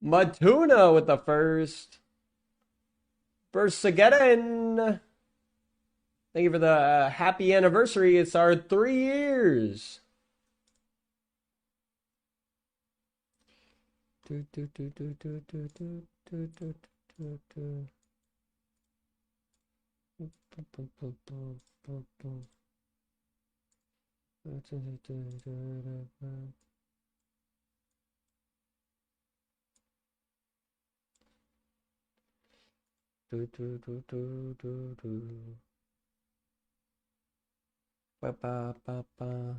Matuna with the first. Bersageddon. Thank you for the happy anniversary. It's our 3 years. Ba, ba, ba, ba.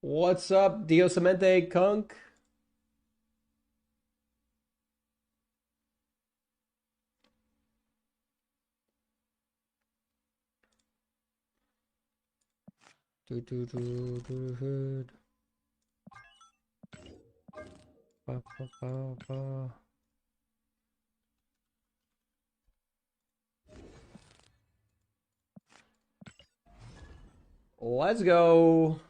What's up, 𝔹𝕃ℂ𝔻 Kunk? Hood. Ba, ba, ba, ba. Let's go.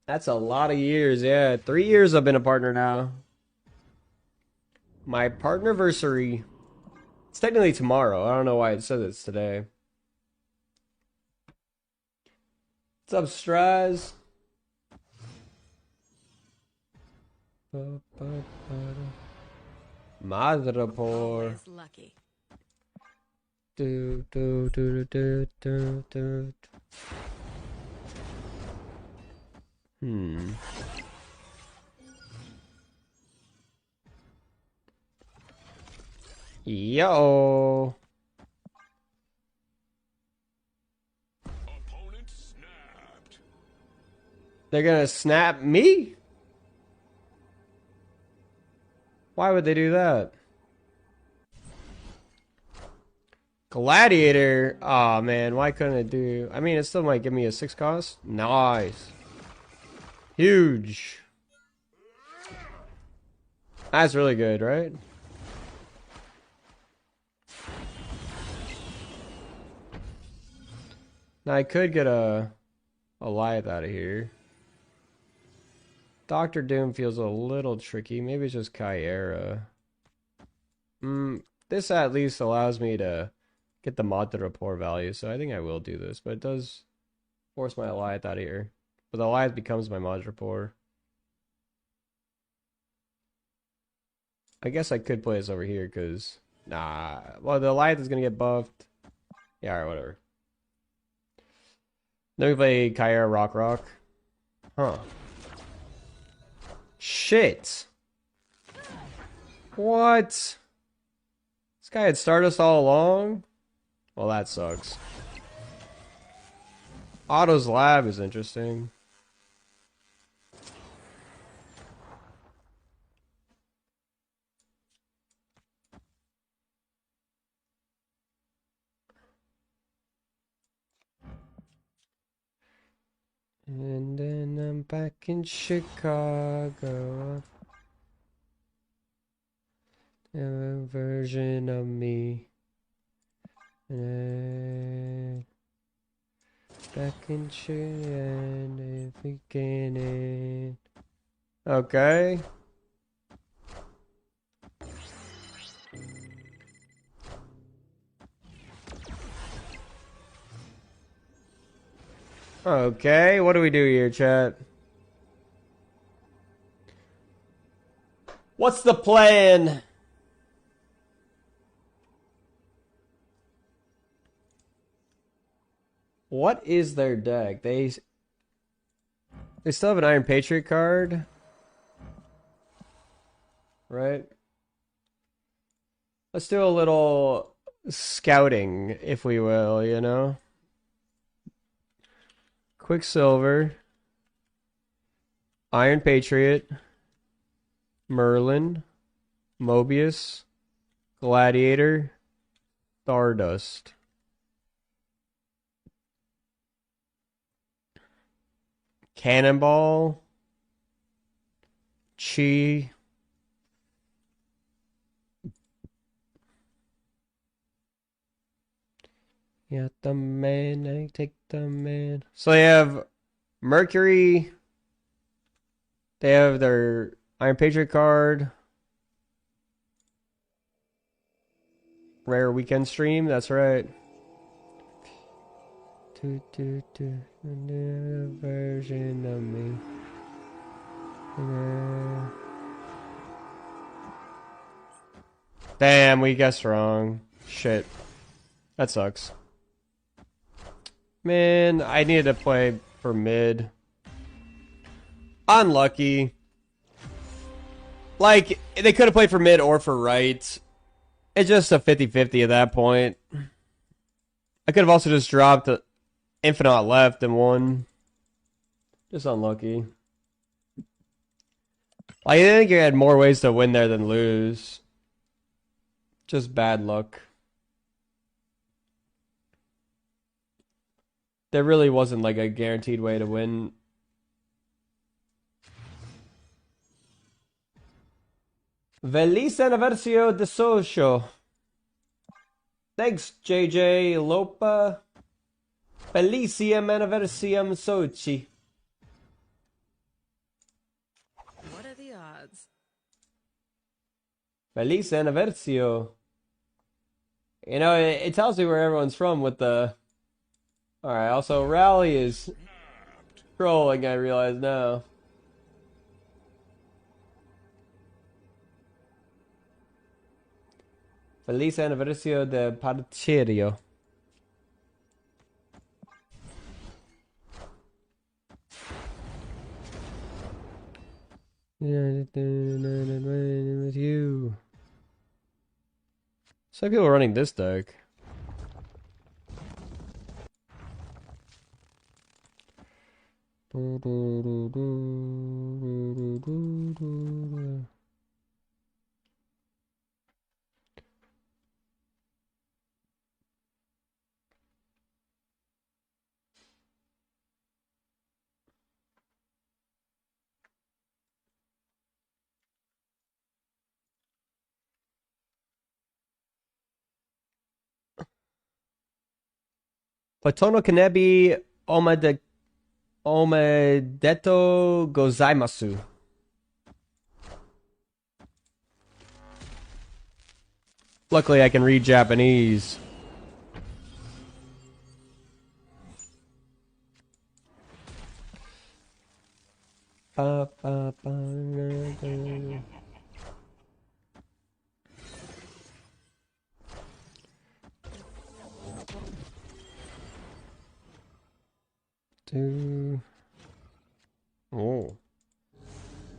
That's a lot of years. Yeah, 3 years I've been a partner now. My partnerversary. It's technically tomorrow. I don't know why it says it's today. What's up, Straz? Madrepor. Lucky. Yo. Opponent snapped. They're gonna snap me? Why would they do that? Gladiator. Oh man, why couldn't it do? I mean, it still might give me a 6 cost. Nice. Huge. That's really good, right? Now I could get a Goliath out of here. Doctor Doom feels a little tricky. Maybe it's just Kyera. This at least allows me to get the mod to rapport value, so I think I will do this. But it does force my Goliath out of here. But the Goliath becomes my mod rapport. I guess I could play this over here, because... Nah. Well, the Goliath is going to get buffed. Yeah, alright, whatever. Then we play Kyera Rock. Huh. Shit. What? This guy had started us all along? Well, that sucks. Otto's Lab is interesting. And then I'm back in Chicago. A version of me. And back in the beginning. Okay. Okay, what do we do here, chat? What's the plan? What is their deck? They still have an Iron Patriot card, right? Let's do a little scouting, if we will, you know? Quicksilver, Iron Patriot, Merlin, Mobius, Gladiator, Stardust. Cannonball, Chi, Yeah, the man, I take the man. So they have Mercury. They have their Iron Patriot card. Rare weekend stream, that's right. Version of me. Damn, we guessed wrong. Shit. That sucks. Man, I needed to play for mid. Unlucky. Like, they could have played for mid or for right. It's just a 50-50 at that point. I could have also just dropped Infinite left and won. Just unlucky. Like, I think you had more ways to win there than lose. Just bad luck. There really wasn't like a guaranteed way to win. Feliz aniversario de socio. Thanks, JJ Lopa. Felicium anniversarium Sochi. What are the odds? Feliz aniversario. You know, it tells me where everyone's from with the... Alright, also Rally is trolling, I realize now. Feliz aniversario de Parcerio. With you. Some people are running this deck. Platono Kanebi Omedeto Gozaimasu. Luckily, I can read Japanese. Oh.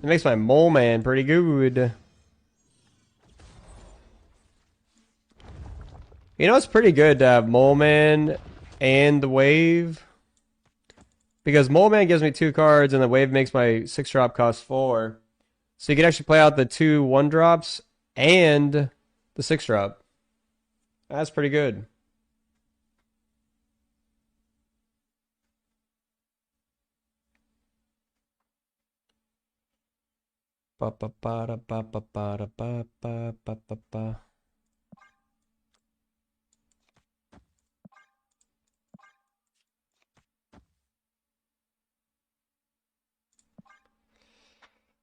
It makes my mole man pretty good. You know, it's pretty good to have Mole Man and the Wave. Because Mole Man gives me 2 cards and the Wave makes my 6-drop cost 4. So you can actually play out the 2 1-drops and the 6-drop. That's pretty good. Ba ba ba da ba ba ba da ba ba ba ba ba.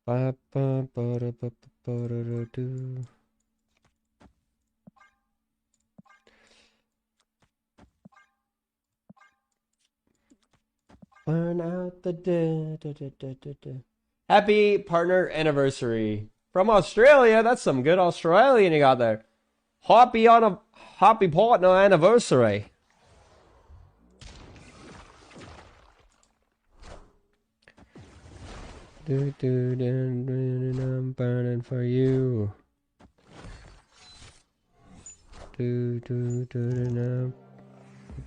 Ba ba ba da ba ba ba da da do. Burn out the da da da da da da. Happy partner anniversary from Australia. That's some good Australian you got there. Happy partner anniversary. I'm burning for you. I'm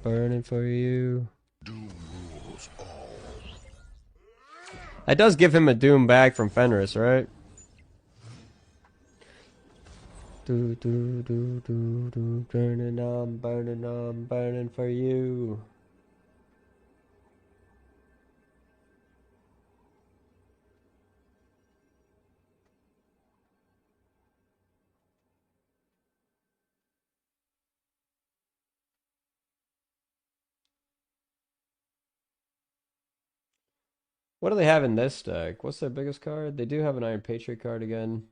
burning for you. Doom rules all. That does give him a Doom back from Fenris, right? Burning, I'm burning for you. What do they have in this deck? What's their biggest card? They do have an Iron Patriot card again.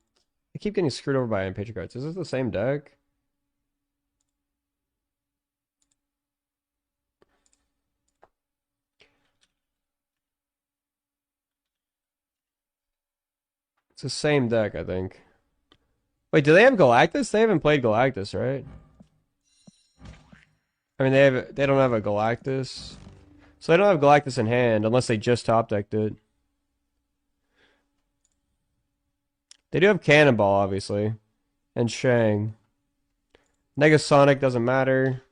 I keep getting screwed over by Iron Patriot cards. Is this the same deck? It's the same deck, I think. Wait, do they have Galactus? They haven't played Galactus, right? I mean, they don't have a Galactus. So they don't have Galactus in hand unless they just top decked it. They do have Cannonball, obviously. And Shang. Negasonic doesn't matter.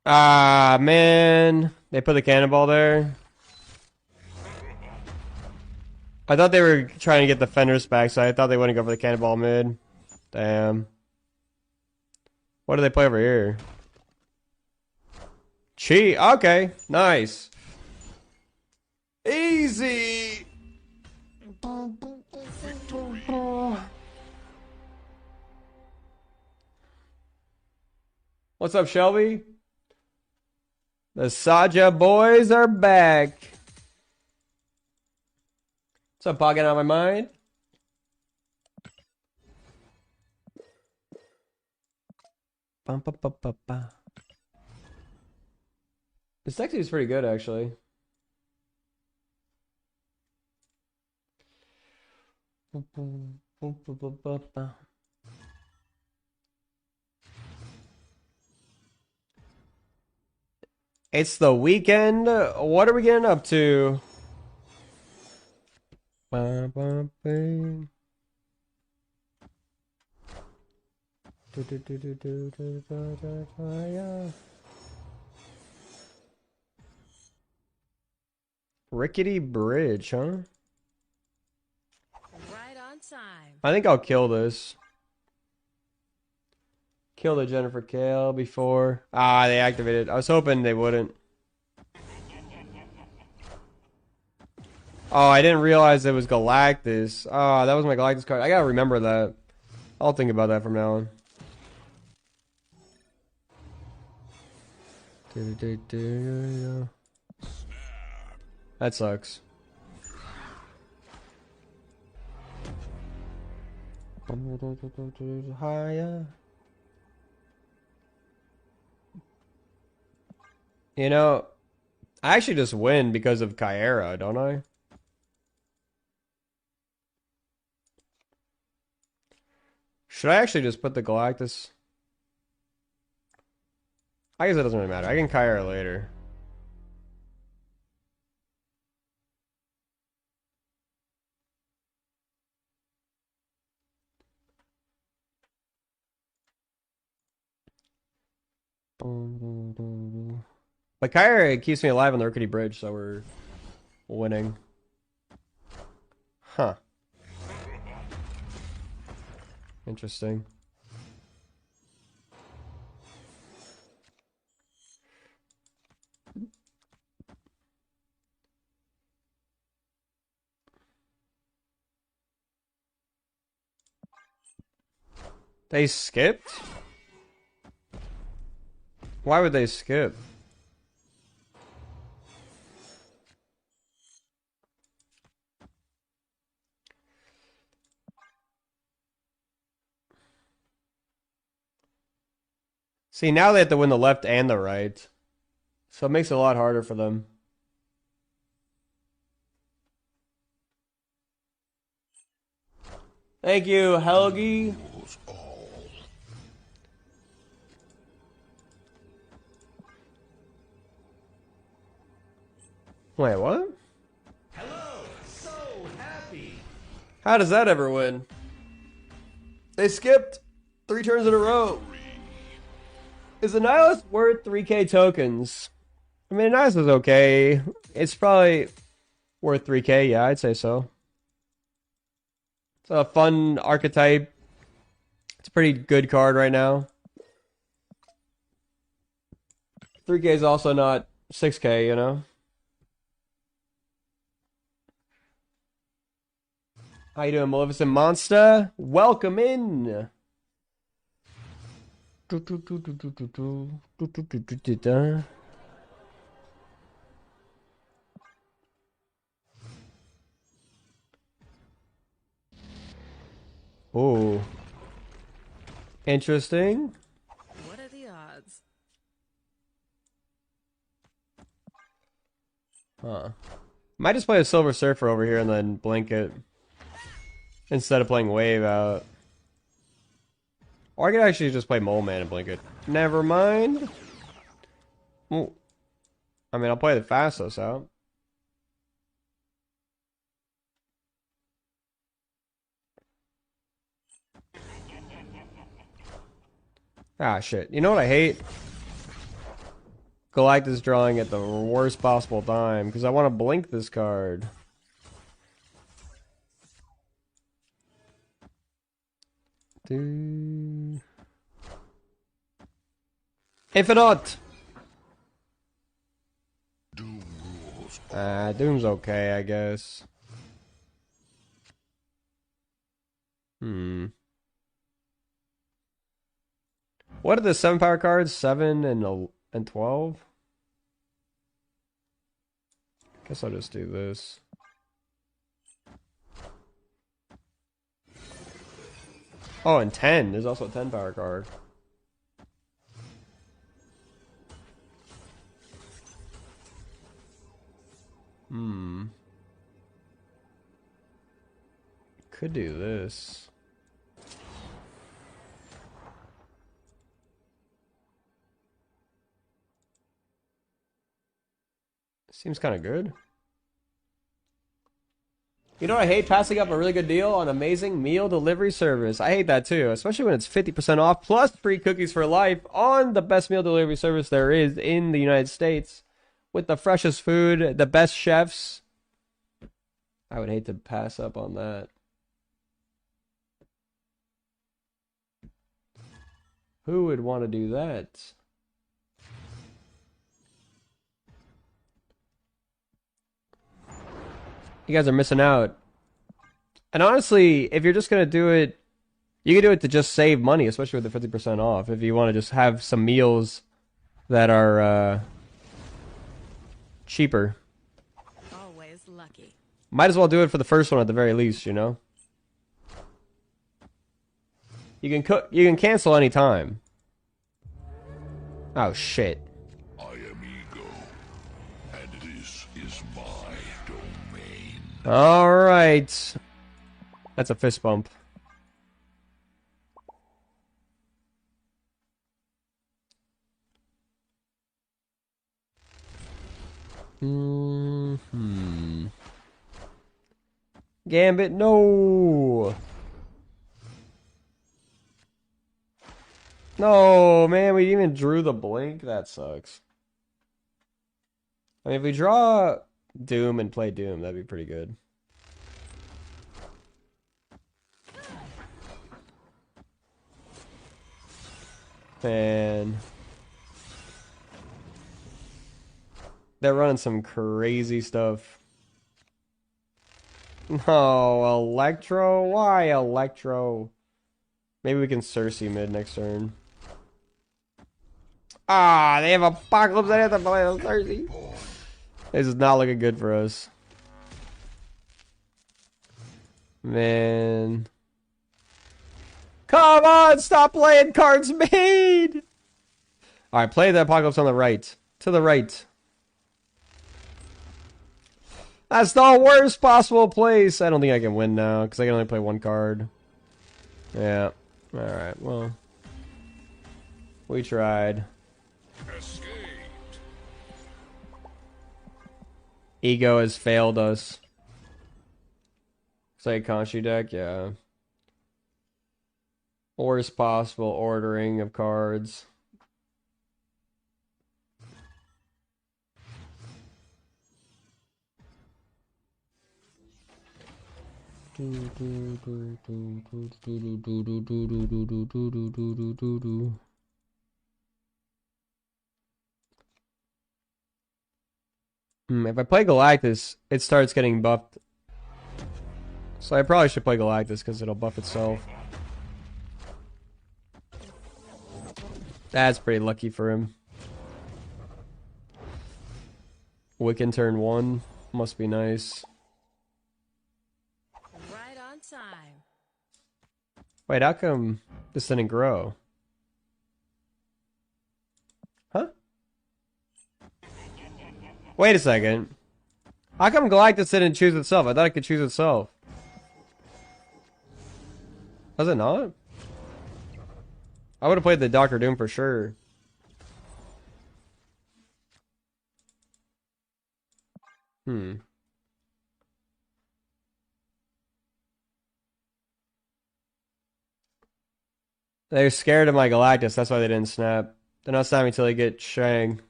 Ah, man. They put the Cannonball there. I thought they were trying to get the Fenders back, so I thought they wouldn't go for the Cannonball mid. Damn. What do they play over here? Chi. Okay. Nice. Easy. What's up, Shelby? The Saja boys are back. What's up, Pocket on my mind? Bum, ba, ba, ba, ba. This deck is pretty good, actually. It's the weekend. What are we getting up to? Rickety Bridge, huh? Right on time. I think I'll kill this. Kill the Jennifer Kale before. Ah, they activated. I was hoping they wouldn't. Oh, I didn't realize it was Galactus. Oh, that was my Galactus card. I gotta remember that. I'll think about that from now on. That sucks. Higher. You know, I actually just win because of Kyera, don't I? Should I actually just put the Galactus? I guess it doesn't really matter. I can Kyera later. But Kyra keeps me alive on the Rickety Bridge, so we're winning. Huh. Interesting. They skipped? Why would they skip? See, now they have to win the left and the right. So it makes it a lot harder for them. Thank you, Helgi. Wait, what? Hello, so happy. How does that ever win? They skipped 3 turns in a row. Is the Nihilist worth 3k tokens? I mean, Nihilist is okay. It's probably worth 3k, yeah, I'd say so. It's a fun archetype. It's a pretty good card right now. 3k is also not 6k, you know? How you doing, Maleficent Monster? Welcome in. Oh, interesting. What are the odds? Huh. Might just play a Silver Surfer over here and then blink it instead of playing Wave out. Or I could actually just play Mole Man and blink it. Never mind. Well, I mean, I'll play the Fastos out. Ah, shit. You know what I hate? Galactus drawing at the worst possible time, because I want to blink this card. Infinite! Doom rules. Doom's okay, I guess. What are the 7 power cards? 7 and 12? Guess I'll just do this. Oh, and 10. There's also a 10 power card. Could do this. Seems kind of good. You know what I hate? Passing up a really good deal on amazing meal delivery service. I hate that too, especially when it's 50% off plus free cookies for life on the best meal delivery service there is in the United States with the freshest food, the best chefs. I would hate to pass up on that. Who would want to do that? You guys are missing out. And honestly, if you're just going to do it, you can do it to just save money, especially with the 50% off. If you want to just have some meals that are cheaper. Always lucky. Might as well do it for the first one at the very least, you know? You can cancel any time. Oh shit. I am ego, and this is my domain. All right. That's a fist bump. Gambit, no. No, man, we even drew the blink. That sucks. I mean, if we draw Doom and play Doom, that'd be pretty good. Man. They're running some crazy stuff. No, Electro? Why Electro? Maybe we can Cersei mid next turn. Ah, they have Apocalypse. I have to play a Cersei. This is not looking good for us. Man. Come on, stop playing cards made! Alright, play the Apocalypse on the right. To the right. That's the worst possible place. I don't think I can win now, because I can only play one card. Yeah. Alright, well. We tried. Escaped. Ego has failed us. Say Kanshi deck, yeah. Worst possible ordering of cards. If I play Galactus, it starts getting buffed So I probably should play Galactus because it'll buff itself. That's pretty lucky for him. Wiccan turn 1. Must be nice. Right on time. Wait, how come this didn't grow? Huh? Wait a second. How come Galactus didn't choose itself? I thought it could choose itself. Does it not? I would have played the Doctor Doom for sure. They're scared of my Galactus, that's why they didn't snap. They're not snapping until they get Shang.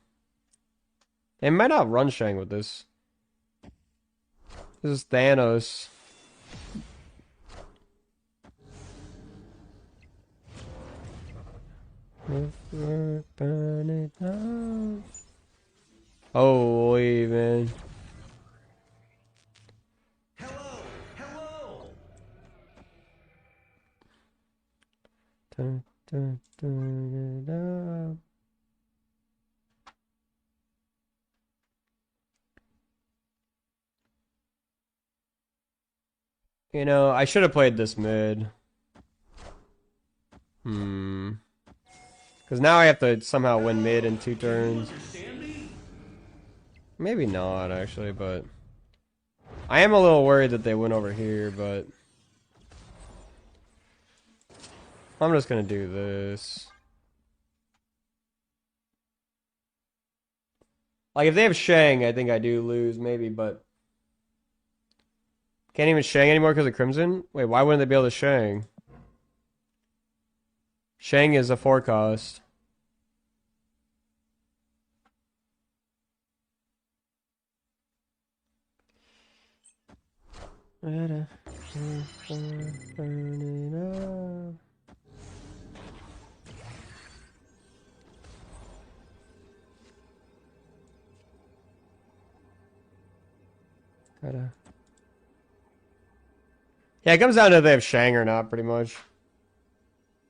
They might not run Shang with this. This is Thanos. Burn it down. Holy man. Hello, hello. Turn it up. You know, I should have played this mid. Because now I have to somehow win mid in 2 turns. Maybe not, actually, but... I am a little worried that they win over here, but... I'm just gonna do this. Like, if they have Shang, I think I do lose, maybe, but... Can't even Shang anymore because of Crimson? Wait, why wouldn't they be able to Shang? Shang is a 4 cost. Burn it up. Yeah, it comes down to if they have Shang or not, pretty much.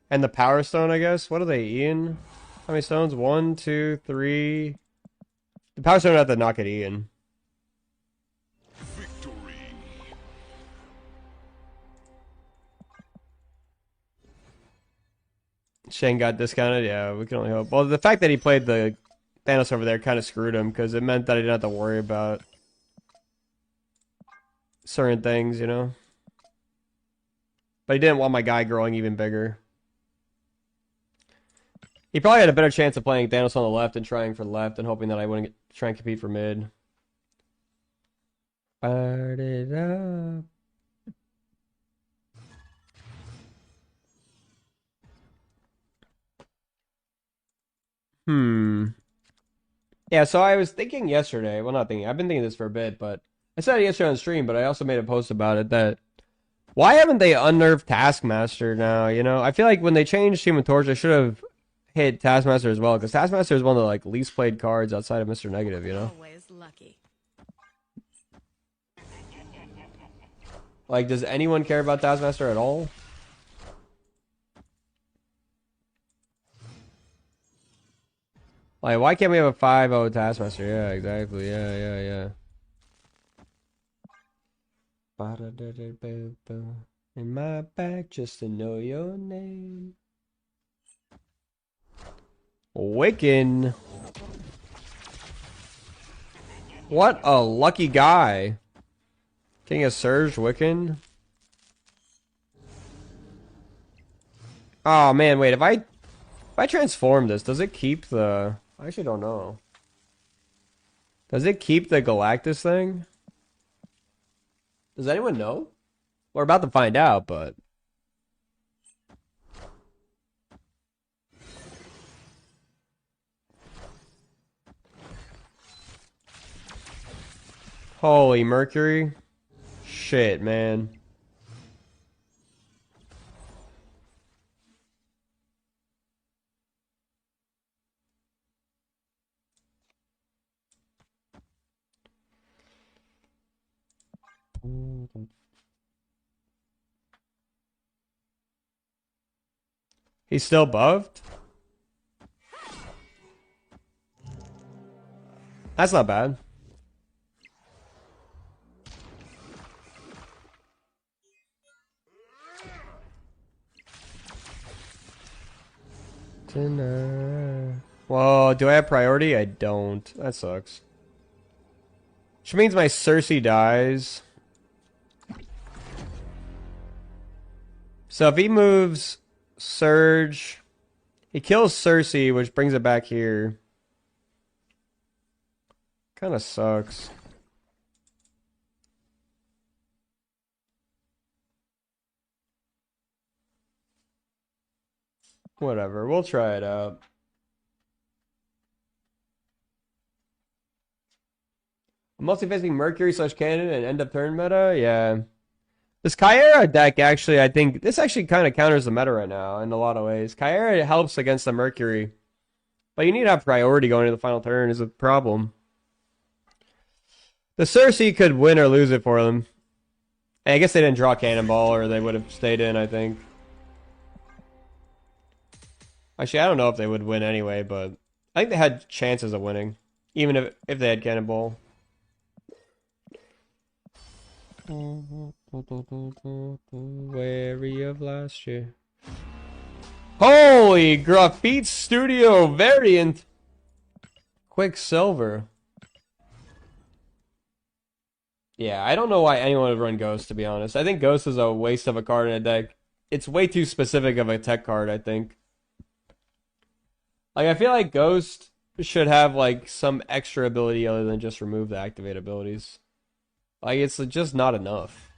And the Power Stone, I guess. What are they, Ian? How many stones? 1, 2, 3. The Power Stone would have to knock at Ian. Victory. Shang got discounted? Yeah, we can only hope. Well, the fact that he played the Thanos over there kind of screwed him, because it meant that he didn't have to worry about certain things, you know? But he didn't want my guy growing even bigger. He probably had a better chance of playing Thanos on the left and trying for left and hoping that I wouldn't try and compete for mid. Fired it up. Yeah, so I was thinking yesterday, well, not thinking, I've been thinking this for a bit, but I said it yesterday on stream, but I also made a post about it that why haven't they unnerved Taskmaster now, you know? I feel like when they changed Human Torch, they should have hit Taskmaster as well, because Taskmaster is one of the like least played cards outside of Mr. Negative, you know? Always lucky. Like, does anyone care about Taskmaster at all? Like, why can't we have a 5-0 Taskmaster? Yeah, exactly. Yeah. In my back just to know your name. Wiccan. What a lucky guy. King of Surge, Wiccan. Oh man, wait, if I transform this, does it keep the... I actually don't know. Does it keep the Galactus thing? Does anyone know? We're about to find out, but... Holy Mercury. Shit, man. He's still buffed? That's not bad. Whoa, do I have priority? I don't. That sucks. Which means my Cersei dies. So if he moves Surge, he kills Cersei, which brings it back here. Kind of sucks. Whatever, we'll try it out. Multi-facing Mercury / Cannon and end of turn meta? Yeah. This Kyera deck actually, I think, this actually kind of counters the meta right now in a lot of ways. Kyera helps against the Mercury. But you need to have priority going into the final turn is a problem. The Cersei could win or lose it for them. And I guess they didn't draw Cannonball or they would have stayed in, I think. Actually, I don't know if they would win anyway, but I think they had chances of winning. Even if they had Cannonball. Wary of last year. Holy Graphite Studio variant. Quicksilver. Yeah, I don't know why anyone would run Ghost, to be honest. I think Ghost is a waste of a card in a deck. It's way too specific of a tech card, I think. Like, I feel like Ghost should have, like, some extra ability other than just remove the activate abilities. Like, it's just not enough.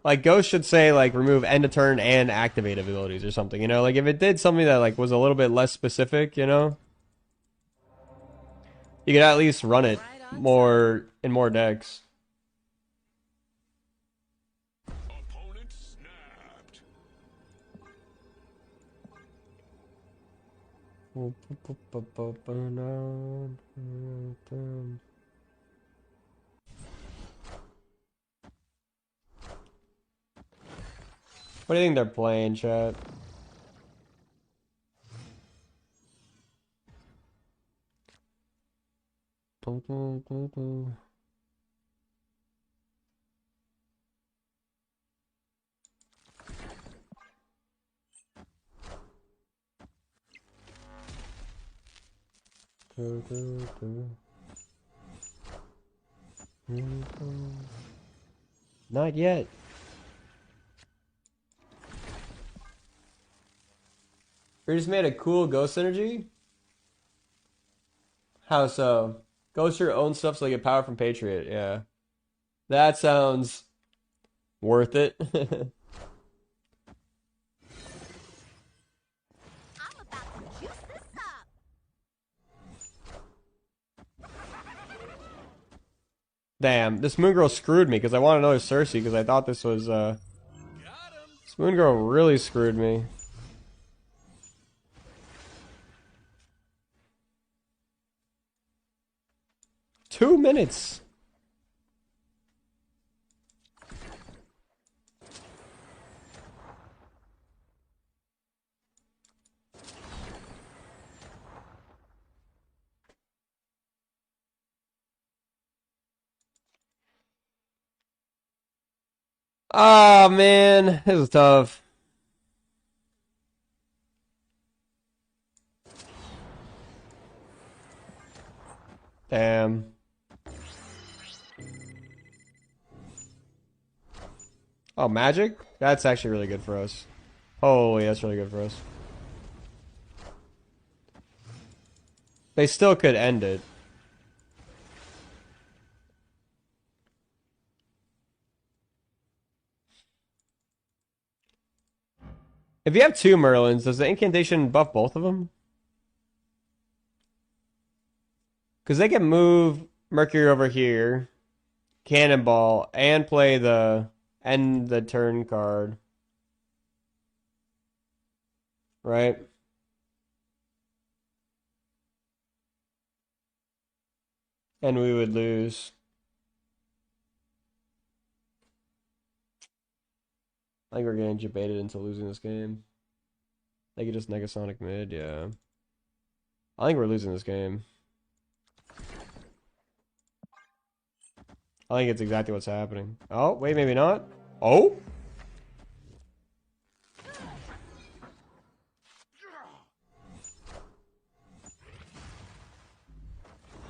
Like, Ghost should say, like, remove end of turn and activate abilities or something, you know? Like, if it did something that, like, was a little bit less specific, you know? You could at least run it more in more decks. Opponent snapped. What do you think they're playing, chat? Not yet. We just made a cool ghost energy? How so? Ghost your own stuff so you get power from Patriot, yeah. That sounds worth it. I'm about to juice this up. Damn, this Moon Girl screwed me because I want another Cersei because I thought this was, This Moon Girl really screwed me. Two minutes. Ah, man, this is tough. Damn. Oh, magic? That's actually really good for us. Holy, that's really good for us. They still could end it. If you have two Merlins, does the incantation buff both of them? Because they can move Mercury over here, Cannonball, and play the end the turn card. Right? And we would lose. I think we're getting debated into losing this game. They could just Negasonic mid, yeah. I think we're losing this game. I think it's exactly what's happening. Oh, wait, maybe not. Oh?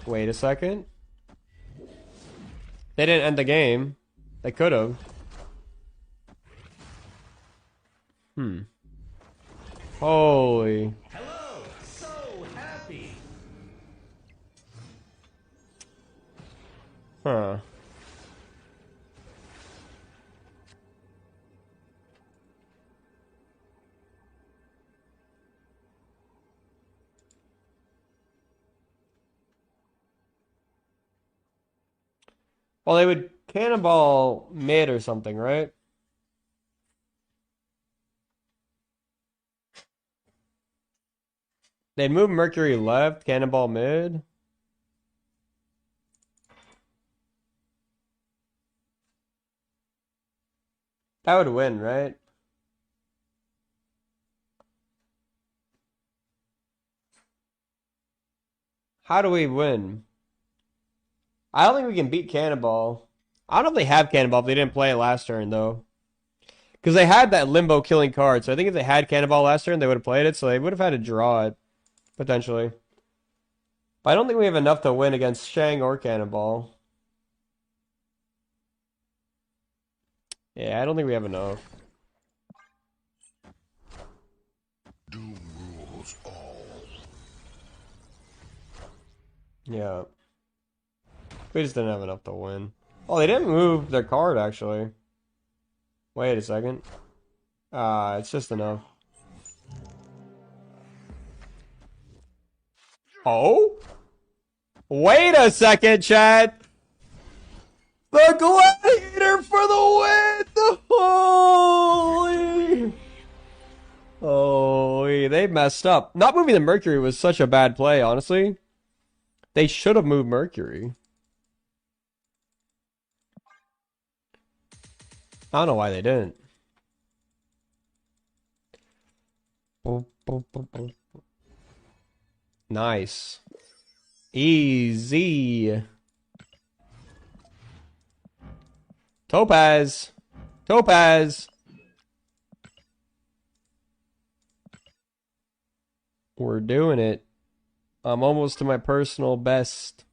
Wait a second. They didn't end the game. They could have. Holy. Hello! So happy! Huh. Well, they would cannonball mid or something, right? They'd move Mercury left, cannonball mid. That would win, right? How do we win? I don't think we can beat Cannonball. I don't know if they have Cannonball if they didn't play it last turn, though. Because they had that Limbo killing card, so I think if they had Cannonball last turn, they would have played it, so they would have had to draw it, potentially. But I don't think we have enough to win against Shang or Cannonball. Yeah, I don't think we have enough. Doom rules all. Yeah. We just didn't have enough to win. Oh, they didn't move their card, actually. Wait a second. It's just enough. Oh? Wait a second, chat! The Gladiator for the win! Holy! Holy, they messed up. Not moving the Mercury was such a bad play, honestly. They should have moved Mercury. I don't know why they didn't. Nice. Easy. Topaz. Topaz. We're doing it. I'm almost to my personal best.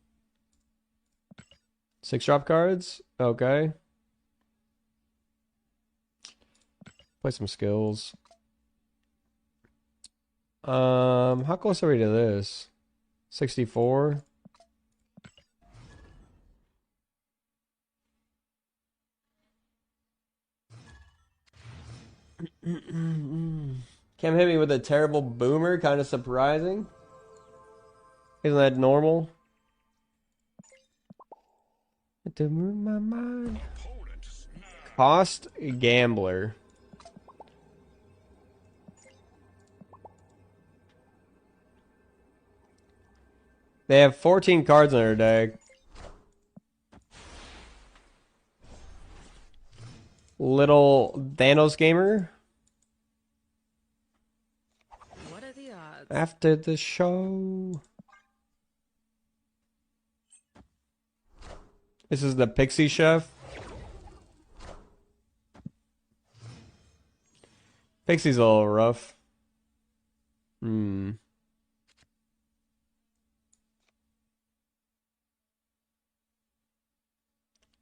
6 drop cards? Okay. Play some skills. How close are we to this? 64? Cam hit me with a terrible boomer, kind of surprising. Isn't that normal? To move my mind. Cost Gambler. They have 14 cards in their deck. Little Thanos Gamer. What are the odds? After the show. This is the Pixie Chef. Pixie's a little rough.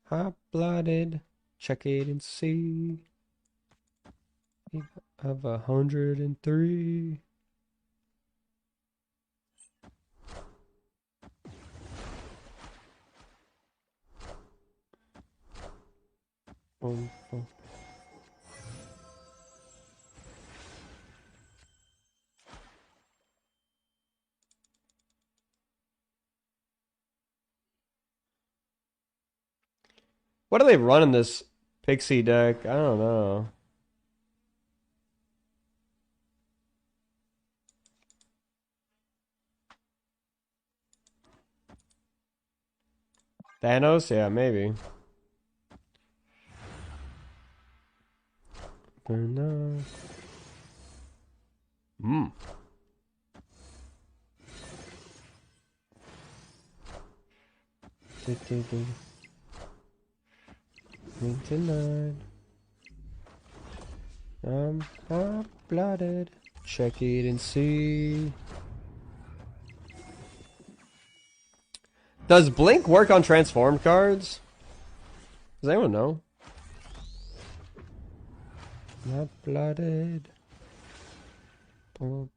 Hot-blooded. Check it and see. Of 103. Oh. What do they run in this Pixie deck? I don't know. Thanos? Yeah, maybe. Hmm. Tonight. I'm hot-blooded. Check it and see. Does Blink work on transformed cards? Does anyone know? Hot-blooded. You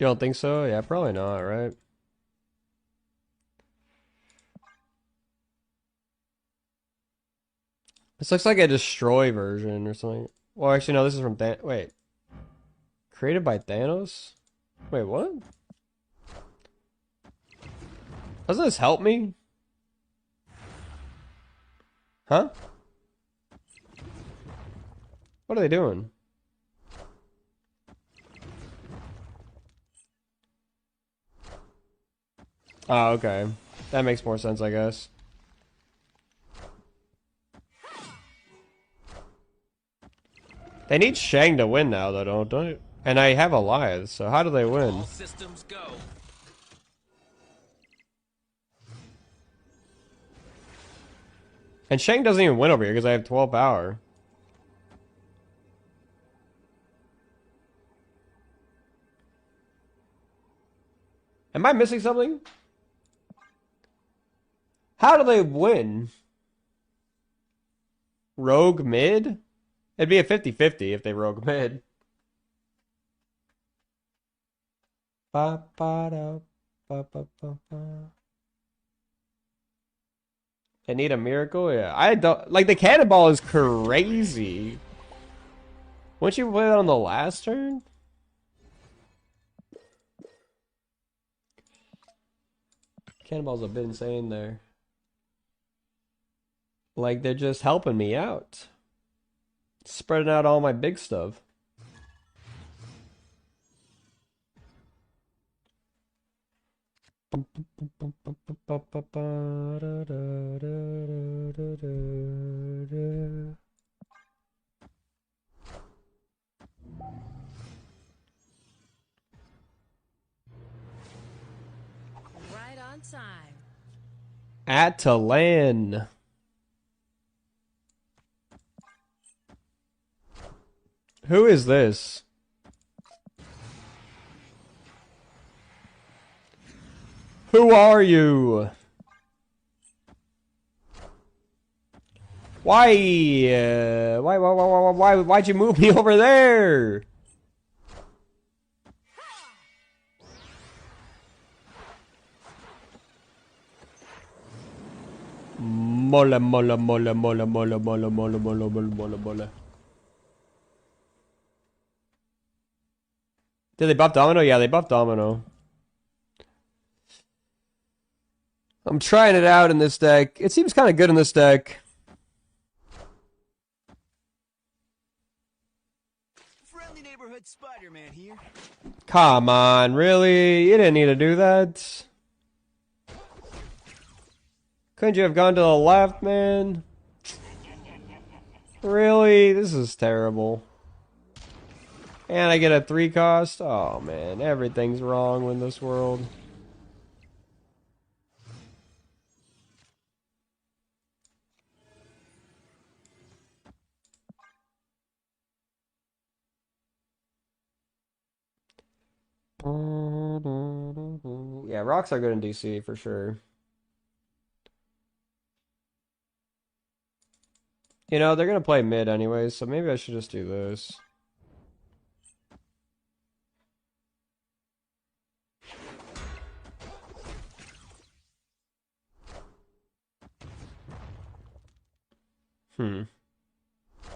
don't think so? Yeah, probably not, right? This looks like a destroy version or something. Well, actually, no, this is from wait. Created by Thanos? Wait, what? Doesn't this help me? Huh? What are they doing? Oh, okay. That makes more sense, I guess. They need Shang to win now, though, don't it? And I have Elias, so how do they win? All systems go. And Shang doesn't even win over here because I have 12 power. Am I missing something? How do they win? Rogue mid? It'd be a 50-50 if they rogue mid. Ba, ba, da, ba, ba, ba, ba. They need a miracle? Yeah. I don't like the cannonball is crazy. Wouldn't you play that on the last turn? Cannonball's a bit insane there. Like they're just helping me out. Spreading out all my big stuff. Right on time. Atalan. Who is this? Who are you? Why'd you move me over there? Mola, mola, mola, mola, mola, mola, mola, mola, mola, mola, mola. Did they buff Domino? Yeah, they buffed Domino. I'm trying it out in this deck. It seems kind of good in this deck. Friendly neighborhood Spider-Man here. Come on, really? You didn't need to do that. Couldn't you have gone to the left, man? Really? This is terrible. And I get a 3 cost? Oh, man. Everything's wrong in this world. Yeah, rocks are good in DC for sure. You know, they're gonna play mid anyways, so maybe I should just do this.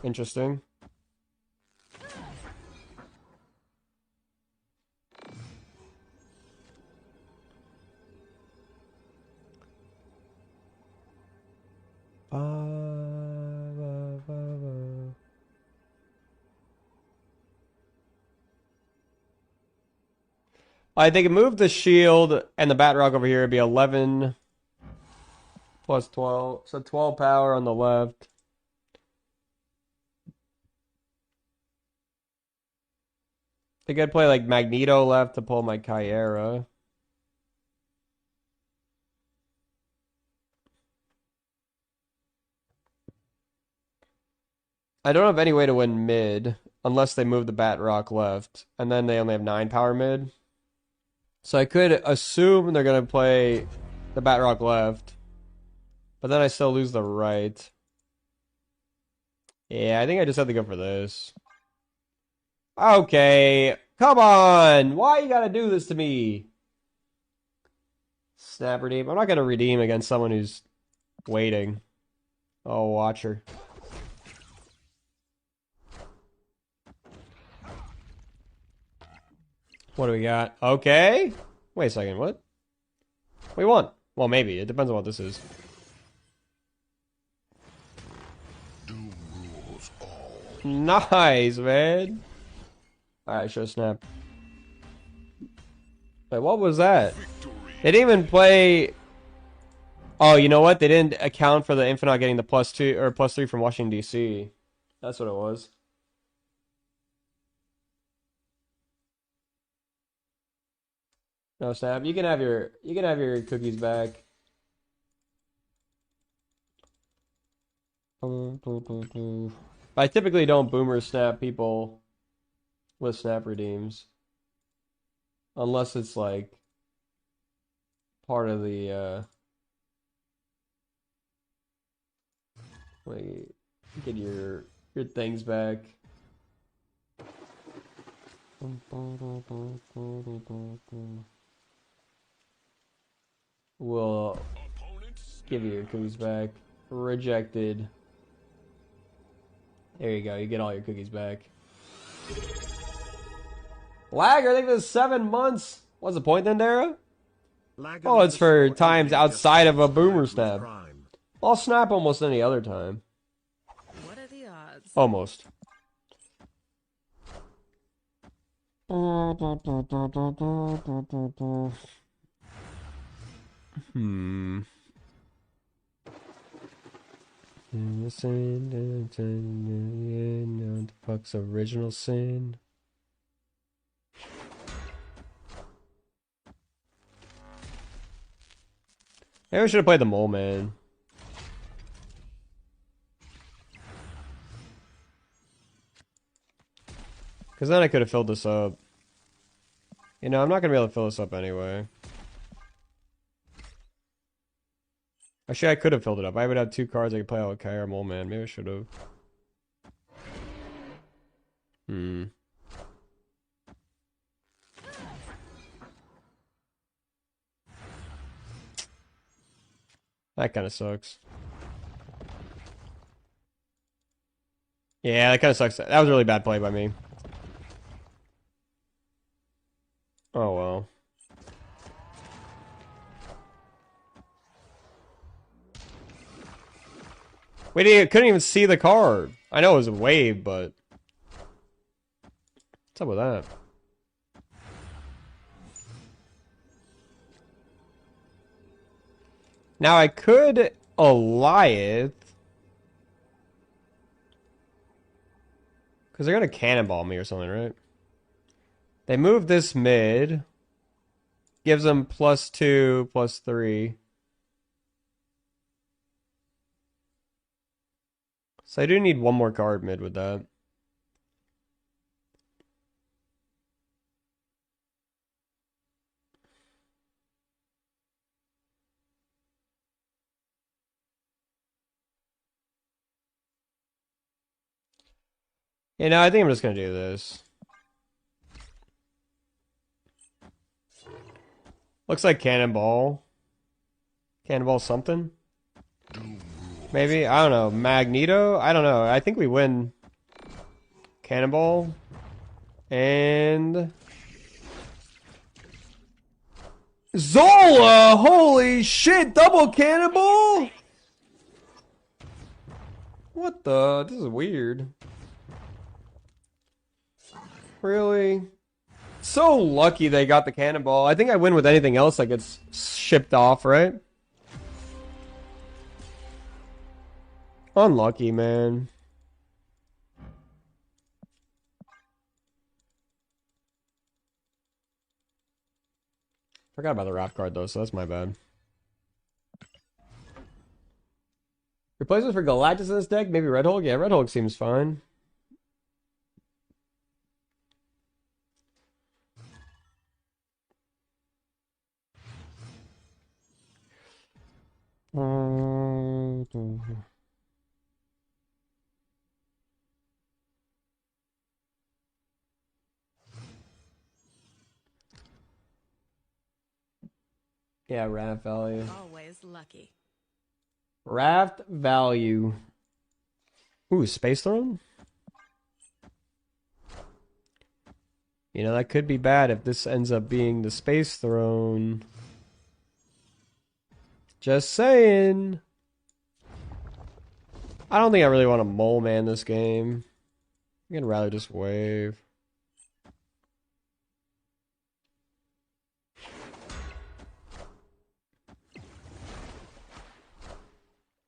Interesting. They can move the shield and the bat rock over here. It'd be 11 plus 12. So 12 power on the left. They could play like Magneto left to pull my Kyera. I don't have any way to win mid unless they move the bat rock left. And then they only have 9 power mid. So I could assume they're going to play the bat rock left. But then I still lose the right. Yeah, I think I just have to go for this. Okay, come on! Why you gotta do this to me? Snap redeem. I'm not gonna redeem against someone who's waiting. Oh, watcher. What do we got? Okay. Wait a second, what? We won. Well, maybe. It depends on what this is. Doom rules all. Nice, man. Alright, show snap. Wait, what was that? They didn't even play... Oh, you know what? They didn't account for the Infinite getting the +2 or +3 from Washington, D.C. That's what it was. No snap. You can have your cookies back. I typically don't boomer snap people with snap redeems. Unless it's like part of the like get your things back. We'll give you your cookies back. Rejected. There you go, you get all your cookies back. Lagger, I think this is 7 months. What's the point then, Dara? Oh, it's for times outside of a boomer snap. I'll snap almost any other time. What are the odds? Almost. The fuck's original sin? Maybe we should have played the Mole Man. Because then I could have filled this up. You know, I'm not going to be able to fill this up anyway. Actually, I could have filled it up. I would have 2 cards I could play out with Kyra Mole Man. Maybe I should have. That kind of sucks. Yeah, that kind of sucks. That was a really bad play by me. Oh well. Couldn't even see the card. I know it was a wave, but what's up with that? Now I could Goliath. Because they're going to cannonball me or something, right? They move this mid. Gives them +2, +3. So I do need one more card mid with that. You know, I think I'm just going to do this. Looks like Cannonball. Cannonball something? Maybe? I don't know. Magneto? I don't know. I think we win Cannonball. And... Zola! Holy shit! Double Cannonball? What the? This is weird. Really? So lucky they got the cannonball. I think I win with anything else that gets shipped off, right? Unlucky, man. Forgot about the raft card though, so that's my bad. Replacement for Galactus in this deck? Maybe Red Hulk? Yeah, Red Hulk seems fine. Yeah, raft value. Always lucky. Raft value. Ooh, Space Throne? You know, that could be bad if this ends up being the Space Throne. Just saying. I don't think I really want to mole man this game. I'm gonna rather just wave.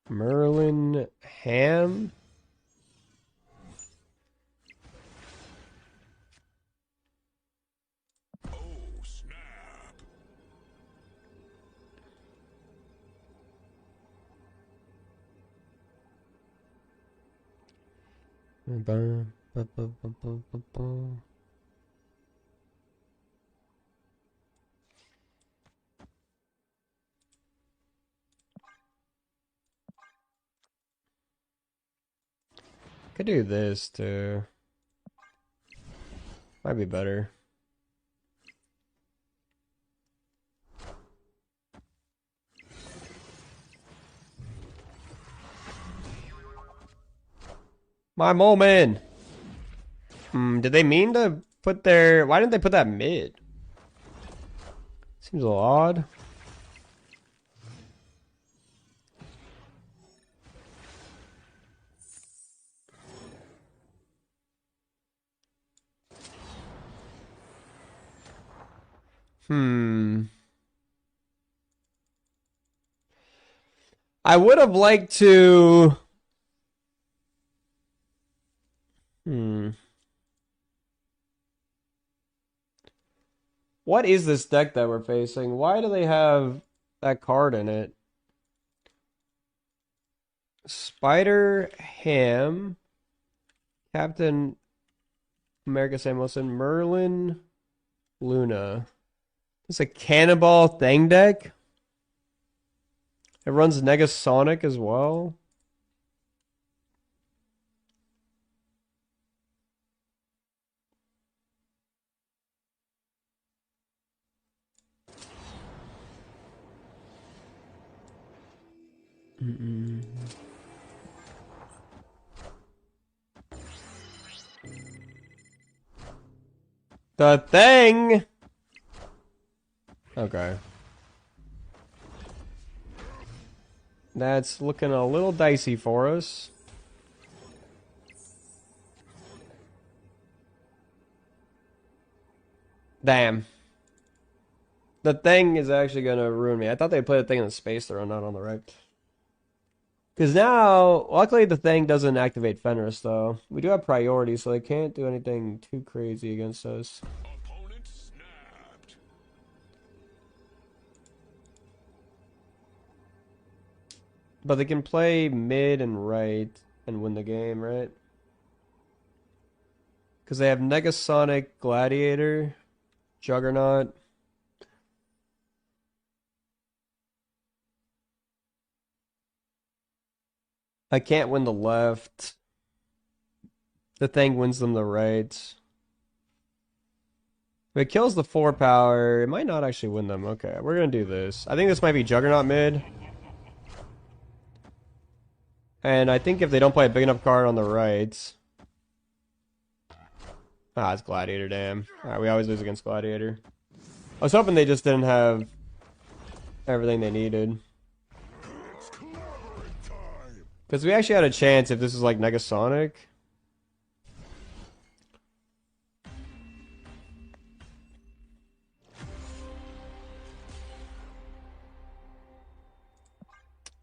Merlin Ham. Oh, snap. Could do this too. Might be better. My moment. Did they mean to put their... Why didn't they put that mid? Seems a little odd. I would have liked to... What is this deck that we're facing? Why do they have that card in it? Spider Ham, Captain America Samuelson, Merlin Luna. It's a Cannonball Thing deck. It runs Negasonic as well. The Thing. Okay. That's looking a little dicey for us. Damn. The Thing is actually going to ruin me. I thought they'd play the Thing in the Space Throne, not on the right. Because now, luckily the Thing doesn't activate Fenris, though. We do have priority, so they can't do anything too crazy against us. Opponent snapped. But they can play mid and right and win the game, right? Because they have Negasonic Gladiator, Juggernaut. I can't win the left. The Thing wins them the right. If it kills the 4 power, it might not actually win them. Okay, we're going to do this. I think this might be Juggernaut mid. And I think if they don't play a big enough card on the right... Ah, it's Gladiator, damn. Alright, we always lose against Gladiator. I was hoping they just didn't have everything they needed. Because we actually had a chance if this was like Negasonic.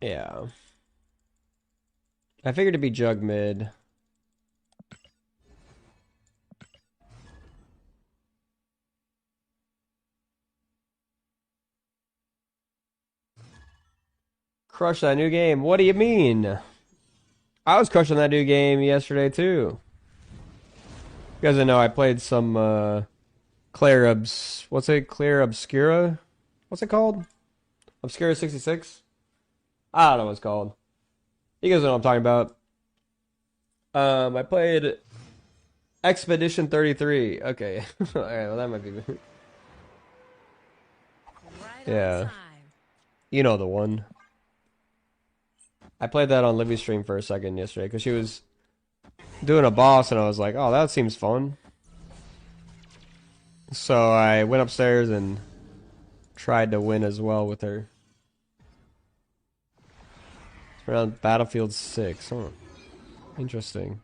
Yeah. I figured it'd be jug mid. Crush that new game. What do you mean? I was crushing that new game yesterday too. You guys know I played some what's it? Claire Obscura? What's it called? Obscura 66? I don't know what it's called. You guys know what I'm talking about. I played Expedition 33. Okay. Alright, well that might be Right Yeah. on time. You know the one. I played that on Livy's stream for a second yesterday because she was doing a boss and I was like, oh, that seems fun. So I went upstairs and tried to win as well with her. It's around Battlefield 6. Huh. Interesting.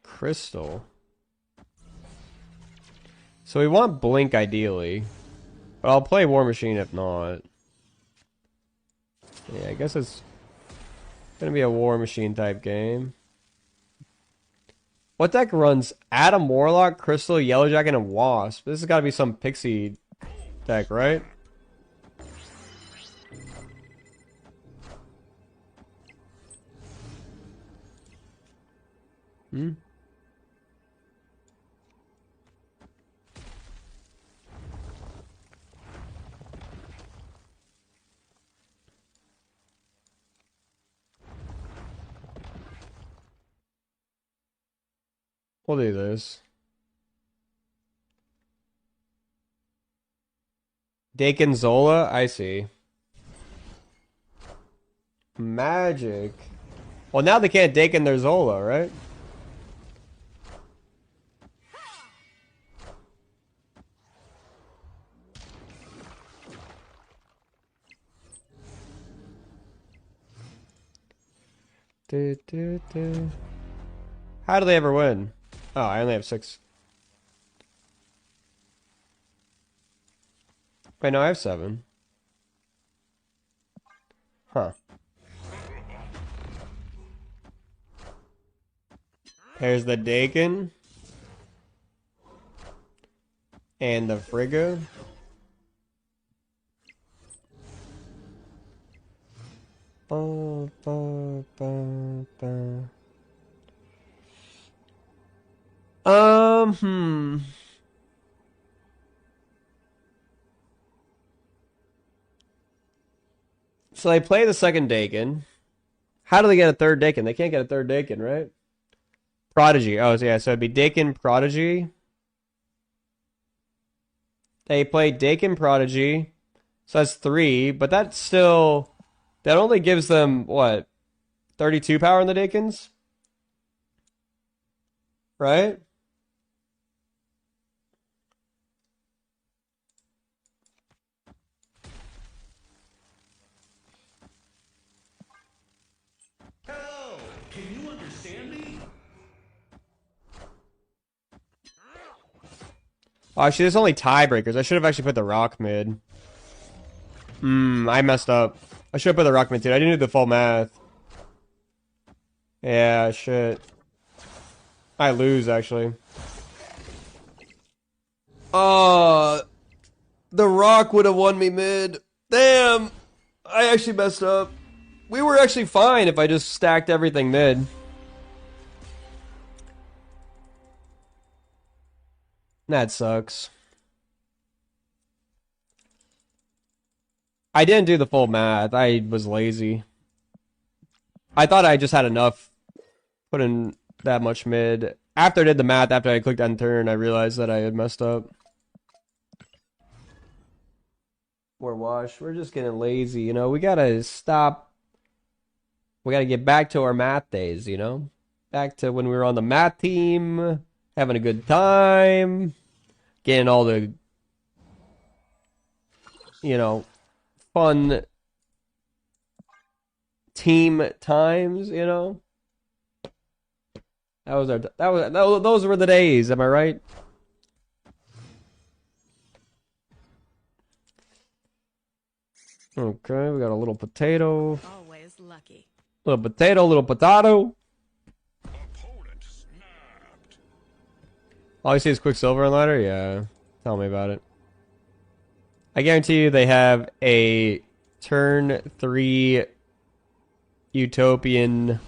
Crystal. So we want Blink ideally. But I'll play War Machine if not. Yeah, I guess it's gonna be a War Machine type game. What deck runs Adam Warlock, Crystal, Yellow Jacket, and Wasp? This has gotta be some pixie deck, right? We'll do this. Dakin Zola? I see. Magic. Well, now they can't Dakin their Zola, right? How do they ever win? Oh, I only have 6. Wait, no, I have 7. Huh. There's the Dakin. And the Frigga. Ba, ba, ba, ba. So they play the second Dakin. How do they get a third Dakin? They can't get a third Dakin, right? Prodigy. Oh, so yeah, so it'd be Dakin Prodigy. They play Dakin Prodigy. So that's 3, but that's still... That only gives them, what? 32 power in the Dakins? Right? Hell, can you understand me? Oh, actually, there's only tiebreakers. I should have actually put the rock mid. I messed up. I should have put the rock mid too. I didn't do the full math. Yeah, shit. I lose, actually. The rock would have won me mid. Damn! I actually messed up. We were actually fine if I just stacked everything mid. That sucks. I didn't do the full math. I was lazy. I thought I just had enough putting that much mid. After I did the math, after I clicked end turn, I realized that I had messed up. We're washed. We're just getting lazy, you know? We gotta stop. We gotta get back to our math days, you know? Back to when we were on the math team, having a good time, getting all the, you know, fun team times, you know? Those were the days, am I right? Okay, we got a little potato. Always lucky. Little potato, little potato. All you see is Quicksilver and ladder? Yeah. Tell me about it. I guarantee you they have a turn 3 utopian.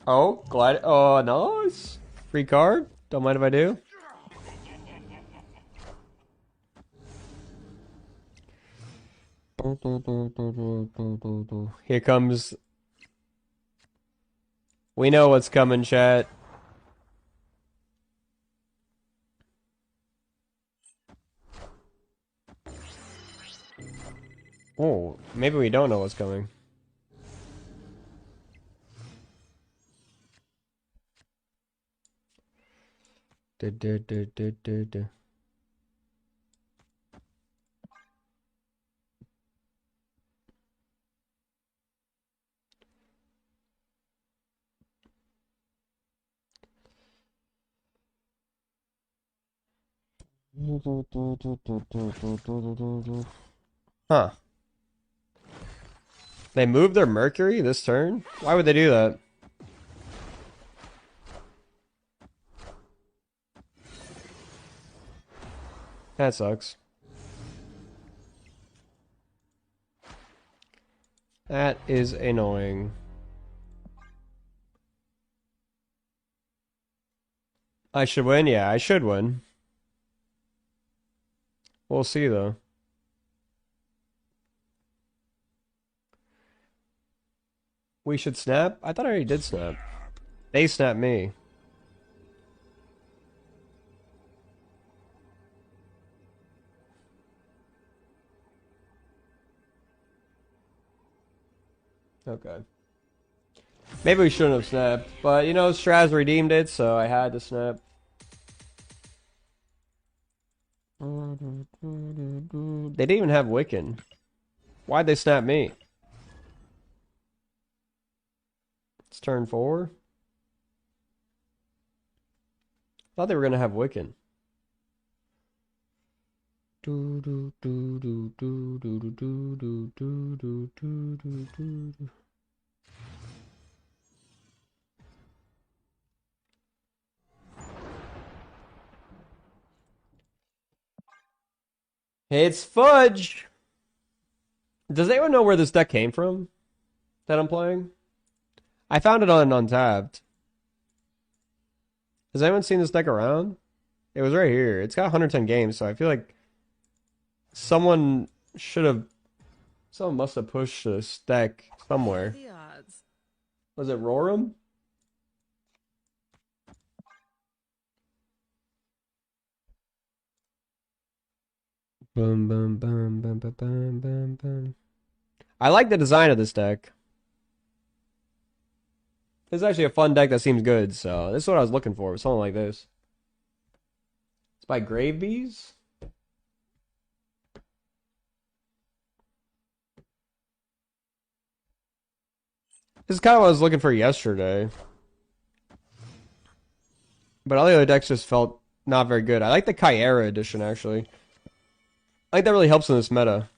Oh, glide. Oh, nice. Free card. Don't mind if I do. Here comes. We know what's coming, chat. Oh, maybe we don't know what's coming. Huh. They moved their Mercury this turn? Why would they do that? That sucks. That is annoying. I should win? Yeah, I should win. We'll see, though. We should snap? I thought I already did snap. They snapped me. Okay. Maybe we shouldn't have snapped, but you know, Straz redeemed it, so I had to snap. They didn't even have Wiccan. Why'd they snap me? It's turn 4. Thought they were gonna have Wiccan. It's Fudge! Does anyone know where this deck came from that I'm playing? I found it on Untapped. Has anyone seen this deck around? It was right here. It's got 110 games, so I feel like someone must have pushed this deck somewhere. The odds. Was it Roram? Boom, boom, boom, boom, boom, boom, boom, boom. I like the design of this deck. This is actually a fun deck that seems good, so this is what I was looking for, something like this. It's by Gravebees? This is kind of what I was looking for yesterday. But all the other decks just felt not very good. I like the Kyera edition, actually. I think that really helps in this meta.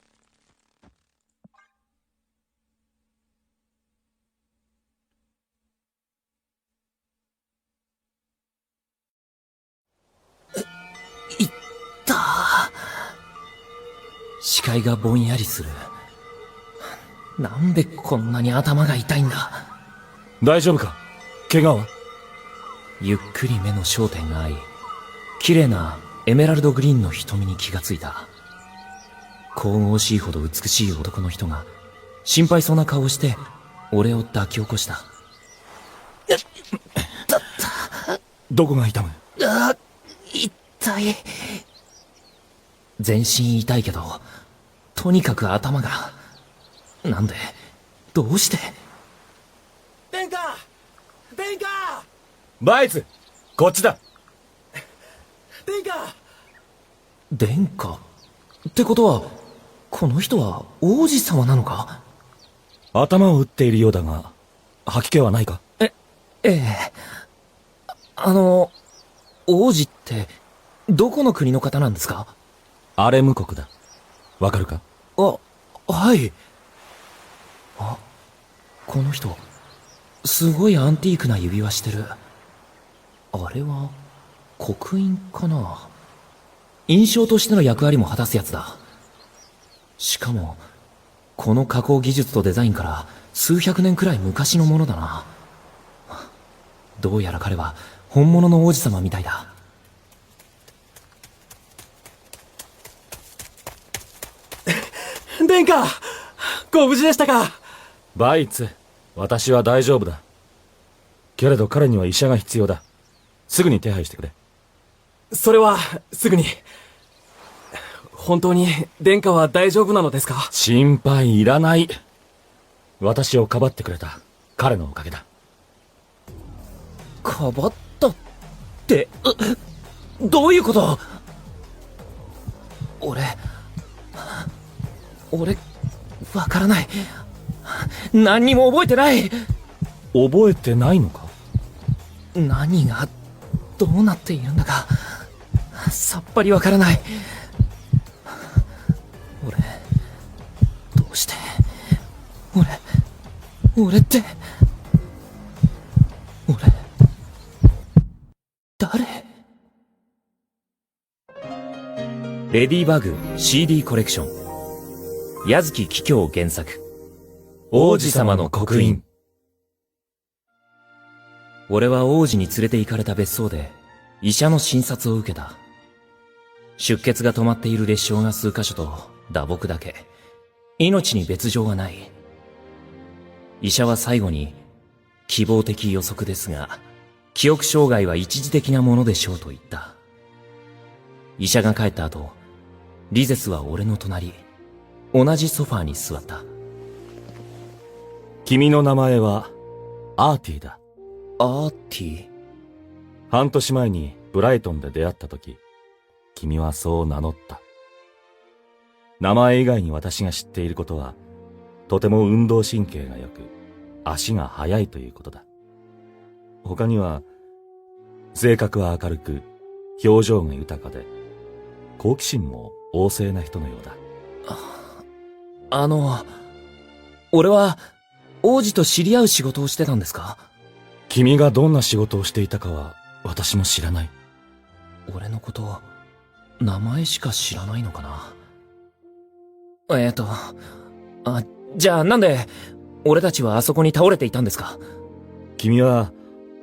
痛っ。視界がぼんやりする。なんでこんなに頭が痛いんだ。大丈夫か？怪我は？ゆっくり目の焦点が合い、綺麗なエメラルドグリーンの瞳に気がついた。神々しいほど美しい男の人が心配そうな顔をして俺を抱き起こした。どこが痛む？痛い。全身痛いけど、とにかく頭が。なんで？どうして？殿下！殿下！バイツ！こっちだ！殿下！殿下？ってことは、この人は王子様なのか？頭を打っているようだが、吐き気はないか？ええ。王子って、どこの国の方なんですか？アレム国だ。わかるか？はい。あ、この人、すごいアンティークな指輪してる。あれは、刻印かな？印象としての役割も果たすやつだ。しかも、この加工技術とデザインから数百年くらい昔のものだな。どうやら彼は本物の王子様みたいだ。殿下、ご無事でしたか？バイツ、私は大丈夫だ。けれど彼には医者が必要だ。すぐに手配してくれ。それは、すぐに。本当に、殿下は大丈夫なのですか？心配いらない。私をかばってくれた彼のおかげだ。かばったって、どういうこと？俺、わからない。何にも覚えてない。覚えてないのか？何が、どうなっているんだか、さっぱりわからない。どうして、俺って、誰？レディバグ CD コレクション。矢月桔梗原作。王子様の刻印。俺は王子に連れて行かれた別荘で医者の診察を受けた。出血が止まっている裂傷が数箇所と打撲だけ。命に別状はない。医者は最後に、希望的予測ですが、記憶障害は一時的なものでしょうと言った。医者が帰った後、リゼスは俺の隣、同じソファーに座った。君の名前は、アーティだ。アーティ？半年前にブライトンで出会った時、君はそう名乗った。名前以外に私が知っていることは、とても運動神経が良く、足が速いということだ。他には、性格は明るく、表情が豊かで、好奇心も旺盛な人のようだ。俺は、王子と知り合う仕事をしてたんですか？君がどんな仕事をしていたかは、私も知らない。俺のこと、名前しか知らないのかな？じゃあなんで、俺たちはあそこに倒れていたんですか？君は、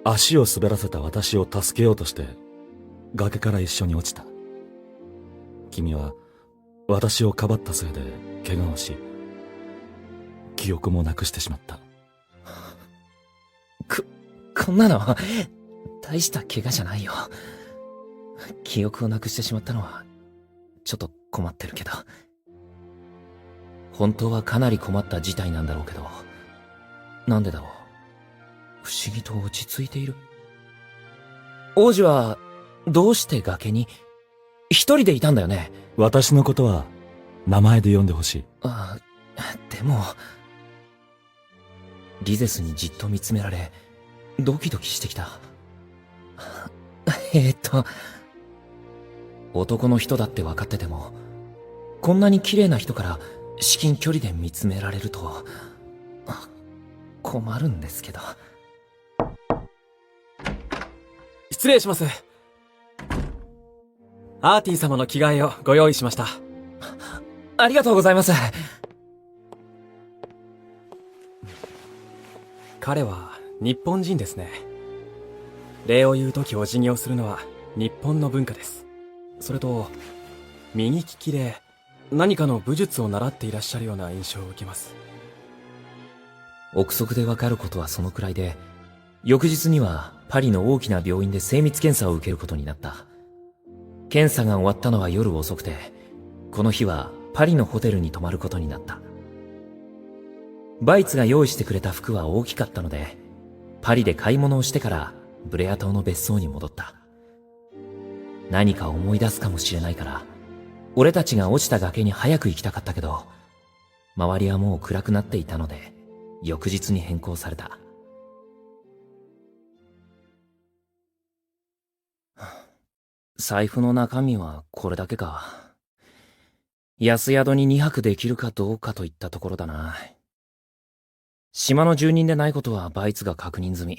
足を滑らせた私を助けようとして、崖から一緒に落ちた。君は、私をかばったせいで、怪我をし、記憶もなくしてしまった。こんなの、大した怪我じゃないよ。記憶をなくしてしまったのは、ちょっと困ってるけど。本当はかなり困った事態なんだろうけど、なんでだろう。不思議と落ち着いている。王子は、どうして崖に、一人でいたんだよね。私のことは、名前で呼んでほしい。でも、リゼスにじっと見つめられ、ドキドキしてきた。男の人だって分かってても、こんなに綺麗な人から至近距離で見つめられると、困るんですけど。失礼します。アーティ様の着替えをご用意しました。ありがとうございます。彼は日本人ですね。礼を言うときお辞儀をするのは日本の文化です。それと、右利きで何かの武術を習っていらっしゃるような印象を受けます。憶測でわかることはそのくらいで、翌日にはパリの大きな病院で精密検査を受けることになった。検査が終わったのは夜遅くて、この日はパリのホテルに泊まることになった。バイツが用意してくれた服は大きかったので、パリで買い物をしてからブレア島の別荘に戻った。何か思い出すかもしれないから、俺たちが落ちた崖に早く行きたかったけど、周りはもう暗くなっていたので、翌日に変更された。財布の中身はこれだけか。安宿に2泊できるかどうかといったところだな。島の住人でないことはバイツが確認済み。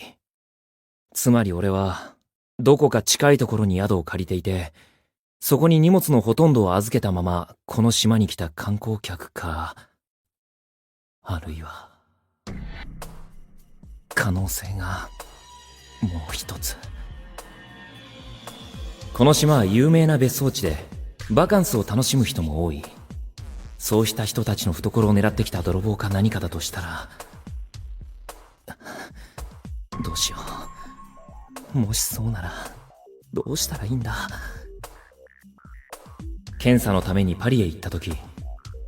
つまり俺は、どこか近いところに宿を借りていて、そこに荷物のほとんどを預けたまま、この島に来た観光客か、あるいは、可能性が、もう一つ。この島は有名な別荘地で、バカンスを楽しむ人も多い。そうした人たちの懐を狙ってきた泥棒か何かだとしたら、どうしよう。もしそうなら、どうしたらいいんだ。検査のためにパリへ行った時、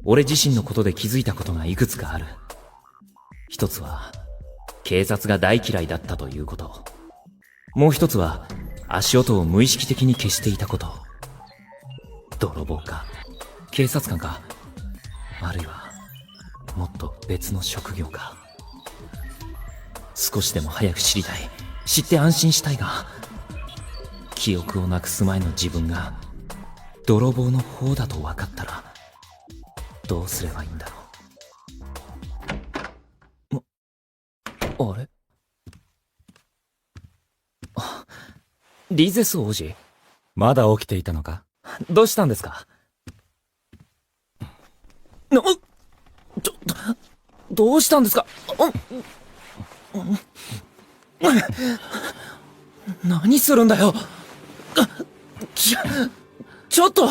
俺自身のことで気づいたことがいくつかある。一つは、警察が大嫌いだったということ。もう一つは、足音を無意識的に消していたこと。泥棒か、警察官か、あるいは、もっと別の職業か。少しでも早く知りたい。知って安心したいが、記憶をなくす前の自分が、泥棒の方だと分かったら、どうすればいいんだろう。あれ？リゼス王子？まだ起きていたのか？どうしたんですか？どうしたんですか？何するんだよ。ちょっと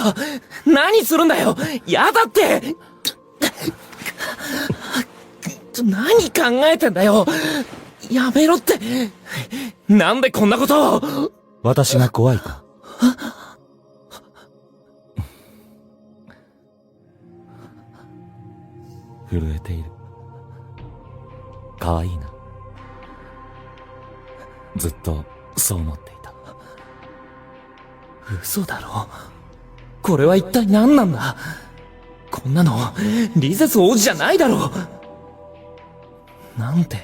何するんだよ。やだって。何考えてんだよ。やめろって。なんでこんなことを。私が怖いか？震えている。かわいいな。ずっとそう思っていた。嘘だろ。これは一体何なんだ。こんなのリゼス王子じゃないだろう。なんて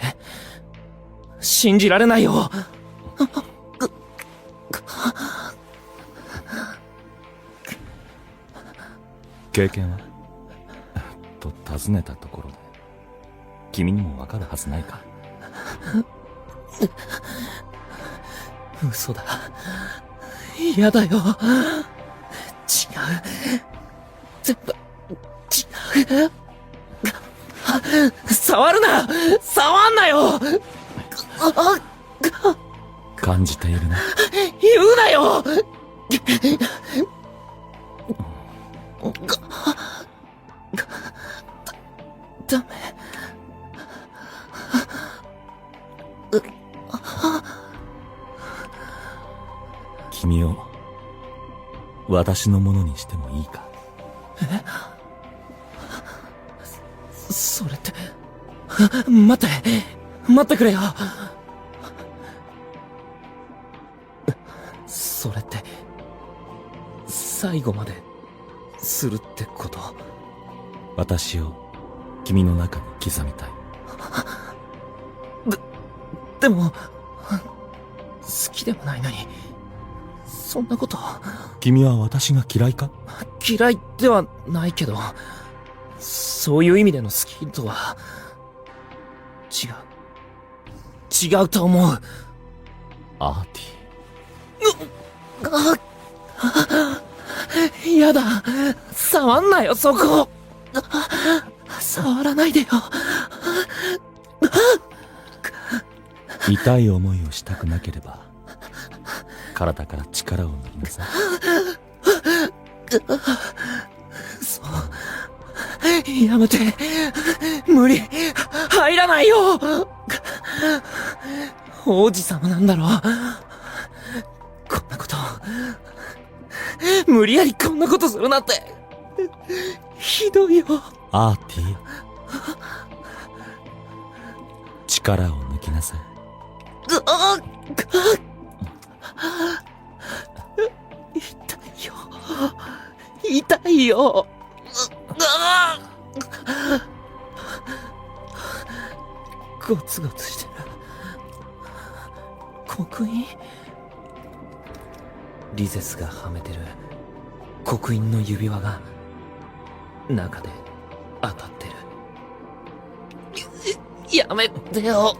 信じられないよ。経験はと尋ねたところで君にもわかるはずないか。嘘だ。嫌だよ。違う。全部違う。触るな。触んなよ。感じているな。言うなよ。ダメ。君を私のものにしてもいいか？それって待ってくれよ。それって最後までするってこと？私を君の中に刻みたい。でも好きでもないのにそんなこと。君は私が嫌いか？嫌いではないけど、そういう意味での好きとは違うと思う。アーティ。やだ。触んなよ、そこ。触らないでよ。痛い思いをしたくなければ体から力を抜きなさい。そうやめて。無理。入らないよ。王子様なんだろう。こんなこと無理やりこんなことするなんてひどいよ。アーティ、力を抜きなさい。痛いよ。ゴツゴツしてる。刻印？リゼスがはめてる刻印の指輪が中で当たってる。やめてよ。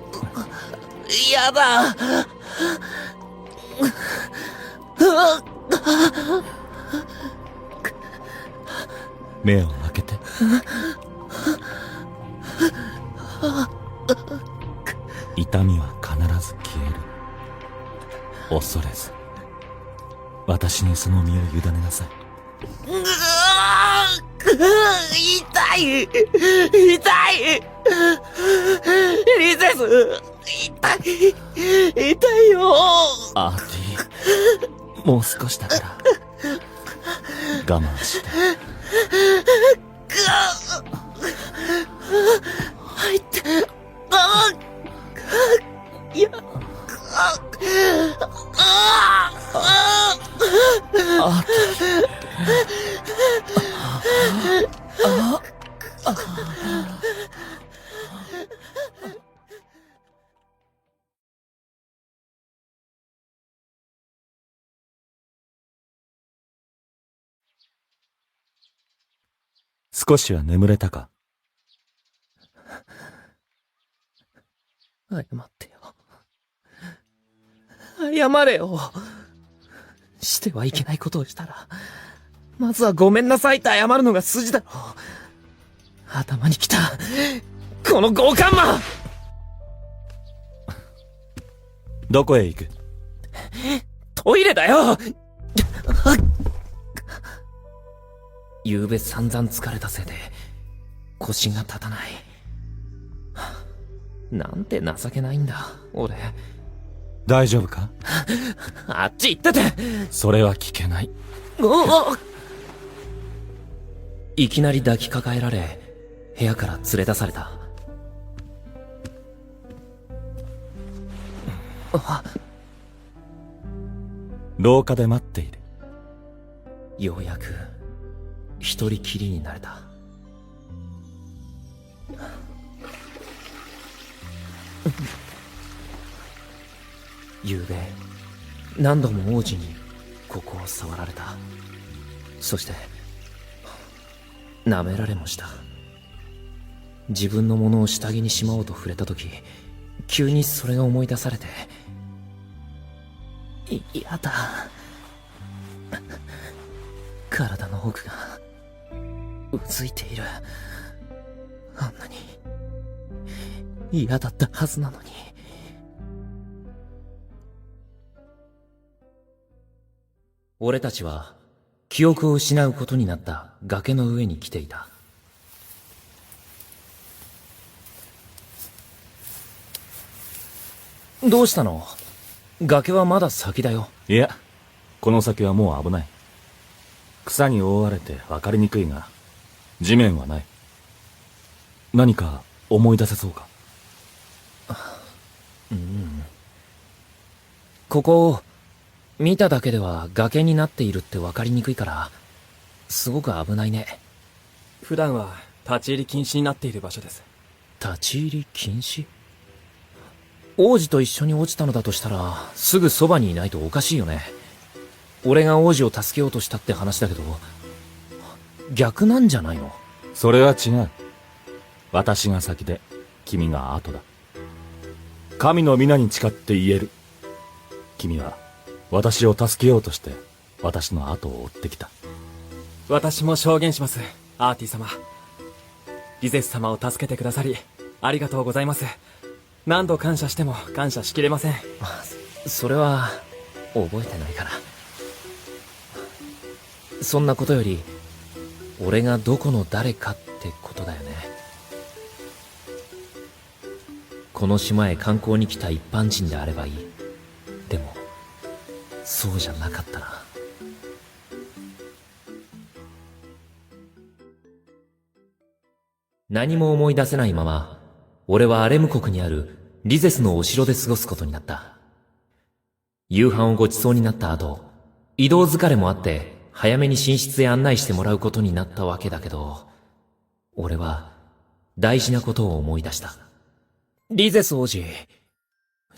やだ。目を開けて。痛みは必ず消える。恐れず私にその身を委ねなさい。痛い。痛い。リゼス、痛い。痛いよ。アーティ、もう少しだから我慢して。入って。いや。少しは眠れたか？謝ってよ。謝れよ。してはいけないことをしたら、まずはごめんなさいって謝るのが筋だろ。頭にきた、この強姦魔！どこへ行く？トイレだよ。昨べ散々疲れたせいで腰が立たない。なんて情けないんだ、俺。大丈夫か？あっち行ってて。それは聞けない。いきなり抱きかかえられ、部屋から連れ出された。廊下で待っている。ようやく一人きりになれた。昨べ何度も王子にここを触られた。そして舐められもした。自分のものを下着にしまおうと触れた時、急にそれが思い出されて、やだ。体の奥がうずいている。あんなに嫌だったはずなのに。俺たちは記憶を失うことになった崖の上に来ていた。どうしたの？崖はまだ先だよ。いや、この先はもう危ない。草に覆われて分かりにくいが、地面はない。何か思い出せそうか？ここ見ただけでは崖になっているって分かりにくいから、すごく危ないね。普段は立ち入り禁止になっている場所です。立ち入り禁止？王子と一緒に落ちたのだとしたら、すぐそばにいないとおかしいよね。俺が王子を助けようとしたって話だけど、逆なんじゃないの？それは違う。私が先で君が後だ。神の皆に誓って言える。君は私を助けようとして私の後を追ってきた。私も証言します、アーティ様。リゼス様を助けてくださりありがとうございます。何度感謝しても感謝しきれません。それは覚えてないから。そんなことより、俺がどこの誰かってことだよね。この島へ観光に来た一般人であればいい。でもそうじゃなかったら。何も思い出せないまま、俺はアレム国にあるリゼスのお城で過ごすことになった。夕飯をごちそうになった後、移動疲れもあって早めに寝室へ案内してもらうことになったわけだけど、俺は大事なことを思い出した。リゼス王子。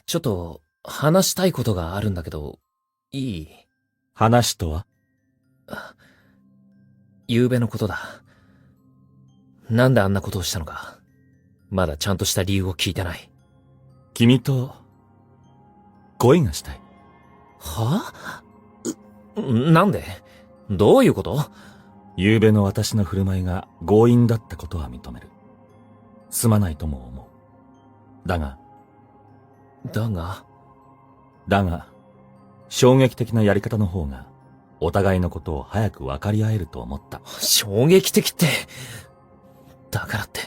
ちょっと、話したいことがあるんだけど、いい？話とは？昨べのことだ。なんであんなことをしたのか、まだちゃんとした理由を聞いてない。君と、恋がしたい。は？なんで？どういうこと？昨べの私の振る舞いが強引だったことは認める。すまないとも思う。だが、衝撃的なやり方の方が、お互いのことを早く分かり合えると思った。衝撃的って。だからって。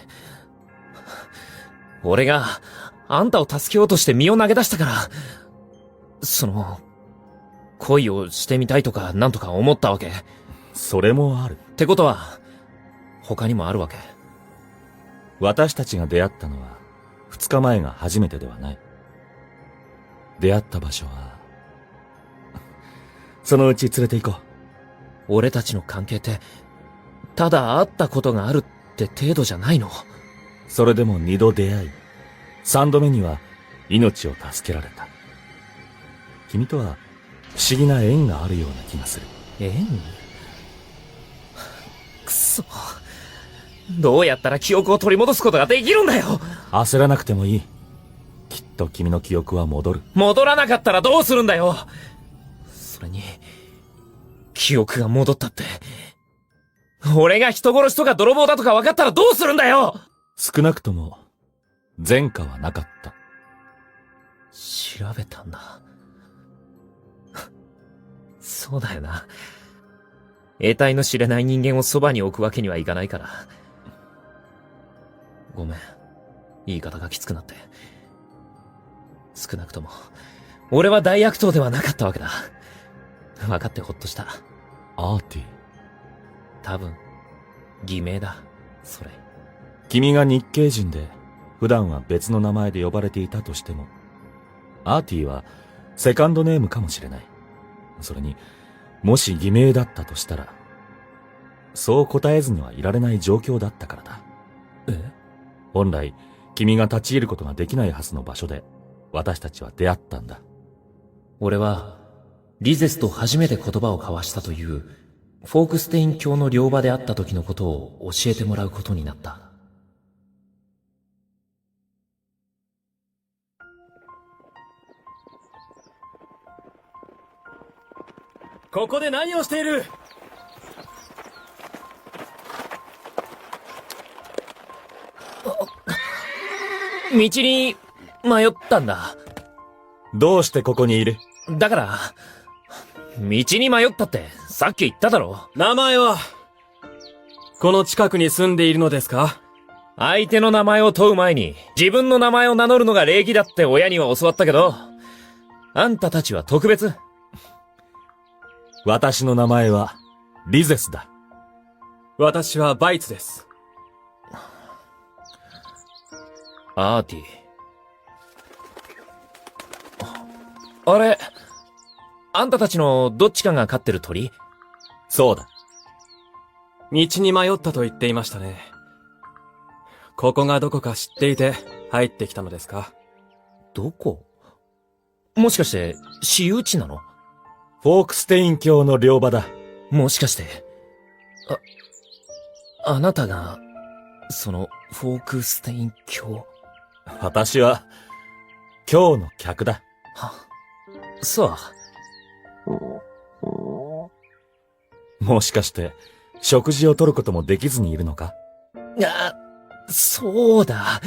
俺が、あんたを助けようとして身を投げ出したから、恋をしてみたいとかなんとか思ったわけ。それもある。ってことは、他にもあるわけ。私たちが出会ったのは、2日前が初めてではない。出会った場所は、そのうち連れて行こう。俺たちの関係って、ただ会ったことがあるって程度じゃないの？それでも2度出会い、3度目には命を助けられた。君とは不思議な縁があるような気がする。縁？くそ。どうやったら記憶を取り戻すことができるんだよ！焦らなくてもいい。きっと君の記憶は戻る。戻らなかったらどうするんだよ！それに、記憶が戻ったって、俺が人殺しとか泥棒だとか分かったらどうするんだよ！少なくとも、前科はなかった。調べたんだ。そうだよな。得体の知れない人間をそばに置くわけにはいかないから。ごめん。言い方がきつくなって。少なくとも、俺は大悪党ではなかったわけだ。分かってほっとした。アーティ。多分、偽名だ。それ。君が日系人で、普段は別の名前で呼ばれていたとしても、アーティはセカンドネームかもしれない。それに、もし偽名だったとしたら、そう答えずにはいられない状況だったからだ。本来、君が立ち入ることができないはずの場所で、私たちは出会ったんだ。俺は、リゼスと初めて言葉を交わしたという、フォークステイン教の寮場であった時のことを教えてもらうことになった。ここで何をしている？道に迷ったんだ。どうしてここにいる？だから、道に迷ったってさっき言っただろ。名前は、この近くに住んでいるのですか？相手の名前を問う前に自分の名前を名乗るのが礼儀だって親には教わったけど、あんたたちは特別。私の名前は、リゼスだ。私はバイツです。アーティ。あれ、あんたたちのどっちかが飼ってる鳥？そうだ。道に迷ったと言っていましたね。ここがどこか知っていて入ってきたのですか？どこ？もしかして私有地なの？フォークステイン教の寮場だ。もしかして、あなたが、その、フォークステイン教？私は、今日の客だ。は、そう。もしかして、食事をとることもできずにいるのか？そうだ。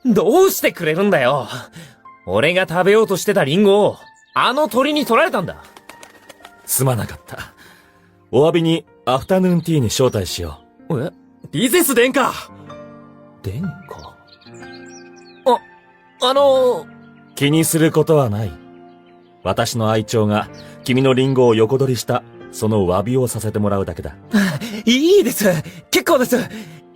どうしてくれるんだよ。俺が食べようとしてたリンゴを、あの鳥に取られたんだ。すまなかった。お詫びにアフタヌーンティーに招待しよう。リゼス殿下！殿下？気にすることはない。私の愛鳥が君のリンゴを横取りした、その詫びをさせてもらうだけだ。いいです。結構です。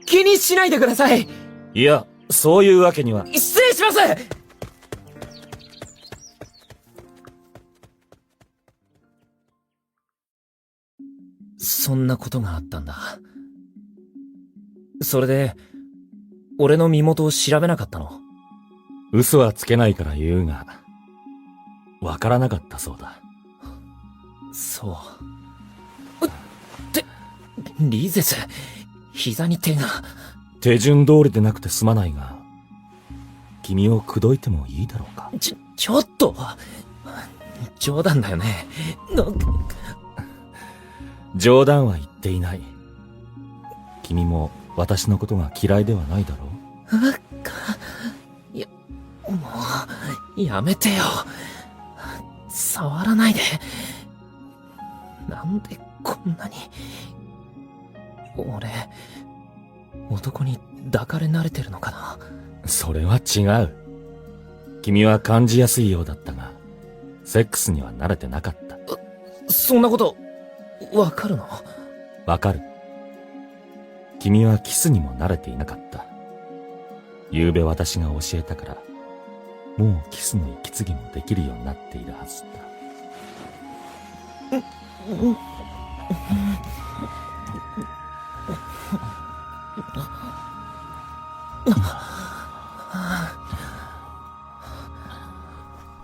気にしないでください。いや、そういうわけには。失礼します！そんなことがあったんだ。それで、俺の身元を調べなかったの？嘘はつけないから言うが、わからなかったそうだ。そう。リーゼス、膝に手が。手順通りでなくてすまないが、君を口説いてもいいだろうか。ちょっと。冗談だよね。冗談は言っていない。君も私のことが嫌いではないだろう。もう、やめてよ。触らないで。なんでこんなに。俺、男に抱かれ慣れてるのかな。それは違う。君は感じやすいようだったが、セックスには慣れてなかった。そんなこと、わかるの？わかる。君はキスにも慣れていなかった。昨べ私が教えたから、もうキスの息継ぎもできるようになっているはずだ。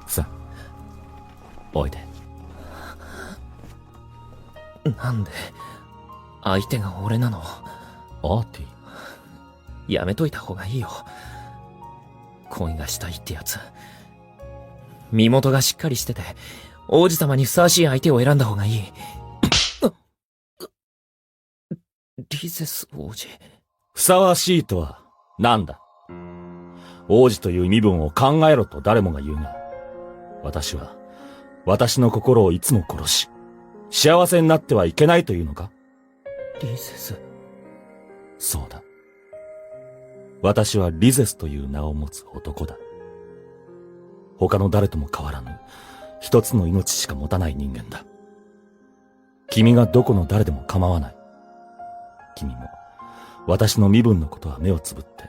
さあ、おいで。なんで、相手が俺なの？アーティ。やめといた方がいいよ。恋がしたいってやつ。身元がしっかりしてて、王子様にふさわしい相手を選んだ方がいい。リゼス王子。ふさわしいとは何だ？王子という身分を考えろと誰もが言うが、私は私の心をいつも殺し、幸せになってはいけないというのか？リゼス。そうだ。私はリゼスという名を持つ男だ。他の誰とも変わらぬ、一つの命しか持たない人間だ。君がどこの誰でも構わない。君も、私の身分のことは目をつぶって、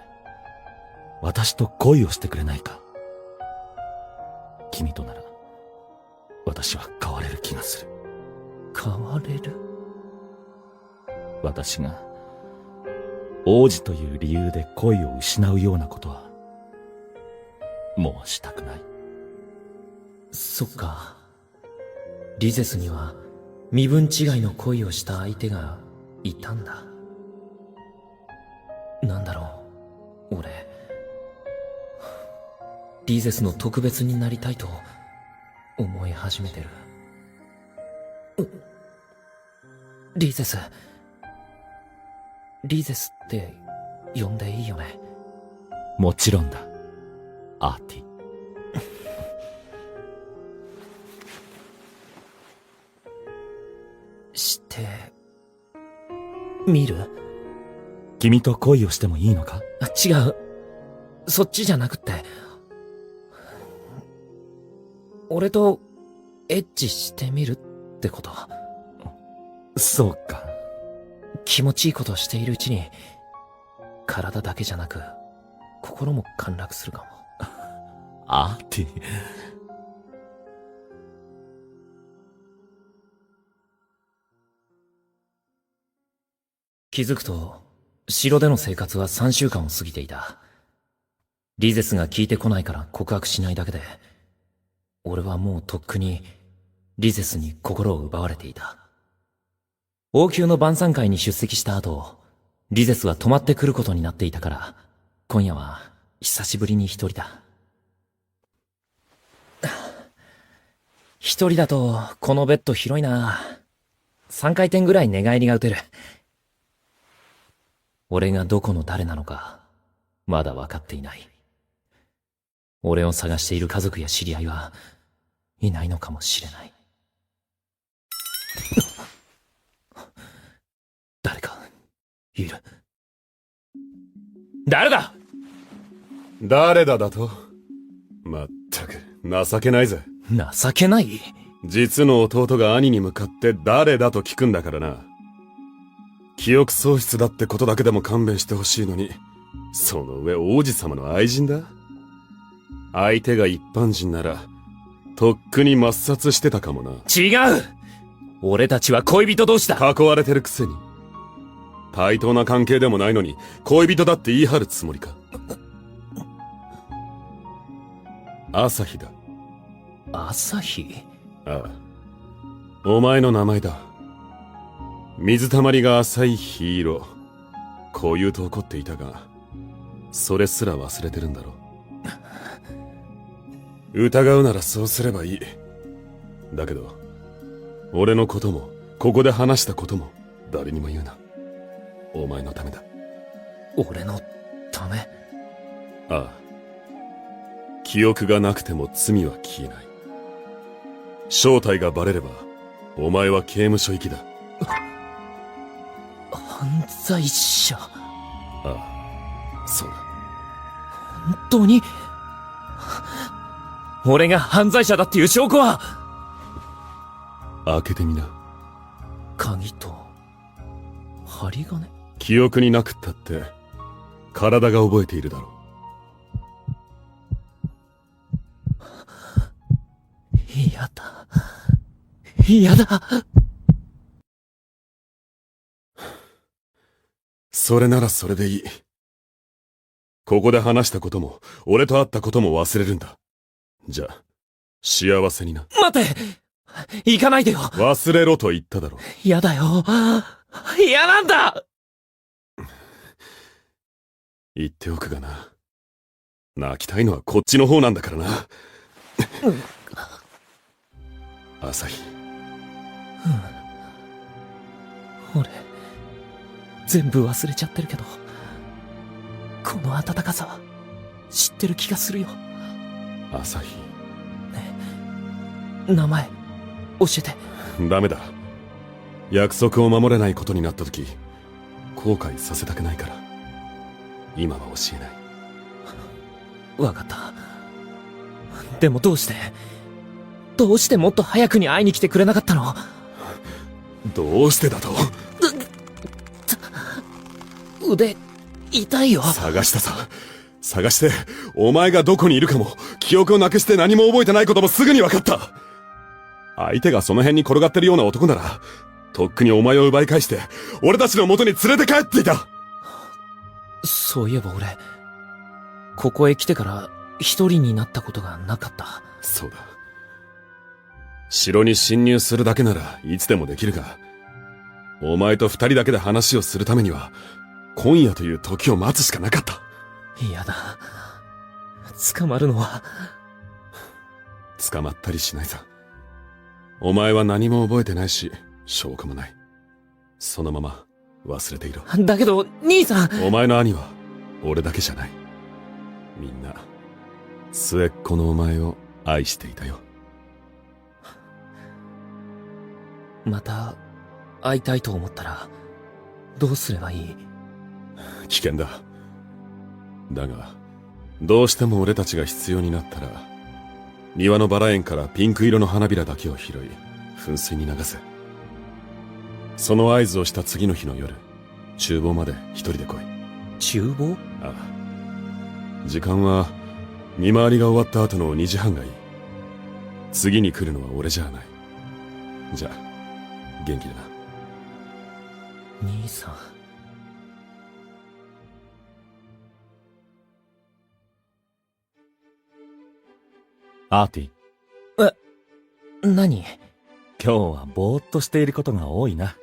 私と恋をしてくれないか。君となら、私は変われる気がする。変われる？私が、王子という理由で恋を失うようなことは、もうしたくない。そっか。リゼスには身分違いの恋をした相手がいたんだ。なんだろう、俺。リゼスの特別になりたいと思い始めてる。リゼス。リゼスって呼んでいいよね？もちろんだ、アーティ。してみる？君と恋をしてもいいのか？違う。そっちじゃなくって。俺とエッチしてみるってこと。そうか。気持ちいいことをしているうちに、体だけじゃなく、心も陥落するかも。アーティ。気づくと、城での生活は3週間を過ぎていた。リゼスが聞いてこないから告白しないだけで、俺はもうとっくにリゼスに心を奪われていた。王宮の晩餐会に出席した後、リゼスは泊まってくることになっていたから、今夜は久しぶりに一人だ。一人だとこのベッド広いな。3回転ぐらい寝返りが打てる。俺がどこの誰なのか、まだ分かっていない。俺を探している家族や知り合いはいないのかもしれない。誰かいる。誰だ？誰だだと？まったく情けないぜ。情けない？実の弟が兄に向かって誰だと聞くんだからな。記憶喪失だってことだけでも勘弁してほしいのに、その上王子様の愛人だ。相手が一般人ならとっくに抹殺してたかもな。違う！俺たちは恋人同士だ。囲われてるくせに。対等な関係でもないのに恋人だって言い張るつもりか。朝日だ。朝日？ああ。お前の名前だ。水たまりが浅い火色。こう言うと怒っていたが、それすら忘れてるんだろう。疑うならそうすればいい。だけど、俺のことも、ここで話したことも、誰にも言うな。お前のためだ。俺のため？ああ。記憶がなくても罪は消えない。正体がバレれば、お前は刑務所行きだ。犯罪者？ああ、そうだ。本当に？俺が犯罪者だっていう証拠は？開けてみな。鍵と針金？記憶になくったって、体が覚えているだろう。嫌だ。嫌だ。それならそれでいい。ここで話したことも、俺と会ったことも忘れるんだ。じゃあ、幸せにな。待て！行かないでよ。忘れろと言っただろ。嫌だよ。嫌なんだ！言っておくがな。泣きたいのはこっちの方なんだからな。朝日。俺、全部忘れちゃってるけど、この温かさは知ってる気がするよ。朝日。名前、教えて。ダメだ。約束を守れないことになった時、後悔させたくないから。今は教えない。わかった。でもどうしてもっと早くに会いに来てくれなかったの？どうしてだと？腕、痛いよ。探したさ。探して、お前がどこにいるかも、記憶をなくして何も覚えてないこともすぐに分かった。相手がその辺に転がってるような男なら、とっくにお前を奪い返して、俺たちの元に連れて帰っていた。そういえば俺、ここへ来てから一人になったことがなかった。そうだ。城に侵入するだけならいつでもできるが、お前と二人だけで話をするためには、今夜という時を待つしかなかった。嫌だ。捕まるのは。捕まったりしないさ。お前は何も覚えてないし、証拠もない。そのまま忘れていろ。だけど、兄さん。お前の兄は、俺だけじゃない。みんな、末っ子のお前を愛していたよ。また、会いたいと思ったら、どうすればいい？危険だ。だが、どうしても俺たちが必要になったら、庭のバラ園からピンク色の花びらだけを拾い、噴水に流せ。その合図をした次の日の夜、厨房まで一人で来い。厨房？ああ。時間は、見回りが終わった後の2時半がいい。次に来るのは俺じゃない。じゃあ、元気でな。兄さん。アーティ。何？今日はぼーっとしていることが多いな。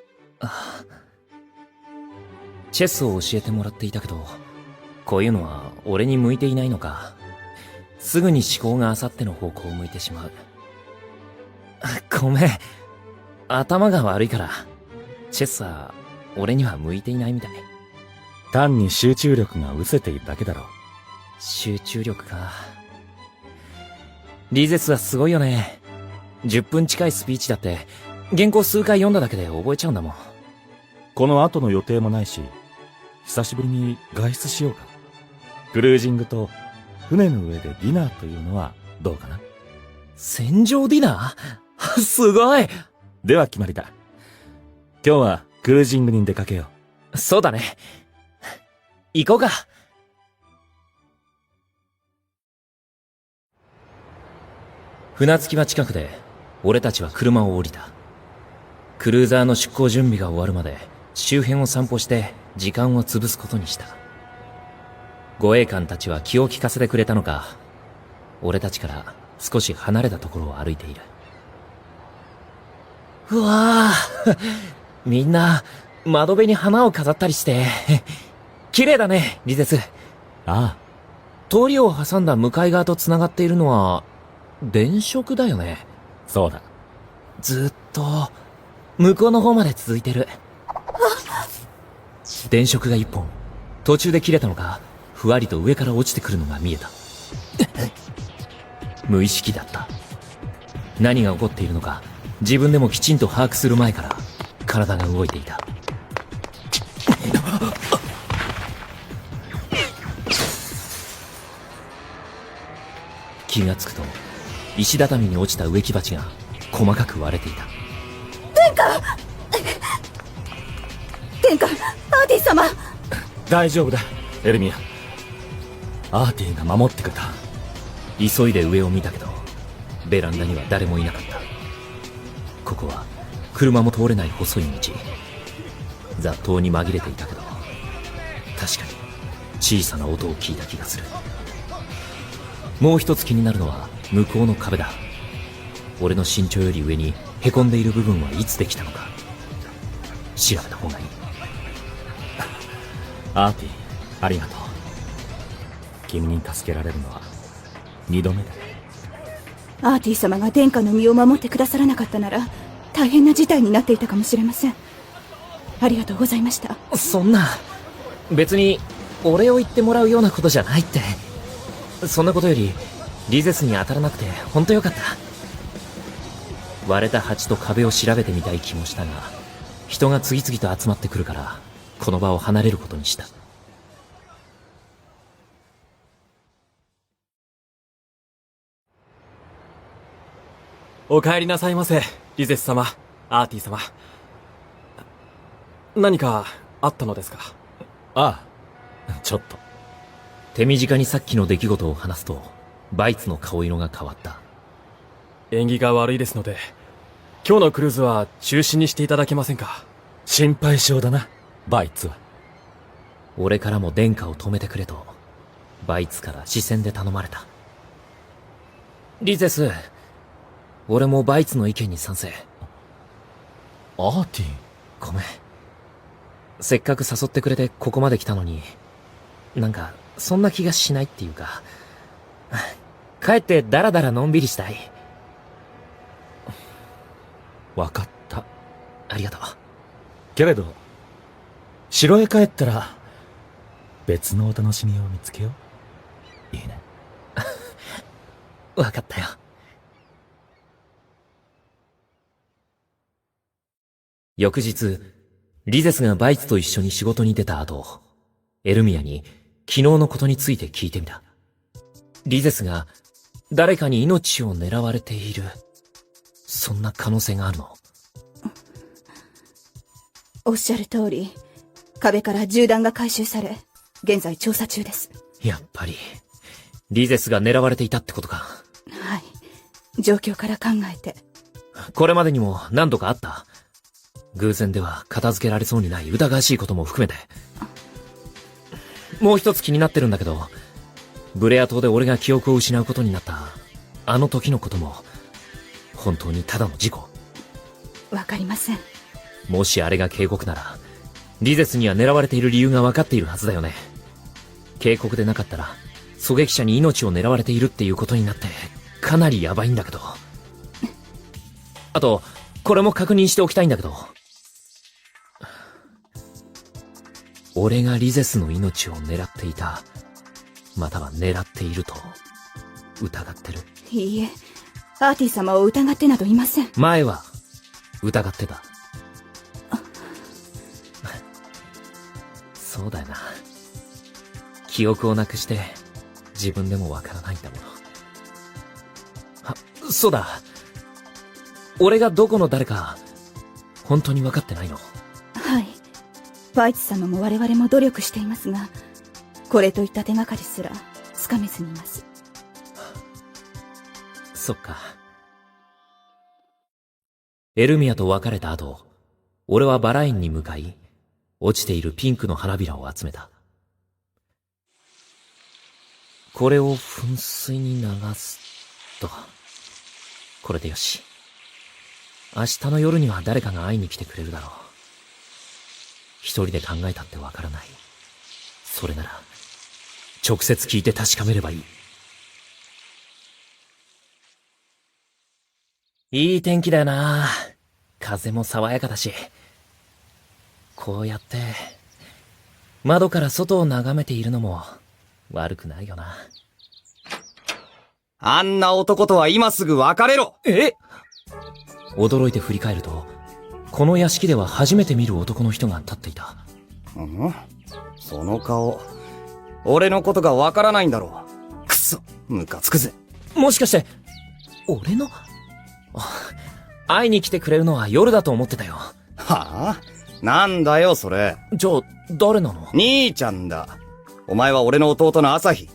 チェスを教えてもらっていたけど、こういうのは俺に向いていないのか。すぐに思考があさっての方向を向いてしまう。ごめん。頭が悪いから。チェスは俺には向いていないみたい。単に集中力が失せているだけだろう。集中力か。リゼスはすごいよね。10分近いスピーチだって、原稿数回読んだだけで覚えちゃうんだもん。この後の予定もないし、久しぶりに外出しようか。クルージングと船の上でディナーというのはどうかな？船上ディナー？すごい！では決まりだ。今日はクルージングに出かけよう。そうだね。行こうか。船着き場近くで、俺たちは車を降りた。クルーザーの出港準備が終わるまで、周辺を散歩して時間を潰すことにした。護衛官たちは気を利かせてくれたのか、俺たちから少し離れたところを歩いている。うわぁ、みんな窓辺に花を飾ったりして、綺麗だね、リゼス。ああ、通りを挟んだ向かい側と繋がっているのは、電飾だよね。そうだ。ずっと、向こうの方まで続いてる。電飾が一本、途中で切れたのか、ふわりと上から落ちてくるのが見えた。無意識だった。何が起こっているのか、自分でもきちんと把握する前から、体が動いていた。気がつくと、石畳に落ちた植木鉢が細かく割れていた。殿下、アーティ様。大丈夫だ、エルミア。アーティが守ってくれた。急いで上を見たけど、ベランダには誰もいなかった。ここは車も通れない細い道。雑踏に紛れていたけど、確かに小さな音を聞いた気がする。もう一つ気になるのは向こうの壁だ。俺の身長より上に凹んでいる部分はいつできたのか、調べた方がいい。アーティ、ありがとう。君に助けられるのは2度目だ。アーティ様が殿下の身を守ってくださらなかったなら、大変な事態になっていたかもしれません。ありがとうございました。そんな、別に俺を言ってもらうようなことじゃないって。そんなことより、リゼスに当たらなくて本当よかった。割れた鉢と壁を調べてみたい気もしたが、人が次々と集まってくるから、この場を離れることにした。お帰りなさいませ、リゼス様、アーティ様。何かあったのですか？ああ、ちょっと。手短にさっきの出来事を話すと、バイツの顔色が変わった。縁起が悪いですので、今日のクルーズは中止にしていただけませんか？心配性だな、バイツは。俺からも殿下を止めてくれと、バイツから視線で頼まれた。リゼス、俺もバイツの意見に賛成。アーティ。ごめん。せっかく誘ってくれてここまで来たのに、なんか、そんな気がしないっていうか、帰ってダラダラのんびりしたい。わかった。ありがとう。けれど、城へ帰ったら、別のお楽しみを見つけよう。いいね。わかったよ。翌日、リゼスがバイツと一緒に仕事に出た後、エルミアに昨日のことについて聞いてみた。リゼスが誰かに命を狙われている、そんな可能性があるの？おっしゃる通り、壁から銃弾が回収され、現在調査中です。やっぱり、リゼスが狙われていたってことか。はい。状況から考えて。これまでにも何度かあった。偶然では片付けられそうにない疑わしいことも含めて。もう一つ気になってるんだけど、ブレア島で俺が記憶を失うことになったあの時のことも本当にただの事故？わかりません。もしあれが警告なら、リゼスには狙われている理由が分かっているはずだよね。警告でなかったら狙撃者に命を狙われているっていうことになってかなりヤバいんだけど。あとこれも確認しておきたいんだけど、俺がリゼスの命を狙っていた、または狙っていると疑ってる？いいえ、アーティ様を疑ってなどいません。前は疑ってた。そうだよな。記憶をなくして自分でもわからないんだもの。あ、そうだ。俺がどこの誰か本当に分かってないの？はい。バイツ様も我々も努力していますが、これといった手がかりすらつかめずにいます。そっか。エルミアと別れた後、俺はバラ園に向かい、落ちているピンクの花びらを集めた。これを噴水に流すと。これでよし。明日の夜には誰かが会いに来てくれるだろう。一人で考えたってわからない。それなら、直接聞いて確かめればいい。いい天気だよな。風も爽やかだし。こうやって、窓から外を眺めているのも悪くないよな。あんな男とは今すぐ別れろ。え？驚いて振り返ると、この屋敷では初めて見る男の人が立っていた。その顔、俺のことがわからないんだろう。くそ、ムカつくぜ。もしかして、俺の？会いに来てくれるのは夜だと思ってたよ。はあ？なんだよ、それ。じゃあ、誰なの？兄ちゃんだ。お前は俺の弟の朝日。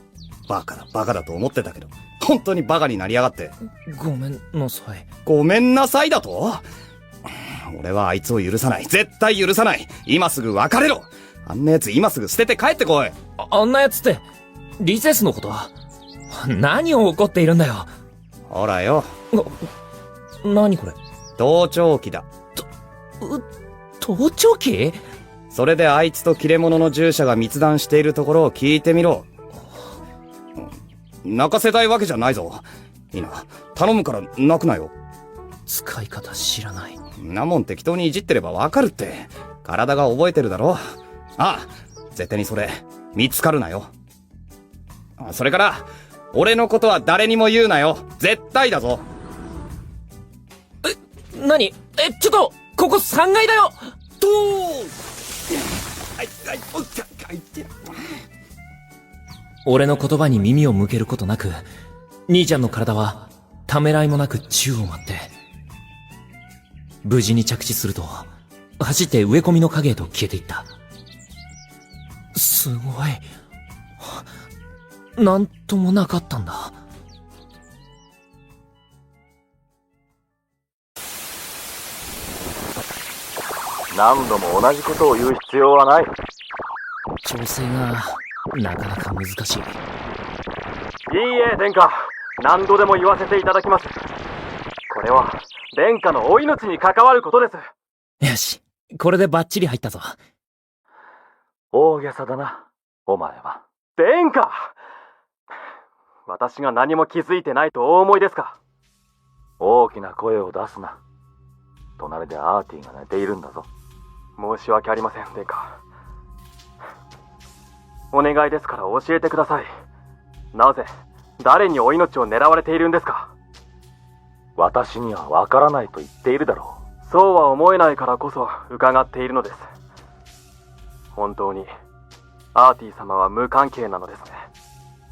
バカだと思ってたけど、本当にバカになりやがって。ごめんなさい。ごめんなさいだと？俺はあいつを許さない。絶対許さない。今すぐ別れろ。あんな奴今すぐ捨てて帰ってこい。あんな奴って、リセスのこと？何を怒っているんだよ。ほらよ。何これ？盗聴器だ。盗聴器？それであいつと切れ者の従者が密談しているところを聞いてみろ。泣かせたいわけじゃないぞ。いいな。頼むから泣くなよ。使い方知らない。んなもん適当にいじってればわかるって。体が覚えてるだろ。ああ、絶対にそれ、見つかるなよ。それから、俺のことは誰にも言うなよ。絶対だぞ。何？ちょっと、ここ3階だよ！俺の言葉に耳を向けることなく、兄ちゃんの体は、ためらいもなく宙を舞って、無事に着地すると、走って植え込みの影へと消えていった。すごい。なんともなかったんだ。何度も同じことを言う必要はない。調整が、なかなか難しい。いいえ、殿下。何度でも言わせていただきます。これは、殿下のお命に関わることです。よし、これでバッチリ入ったぞ。大げさだな、お前は。殿下！私が何も気づいてないとお思いですか？大きな声を出すな。隣でアーティが寝ているんだぞ。申し訳ありません、殿下。お願いですから教えてください。なぜ、誰にお命を狙われているんですか？私にはわからないと言っているだろう。そうは思えないからこそ伺っているのです。本当に、アーティ様は無関係なのですね。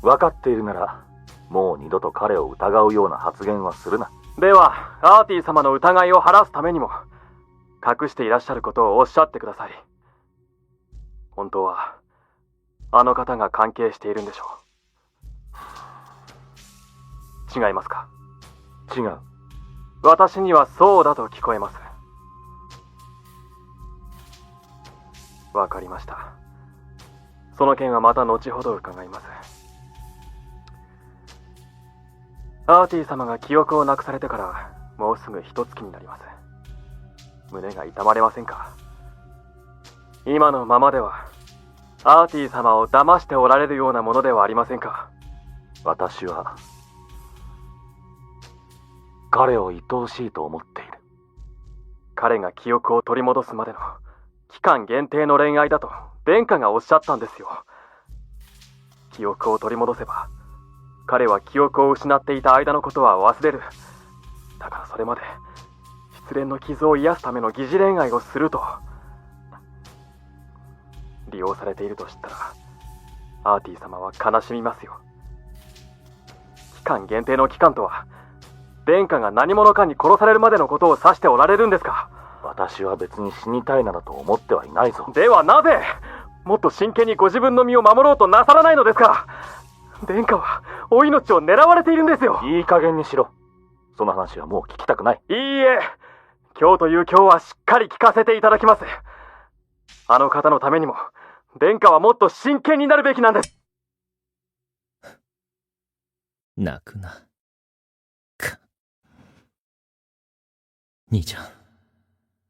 分かっているなら、もう二度と彼を疑うような発言はするな。では、アーティ様の疑いを晴らすためにも、隠していらっしゃることをおっしゃってください。本当は、あの方が関係しているんでしょう。違いますか？違う。私にはそうだと聞こえます。わかりました。その件はまた後ほど伺います。アーティ様が記憶をなくされてからもうすぐ1月になります。胸が痛まれませんか？今のままではアーティ様を騙しておられるようなものではありませんか？私は彼を愛おしいと思っている。彼が記憶を取り戻すまでの期間限定の恋愛だと殿下がおっしゃったんですよ。記憶を取り戻せば彼は記憶を失っていた間のことは忘れる。だからそれまで失恋の傷を癒すための疑似恋愛をすると。利用されていると知ったらアーティ様は悲しみますよ。期間限定の期間とは殿下が何者かに殺されるまでのことを指しておられるんですか？私は別に死にたいなどと思ってはいないぞ。ではなぜもっと真剣にご自分の身を守ろうとなさらないのですか？殿下はお命を狙われているんですよ。いい加減にしろ。その話はもう聞きたくない。いいえ、今日という今日はしっかり聞かせていただきます。あの方のためにも殿下はもっと真剣になるべきなんです。泣くな。兄ちゃん、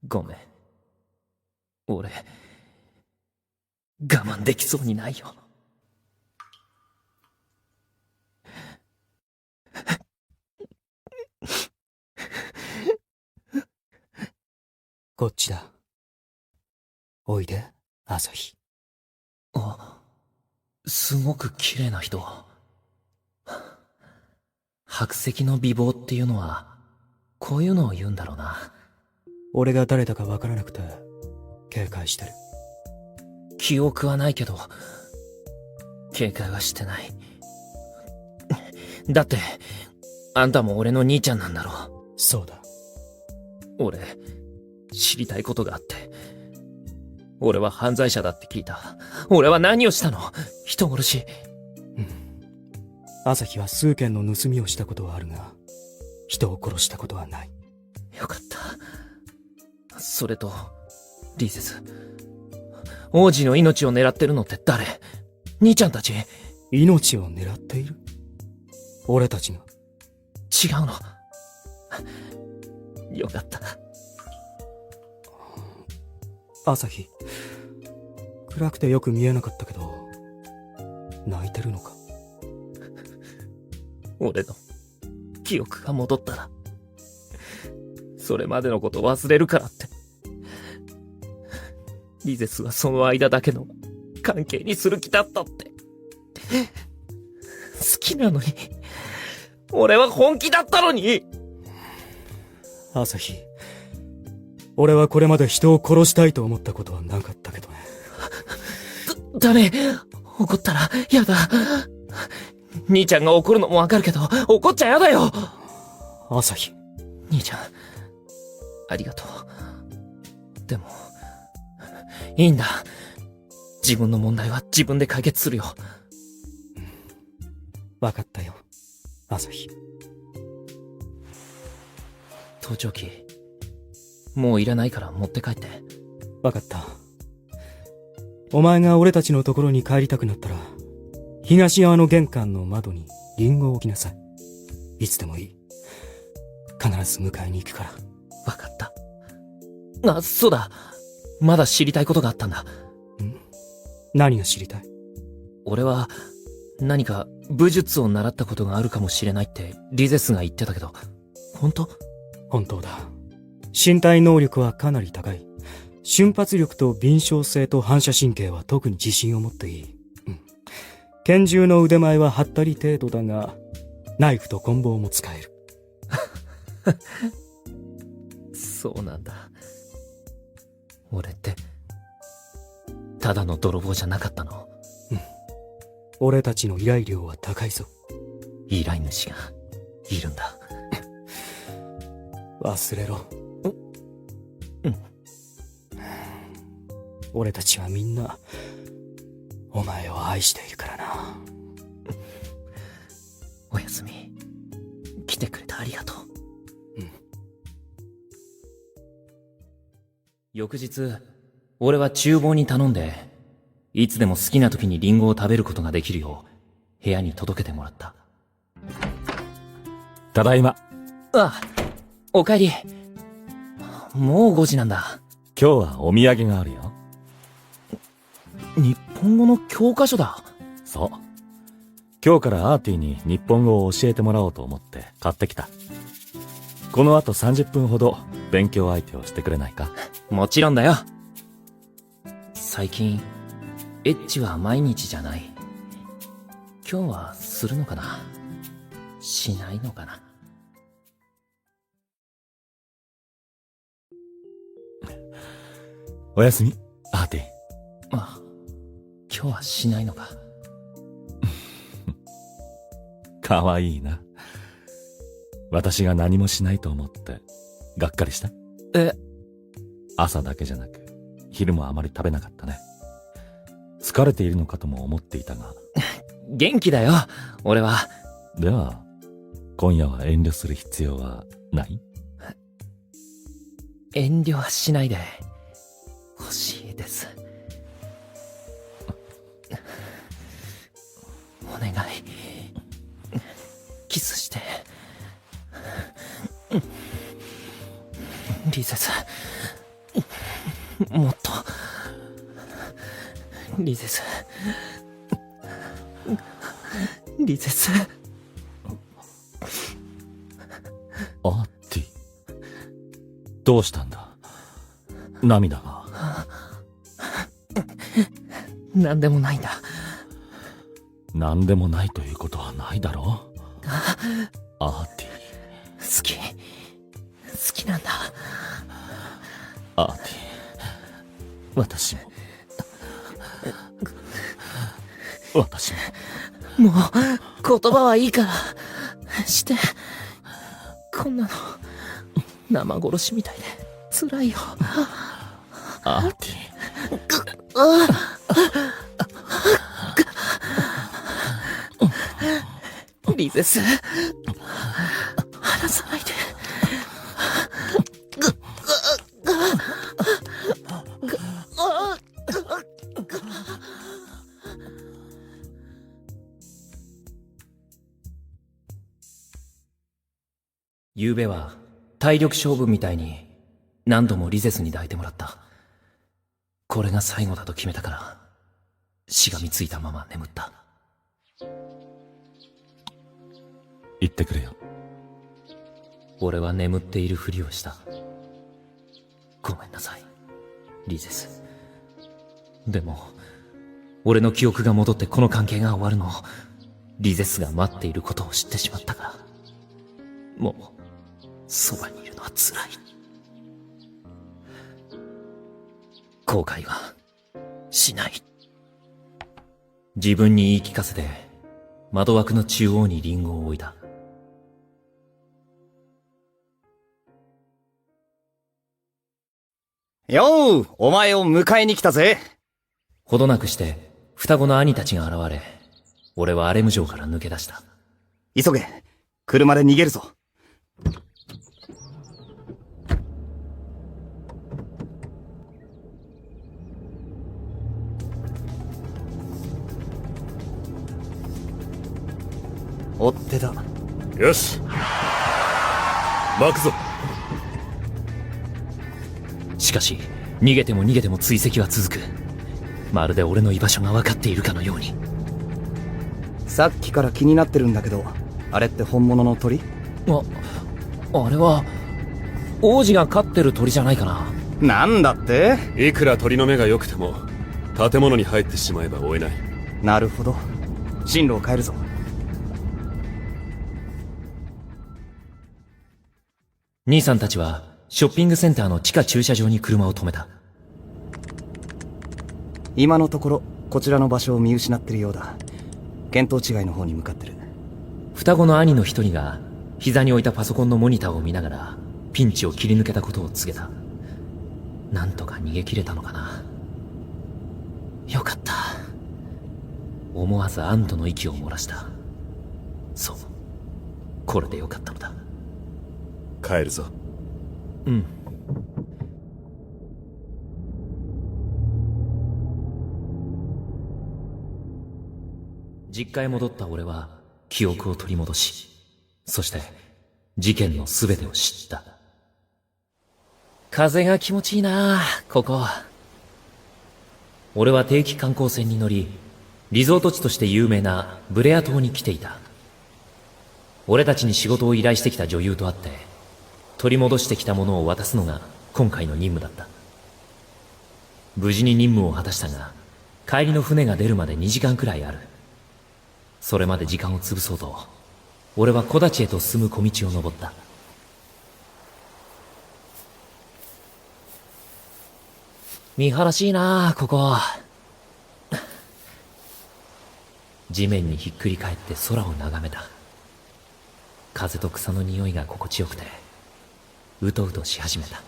ごめん。俺、我慢できそうにないよ。こっちだ。おいで、朝日。あ、すごく綺麗な人。白石の美貌っていうのは、こういうのを言うんだろうな。俺が誰だかわからなくて、警戒してる。記憶はないけど、警戒はしてない。だって、あんたも俺の兄ちゃんなんだろ。そうだ。俺、知りたいことがあって。俺は犯罪者だって聞いた。俺は何をしたの？人殺し。朝日は数件の盗みをしたことはあるが、人を殺したことはない。よかった。それと、リーゼス。王子の命を狙ってるのって誰？兄ちゃんたち？命を狙っている？俺たちが。違うの。よかった。朝日。暗くてよく見えなかったけど、泣いてるのか？俺の記憶が戻ったら、それまでのこと忘れるからって。リゼスはその間だけの関係にする気だったって。好きなのに、俺は本気だったのに。朝日、俺はこれまで人を殺したいと思ったことはなかったけどね。ダメ、怒ったらやだ。兄ちゃんが怒るのもわかるけど、怒っちゃやだよ。朝日。兄ちゃん、ありがとう。でも、いいんだ。自分の問題は自分で解決するよ。わかったよ、朝日。盗聴器、もういらないから持って帰って。わかった。お前が俺たちのところに帰りたくなったら、東側の玄関の窓にリンゴを置きなさい。いつでもいい。必ず迎えに行くから。わかった。あ、そうだ。まだ知りたいことがあったんだ。何が知りたい？俺は、何か武術を習ったことがあるかもしれないってリゼスが言ってたけど、本当？本当だ。身体能力はかなり高い。瞬発力と敏捷性と反射神経は特に自信を持っていい。拳銃の腕前ははったり程度だが、ナイフと棍棒も使える。そうなんだ。俺って、ただの泥棒じゃなかったの？俺たちの依頼料は高いぞ。依頼主がいるんだ。忘れろ。俺たちはみんな、お前を愛しているからな。おやすみ。来てくれてありがとう。翌日、俺は厨房に頼んで、いつでも好きな時にリンゴを食べることができるよう、部屋に届けてもらった。ただいま。あ、お帰り。もう5時なんだ。今日はお土産があるよ。日本語の教科書だ。そう。今日からアーティに日本語を教えてもらおうと思って買ってきた。この後30分ほど勉強相手をしてくれないか？もちろんだよ。最近、エッチは毎日じゃない。今日はするのかな？しないのかな？おやすみ、アーティ。あ、今日はしないのか。かわいいな。私が何もしないと思って、がっかりした？朝だけじゃなく、昼もあまり食べなかったね。疲れているのかとも思っていたが。元気だよ、俺は。では、今夜は遠慮する必要はない？遠慮はしないで欲しいです。お願い。ゼス。もっと。リゼス。リゼス。アーティ。どうしたんだ？涙が。なんでもないんだ。なんでもないということはないだろう？アーティ。好きなんだ。アーティ。私も。私も。もう、言葉はいいから。して。こんなの、生殺しみたいで、辛いよ。アーティ。リゼス。離さないで。昨べは体力勝負みたいに何度もリゼスに抱いてもらった。これが最後だと決めたからしがみついたまま眠った。言ってくれよ。俺は眠っているふりをした。ごめんなさい、リゼス。でも俺の記憶が戻ってこの関係が終わるのをリゼスが待っていることを知ってしまったから、もうそばにいるのは辛い。後悔はしない。自分に言い聞かせて窓枠の中央にリンゴを置いた。よー、お前を迎えに来たぜ。ほどなくして双子の兄たちが現れ、俺はアレム城から抜け出した。急げ、車で逃げるぞ。追っ手だ。よし、巻くぞ。しかし逃げても逃げても追跡は続く。まるで俺の居場所が分かっているかのように。さっきから気になってるんだけど、あれって本物の鳥？あれは王子が飼ってる鳥じゃないかな。なんだって？いくら鳥の目が良くても建物に入ってしまえば追えない。なるほど、進路を変えるぞ。兄さんたちはショッピングセンターの地下駐車場に車を止めた。今のところこちらの場所を見失ってるようだ。見当違いの方に向かってる。双子の兄の一人が膝に置いたパソコンのモニターを見ながらピンチを切り抜けたことを告げた。なんとか逃げ切れたのかな。よかった。思わず安堵の息を漏らした。そう、これでよかったのだ。帰るぞ。うん。実家へ戻った俺は記憶を取り戻し、そして事件の全てを知った。風が気持ちいいなここ。俺は定期観光船に乗り、リゾート地として有名なブレア島に来ていた。俺たちに仕事を依頼してきた女優と会って、取り戻してきたものを渡すのが今回の任務だった。無事に任務を果たしたが、帰りの船が出るまで2時間くらいある。それまで時間を潰そうと、俺は木立へと進む小道を登った。見晴らしいなここ。地面にひっくり返って空を眺めた。風と草の匂いが心地よくて、うとうとし始めた。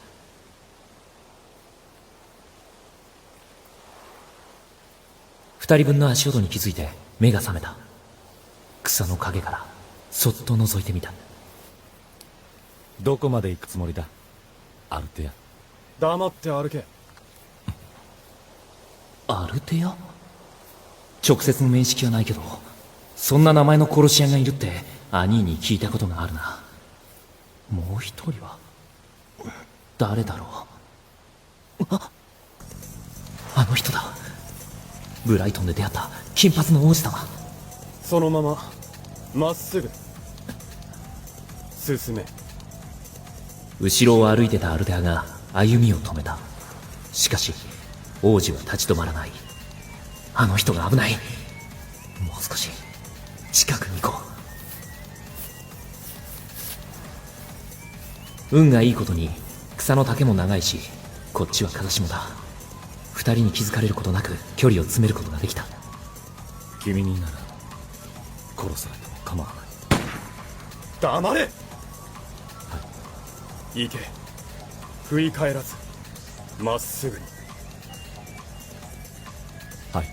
二人分の足音に気づいて目が覚めた。草の陰からそっと覗いてみた。どこまで行くつもりだ、アルテア。黙って歩け。アルテア？直接の面識はないけど、そんな名前の殺し屋がいるって兄に聞いたことがあるな。もう一人は？誰だろう。あの人だ。ブライトンで出会った金髪の王子様。そのまままっすぐ進め。後ろを歩いてたアルテアが歩みを止めた。しかし王子は立ち止まらない。あの人が危ない。もう少し近くに行こう。運がいいことに草の丈も長いし、こっちは風下だ。二人に気づかれることなく距離を詰めることができた。君になら殺されても構わない。黙れ。行け。振り返らずまっすぐに。はい。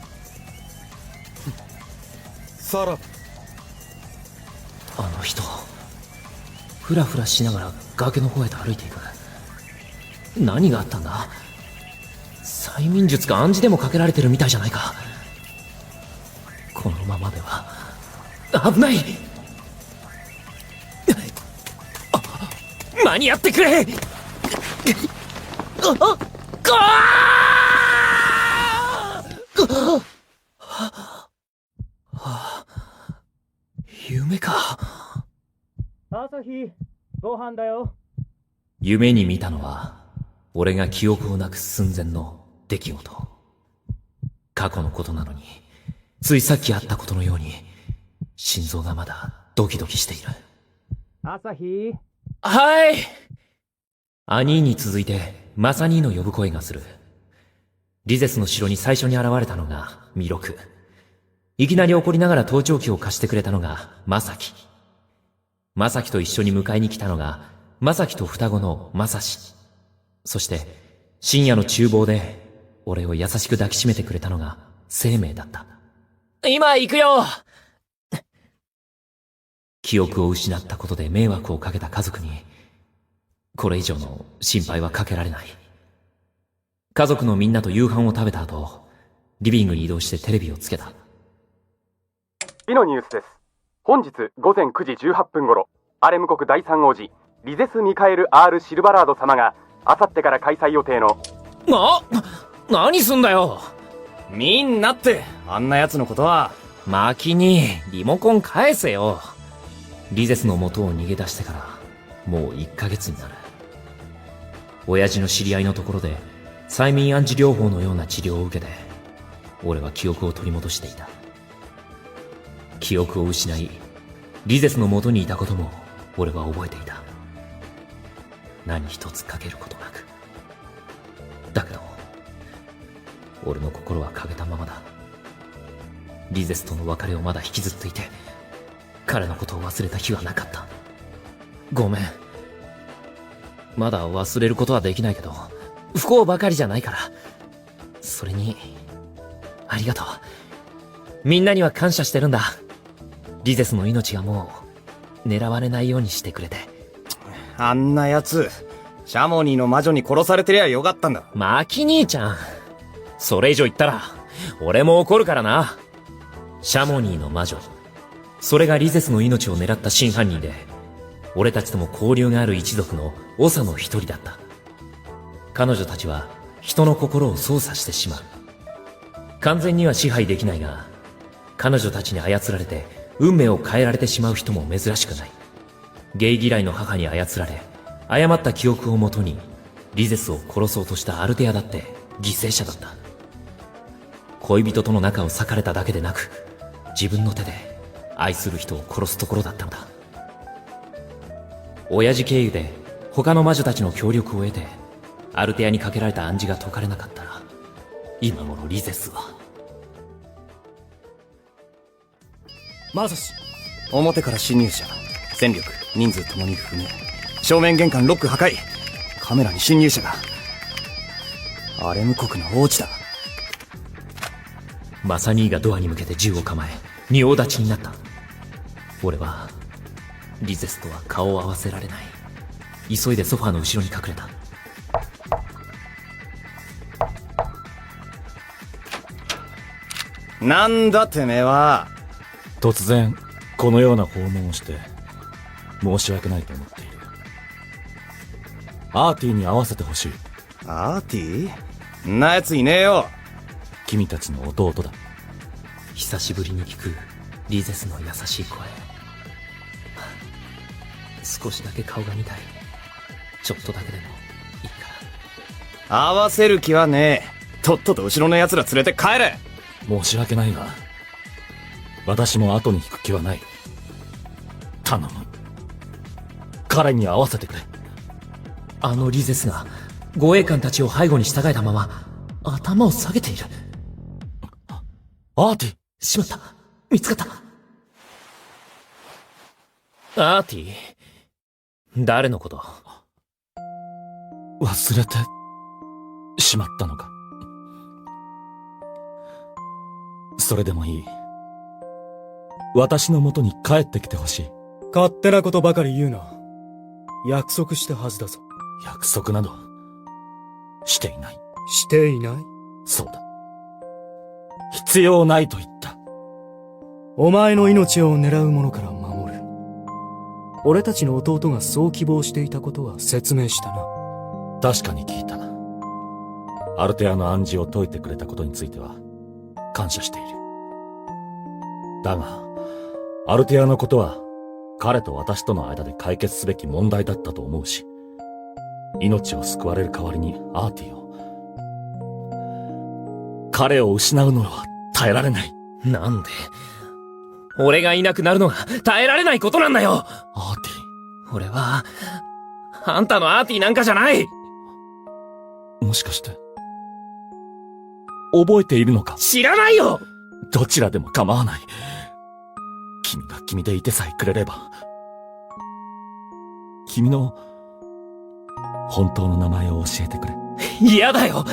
さらば。あの人フラフラしながら崖の方へと歩いていく。何があったんだ。催眠術か暗示でもかけられてるみたいじゃないか。このままでは危ない。間に合ってくれ。夢か。朝日、ご飯だよ。夢に見たのは俺が記憶をなくす寸前の出来事。過去のことなのについさっきあったことのように心臓がまだドキドキしている。朝日。はい。兄に続いてマサ兄の呼ぶ声がする。リゼスの城に最初に現れたのが弥勒。いきなり怒りながら盗聴器を貸してくれたのがマサキ。マサキと一緒に迎えに来たのがマサキと双子のマサシ。そして深夜の厨房で俺を優しく抱きしめてくれたのが生命だった。今行くよ。記憶を失ったことで迷惑をかけた家族にこれ以上の心配はかけられない。家族のみんなと夕飯を食べた後、リビングに移動してテレビをつけた。次のニュースです。本日午前9時18分頃、アレム国第三王子リゼス・ミカエル・ R ・シルバラード様があさってから開催予定の何すんだよ。みんなってあんな奴のことは。マキにリモコン返せよ。リゼスの元を逃げ出してからもう1ヶ月になる。親父の知り合いのところで催眠暗示療法のような治療を受けて俺は記憶を取り戻していた。記憶を失いリゼスの元にいたことも俺は覚えていた。何一つ欠けることなく。だけど俺の心は欠けたままだ。リゼスとの別れをまだ引きずっていて彼のことを忘れた日はなかった。ごめん。まだ忘れることはできないけど不幸ばかりじゃないから。それにありがとう。みんなには感謝してるんだ。リゼスの命がもう狙われないようにしてくれて。あんな奴シャモニーの魔女に殺されてりゃよかったんだ。マキ兄ちゃん、それ以上言ったら俺も怒るからな。シャモニーの魔女、それがリゼスの命を狙った真犯人で俺たちとも交流がある一族の長の一人だった。彼女たちは人の心を操作してしまう。完全には支配できないが彼女たちに操られて運命を変えられてしまう人も珍しくない。ゲイ嫌いの母に操られ誤った記憶をもとにリゼスを殺そうとしたアルテアだって犠牲者だった。恋人との仲を裂かれただけでなく自分の手で愛する人を殺すところだったんだ。親父経由で他の魔女たちの協力を得てアルテアにかけられた暗示が解かれなかったら今頃リゼスは。マザシ。表から侵入者、戦力人数ともに不明。正面玄関ロック破壊。カメラに侵入者が。アレム国の王子だ。マサニーがドアに向けて銃を構え仁王立ちになった。俺はリゼスとは顔を合わせられない。急いでソファーの後ろに隠れた。なんだてめえは。突然このような訪問をして申し訳ないと思っている。アーティに会わせてほしい。アーティ？んな奴いねえよ。君たちの弟だ。久しぶりに聞くリゼスの優しい声。少しだけ顔が見たい。ちょっとだけでもいいから。合わせる気はねえ。とっとと後ろの奴ら連れて帰れ。申し訳ないが、私も後に引く気はない。頼む。彼に会わせてくれ。あのリゼスが護衛官たちを背後に従えたまま頭を下げている。アーティ！しまった。見つかった。アーティ？誰のこと？忘れてしまったのか。それでもいい。私の元に帰ってきてほしい。勝手なことばかり言うな。約束したはずだぞ。約束などしていない。していない？そうだ。必要ないと言った。お前の命を狙う者から守る。俺たちの弟がそう希望していたことは説明したな。確かに聞いた。アルテアの暗示を解いてくれたことについては感謝している。だがアルテアのことは彼と私との間で解決すべき問題だったと思うし、命を救われる代わりにアーティを、彼を失うのは耐えられない。なんで俺がいなくなるのが耐えられないことなんだよ。アーティ。俺はあんたのアーティなんかじゃない。もしかして覚えているのか？知らないよ。どちらでも構わない。君が君でいてさえくれれば。君の本当の名前を教えてくれ。嫌だよ。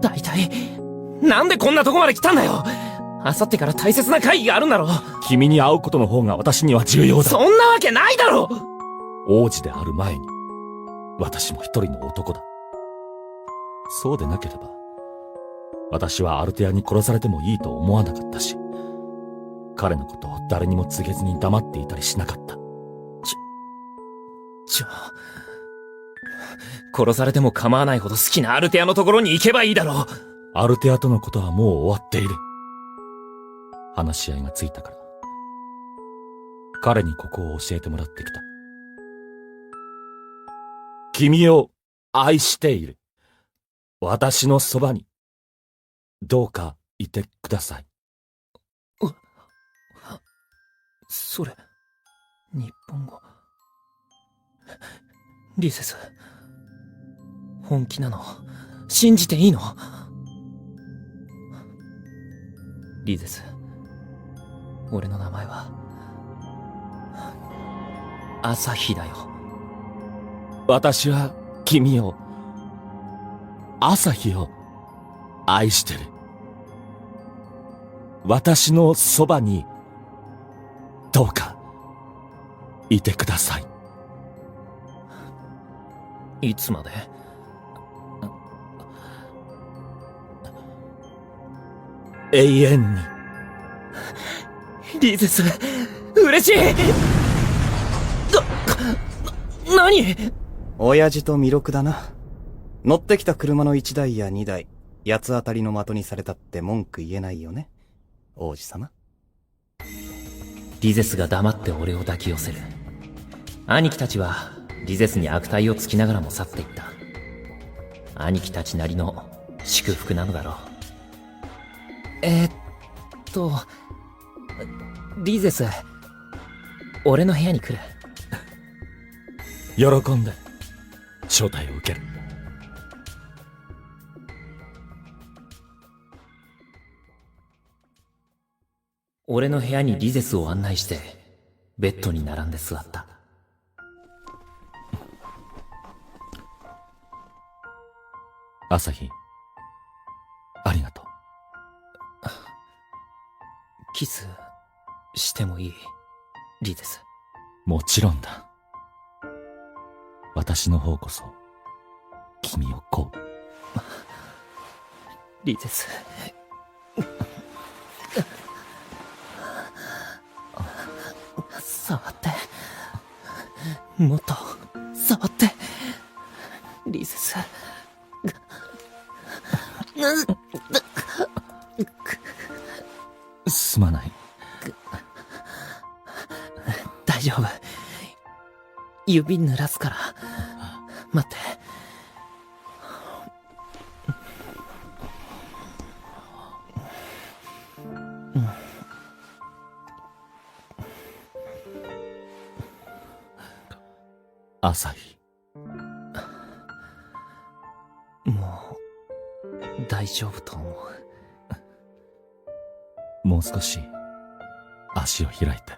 だいたいなんでこんなとこまで来たんだよ。あさってから大切な会議があるんだろ。君に会うことの方が私には重要だ。そんなわけないだろ。王子である前に私も一人の男だ。そうでなければ私はアルテアに殺されてもいいと思わなかったし、彼のことを誰にも告げずに黙っていたりしなかった。殺されても構わないほど好きなアルテアのところに行けばいいだろう。アルテアとのことはもう終わっている。話し合いがついたから彼にここを教えてもらってきた。君を愛している。私のそばにどうかいてください。それ日本語。リセス本気なの？信じていいの？リゼス、俺の名前は朝日だよ。私は君を、朝日を愛してる。私のそばにどうかいてください。いつまで？永遠に。リゼス、嬉しい。何？親父と弥勒だな。乗ってきた車の1台や2台、八つ当たりの的にされたって文句言えないよね、王子様。リゼスが黙って俺を抱き寄せる。兄貴たちはリゼスに悪態をつきながらも去っていった。兄貴たちなりの祝福なのだろう。リゼス、俺の部屋に来る？喜んで招待を受ける。俺の部屋にリゼスを案内してベッドに並んで座った。朝日、ありがとう。キスしてもいい？リゼス。もちろんだ。私の方こそ君をこう。リゼス。触って。もっと触って。リゼス。すまない。大丈夫。指濡らすから。待って。朝日。もう、大丈夫と思う。もう少し、足を開いて。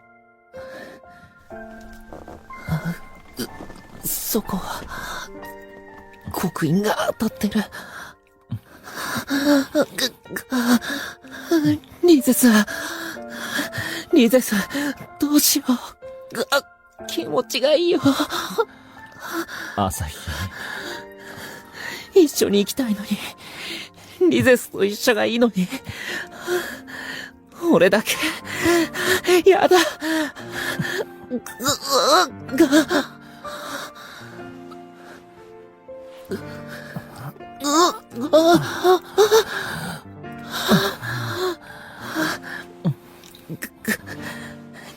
そこは、刻印が当たってる。リゼス、どうしよう。気持ちがいいよ。朝日。一緒に行きたいのに。リゼスと一緒がいいのに。俺だけ、やだ。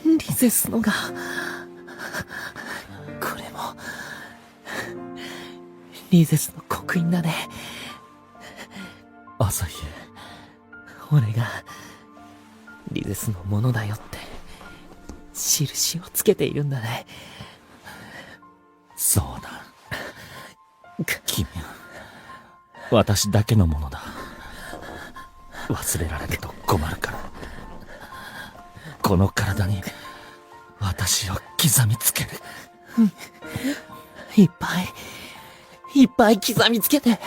リゼスのが、これも、リゼスの刻印だね。朝日、俺が、リゼスのものだよって、印をつけているんだね。そうだ。君は、私だけのものだ。忘れられると困るから。この体に、私を刻みつける。いっぱい刻みつけて。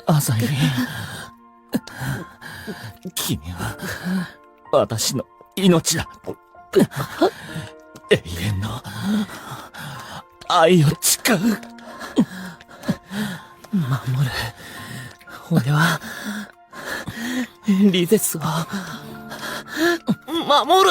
朝日、君は私の命だ。永遠の愛を誓う。守る。俺はリゼスを守る。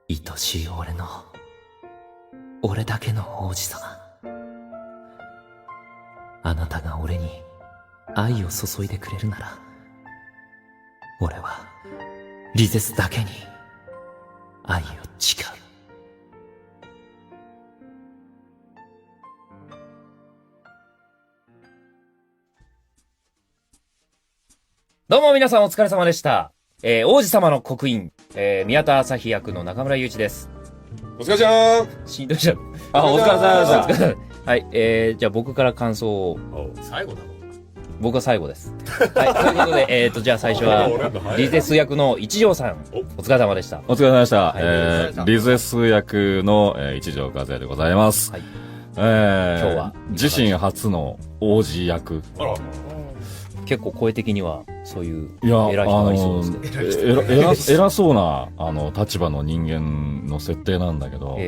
愛しい俺だけの王子様。あなたが俺に愛を注いでくれるなら、俺はリゼスだけに愛を誓う。どうも皆さんお疲れ様でした。王子様の刻印、宮田朝日役の中村祐一です。お疲れちゃん。しんどいじゃん。あ、お疲れ様でした。はい、じゃあ僕から感想を。最後だろ。僕は最後です。はい、ということで、じゃあ最初は、リゼス役の一条さん、お疲れ様でした。お疲れ様でした。リゼス役の、一条和也でございます。はい。今日は、自身初の王子役。結構声的には、そういう、偉い人がいそうですね。偉そうな、立場の人間の設定なんだけど、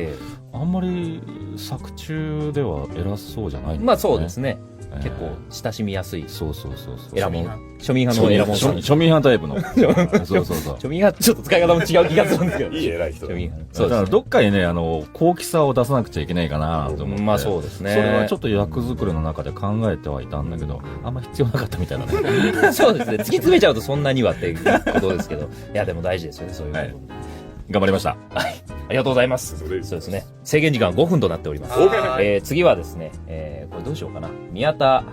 あんまり作中では偉そうじゃないんだよね。まあそうですね。結構親しみやすい。そう。庶民派の偉もんさん。庶民派タイプの。そう。庶民派、ちょっと使い方も違う気がするんですけど。いい偉い人。庶民派。そうだからどっかにね、高貴さを出さなくちゃいけないかなと思って。まあそうですね。それはちょっと役作りの中で考えてはいたんだけど、あんま必要なかったみたいなね。そうですね。突き詰めちゃうとそんなにはっていうことですけど。いや、でも大事ですよね、そういう。はい。頑張りました。はい。ありがとうございます。そうですね。制限時間5分となっております。次はですね、これどうしようかな。宮田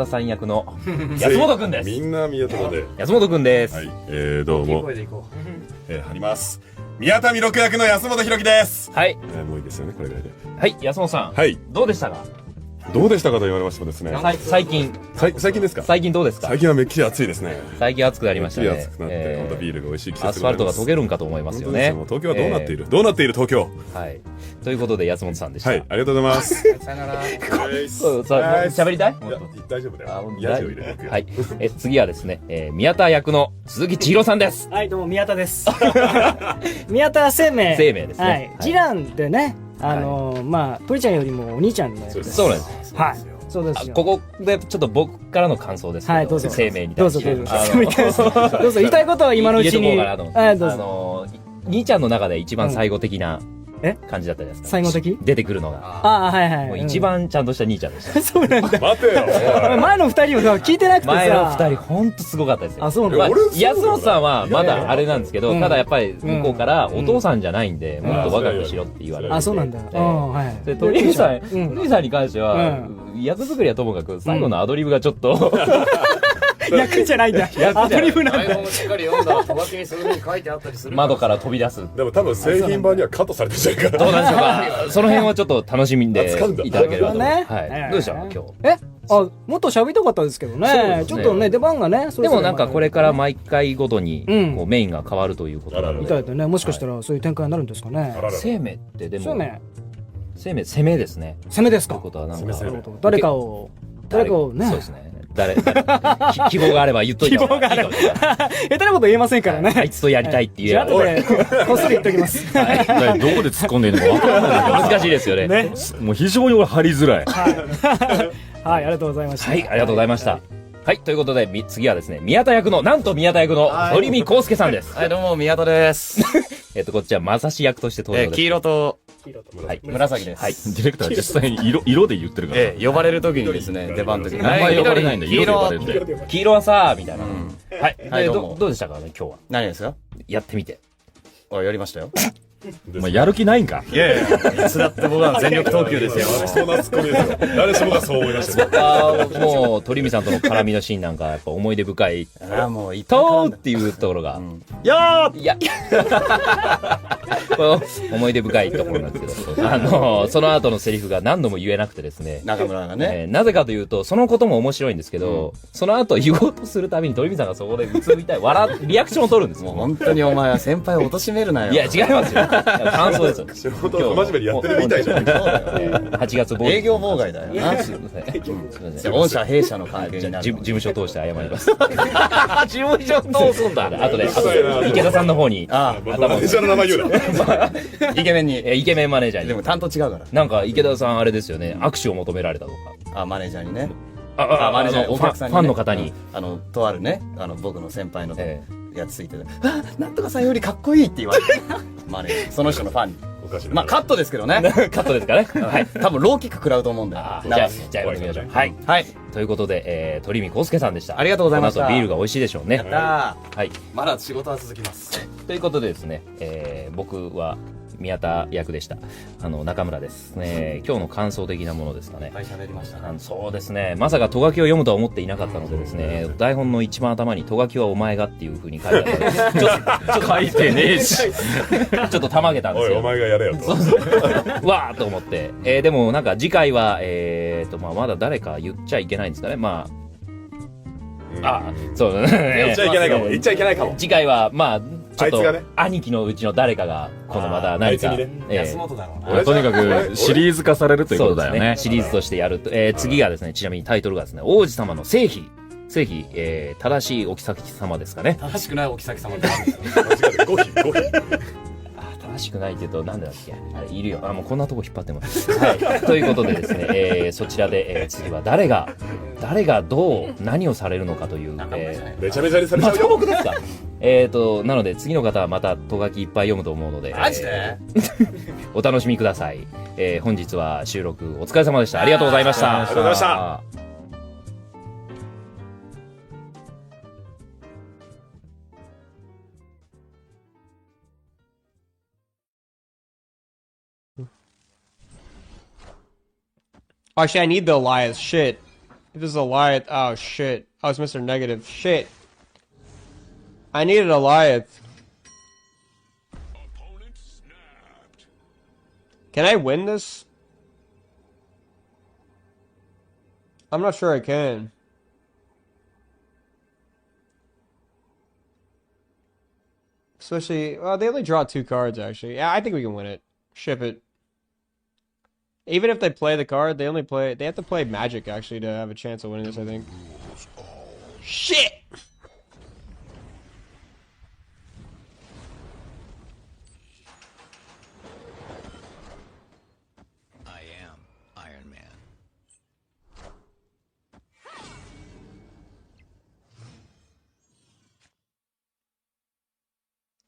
さん役の安本くんです。みんな宮田で。安本くんです。はい。どうも。貼ります。宮田弥勒役の安本博樹です。はい。もういいですよね、これぐらいで。はい、安本さん。はい。どうでしたか？どうでしたかと言われましてもですね。最近ですか？最近どうですか？最近はめっきり暑いですね。最近暑くなりましたね。めっきり暑くなって、本当ビールが美味しい季節アスファルトが溶けるんかと思いますよね。東京はどうなっている？どうなっている東京？はい。ということで、安本さんでした。はい、ありがとうございます。さよなら。喋りたい？大丈夫だよ。ヤジを入れていく。はい。次はですね、宮田役の鈴木千尋さんです。はい、どうも宮田です。宮田生命ですね。はい。次男でね、まあ、鳥ちゃんよりもお兄ちゃんの役です。そうなんです。はい。そうですよ。ここでちょっと僕からの感想ですけど、はい、どうぞ。生命に対して。どうぞ、言いたいことは今のうちに。はい、どうぞ。兄ちゃんの中で一番最後的な感じだったじゃないですか。最後的？出てくるのが。ああ、はいはい。もう一番ちゃんとした兄ちゃんでした。そうなんだ。待てよ。前の二人を聞いてなくてさ。前の二人ほんとすごかったですよ。あ、そうなんだ。安本さんはまだあれなんですけど、ただやっぱり向こうからお父さんじゃないんで、もっと若くしろって言われて。あ、そうなんだ。はい。で、鳥居さんに関しては、役作りはともかく、最後のアドリブがちょっと、役じゃないんだ。アドリブなんだ。台本をしっかり読んだら、とばきにそういう風に書いてあったりする。窓から飛び出す。でも多分製品版にはカットされてるじゃないか。どうなんでしょうか。その辺はちょっと楽しみでいただければと。ね。はい。どうでした今日。もっと喋りたかったですけどね。ちょっとね、出番がね。でもなんかこれから毎回ごとにメインが変わるということなので。みたいでね、もしかしたらそういう展開になるんですかね。生命ってでも。攻めですね。攻めですか。ということはなんか誰かをね。そうですね。希望があれば言っといた方がいいかも。下手なこと言えませんからね。あいつとやりたいっていう。後でこっそり言っときます。どこで突っ込んでいいのか分からない。難しいですよね。もう非常に俺張りづらい。はい、ありがとうございました。はい、ありがとうございました。はい、ということで、次はですね、なんと宮田役の鳥見康介さんです。はい、どうも、宮田です。こっちは正志役として登場です。黄色と、はい、紫です。はい、ディレクター実際に色で言ってるから。呼ばれる時にですね、出番の時に。名前呼ばれないんだ、色で呼ばれるんだよ。黄色はさみたいな。はい、どうでしたかね、今日は。何ですか？やってみて。やりましたよ。お前やる気ないんか？いやいや、いつだって僕は全力投球ですよ。そんなツッコミですよ。誰しもがそう思いました。もう、鳥海さんとの絡みのシーンなんか、やっぱ思い出深い。もう、とーっていうところが。いや、思い出深いところなんですけど、その後のセリフが何度も言えなくてですね。中村がね。なぜかというと、そのことも面白いんですけど、その後言おうとするたびに鳥海さんがそこでうつむいたい、リアクションを取るんですよ。もう本当にお前は先輩を貶めるなよ。いや、違いますよ。感想ですよ。仕事を真面目にやってるみたいじゃん。8月営業妨害だよな。すいません。御社弊社の関係になる。事務所通して謝ります。事務所通すんだ。後で池田さんの方に頭を。の名前言うな。イケメンに。イケメンマネージャーに。でも担当違うから。なんか池田さんあれですよね。握手を求められたとか。マネージャーにね。マネージャー、お客さんに。ファンの方に。とあるね、僕の先輩のやつついてて、なんとかさんよりかっこいいって言われて。マネージャー、その人のファンに。まあカットですけどね。カットですかね。はい。多分ローキック食らうと思うんだよ。じゃあやってみましょう。はい。はい。ということで、鳥見康介さんでした。ありがとうございました。この後ビールが美味しいでしょうね。はい。まだ仕事は続きます。ということでですね、僕は宮田役でした。中村ですね。今日の感想的なものですかね。はい、喋りましたね。そうですね。まさかト書きを読むとは思っていなかったのでですね、台本の一番頭にト書きはお前がっていう風に書いてあったので、書いてねえし、ちょっとたまげたんですよ。おい、お前がやれよと。わーと思って。でもなんか次回は、まだ誰か言っちゃいけないんですかね。そうだね。言っちゃいけないかも。言っちゃいけないかも。次回は、ちょっと、兄貴のうちの誰かが、今度また何か。安本だろうな。とにかく、シリーズ化されるということだよね。シリーズとしてやると。次がですね、ちなみにタイトルがですね、王子様の正妃。正妃、正しいお妃様ですかね。正しくないお妃様って何ですか？5妃。正しくないって言うと、なんだっけあれ、いるよ。もうこんなとこ引っ張ってます。はい。ということでですね、そちらで、次は誰がどう、何をされるのかという、めちゃめちゃにされちゃうよ。また僕ですか？なので次の方はまたト書きいっぱい読むと思うので。マジで？お楽しみください。本日は収録お疲れ様でした。ありがとうございました。ありがとうございました。Actually, I need the Elias. Shit. If this is Elias, oh shit. Oh, it's Mr. Negative. Shit. I needed Elias. Can I win this? I'm not sure I can. Especially, well, they only draw 2 cards, actually. Yeah, I think we can win it. Ship it. Even if they play the card, they have to play Magic, actually, to have a chance of winning this, I think. Shit! I am Iron Man.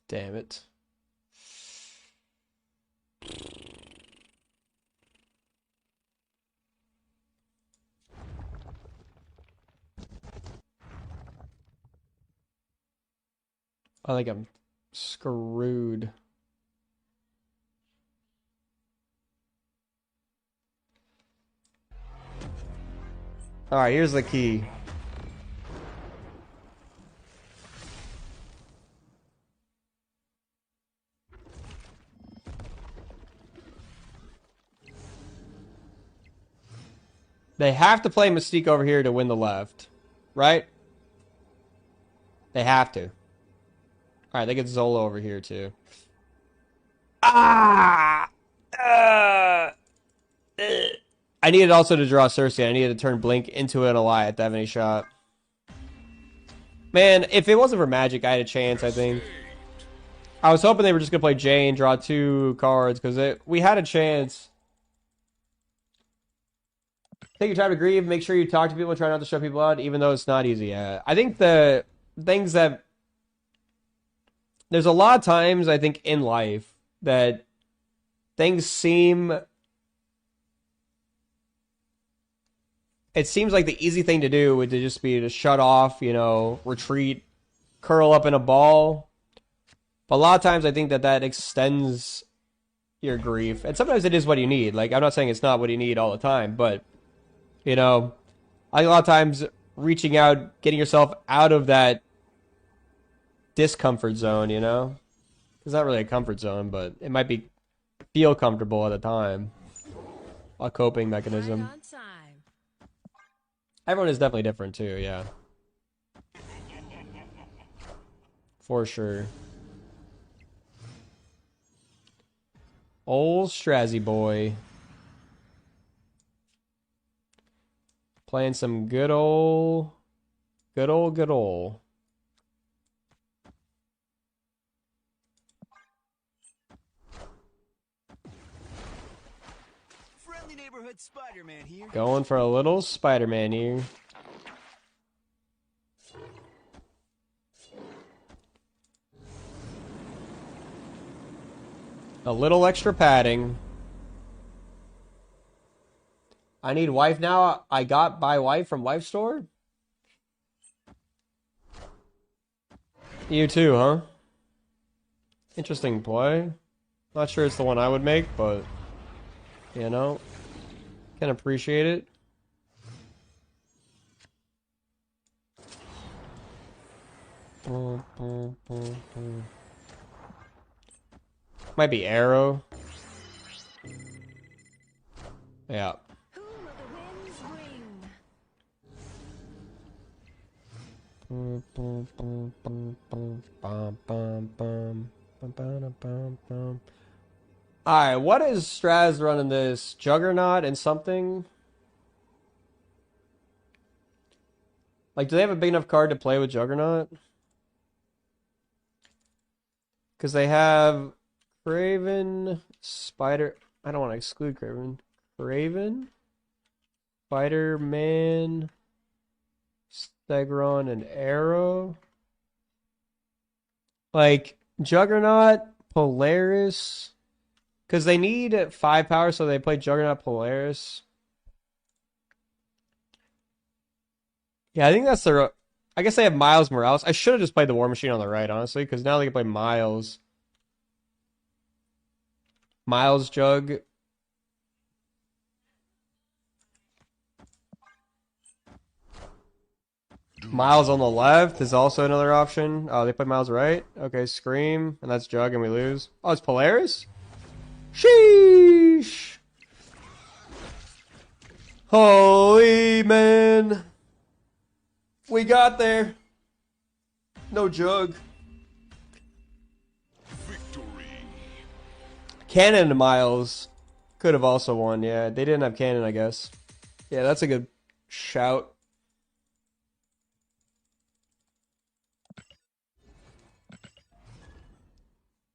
Damn it. I think I'm screwed. Alright, here's the key. They have to play Mystique over here to win the left. Right? They have to. Alright, they get Zola over here too. I needed also to draw Cersei. I needed to turn Blink into an Alliant to have any shot. Man, if it wasn't for Magic, I had a chance, I think. I was hoping they were just going to play Jane, draw 2 cards, because we had a chance. Take your time to grieve. Make sure you talk to people. Try not to shut people out, even though it's not easy. Yeah. I think the things that... There's a lot of times, I think, in life that things seem... It seems like the easy thing to do would just be to shut off, you know, retreat, curl up in a ball. But a lot of times I think that extends your grief. And sometimes it is what you need. Like, I'm not saying it's not what you need all the time, but... You know, I think a lot of times reaching out, getting yourself out of that discomfort zone, you know? It's not really a comfort zone, but it might feel comfortable at the time. A coping mechanism. Everyone is definitely different too, yeah. For sure. Old Strazzy boy. Playing some good old. Friendly neighborhood Spider-Man here. Going for a little Spider-Man here. A little extra padding. I need wife now. I got buy wife from wife store. You too, huh? Interesting play. Not sure it's the one I would make, but you know, can appreciate it. Might be Arrow. Yeah. Alright, what is Straz running this? Juggernaut and something? Like, do they have a big enough card to play with Juggernaut? Because they have Craven, Spider... I don't want to exclude Craven. Craven, Spider-Man, Stegron, and Arrow. Like, Juggernaut, Polaris... Because they need 5 power, so they play Juggernaut, Polaris. Yeah, I think that's the... I guess they have Miles Morales. I should have just played the War Machine on the right, honestly, because now they can play Miles. Miles Jug. Miles on the left is also another option. Oh, they play Miles right. Okay, Scream, and that's Jug, and we lose. Oh, it's Polaris? Sheesh! Holy man. We got there. No jug. Cannon and Miles could have also won. Yeah, they didn't have Cannon, I guess. Yeah, that's a good shout.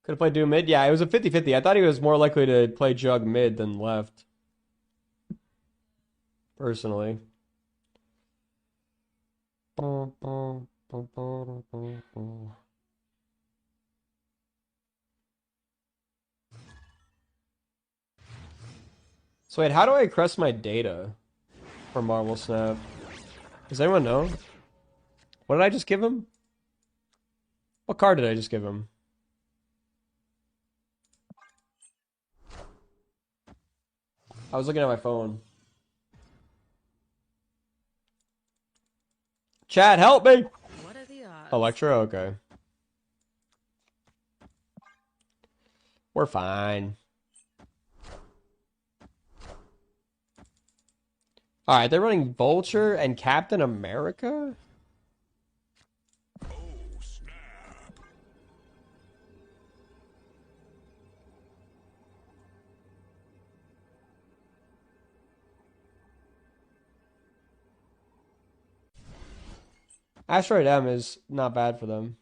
Could have played Doom mid. Yeah, it was a 50-50. I thought he was more likely to play Jug mid than left. Personally. So wait, how do I request my data for Marvel Snap? Does anyone know? What did I just give him? What card did I just give him? I was looking at my phone. Chat, help me! What are the odds? Electro? Okay. We're fine. Alright, they're running Vulture and Captain America? Asteroid M is not bad for them.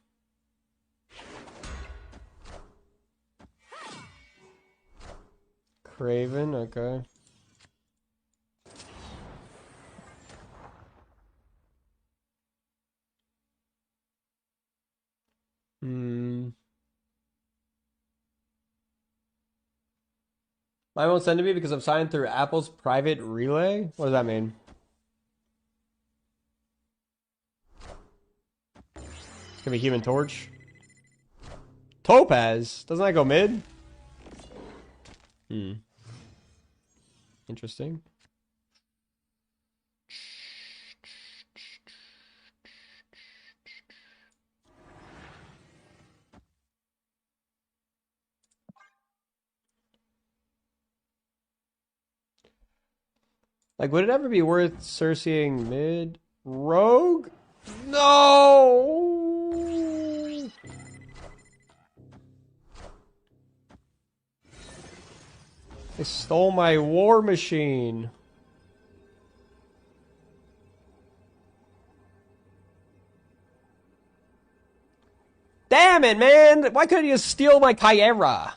Craven, okay. Mine won't send to me because I'm signed through Apple's private relay? What does that mean? It's gonna be Human Torch. Topaz? Doesn't that go mid? Interesting. Like, would it ever be worth Cerseiing mid? Rogue? No! They stole my war machine. Damn it, man! Why couldn't you steal my Kyera?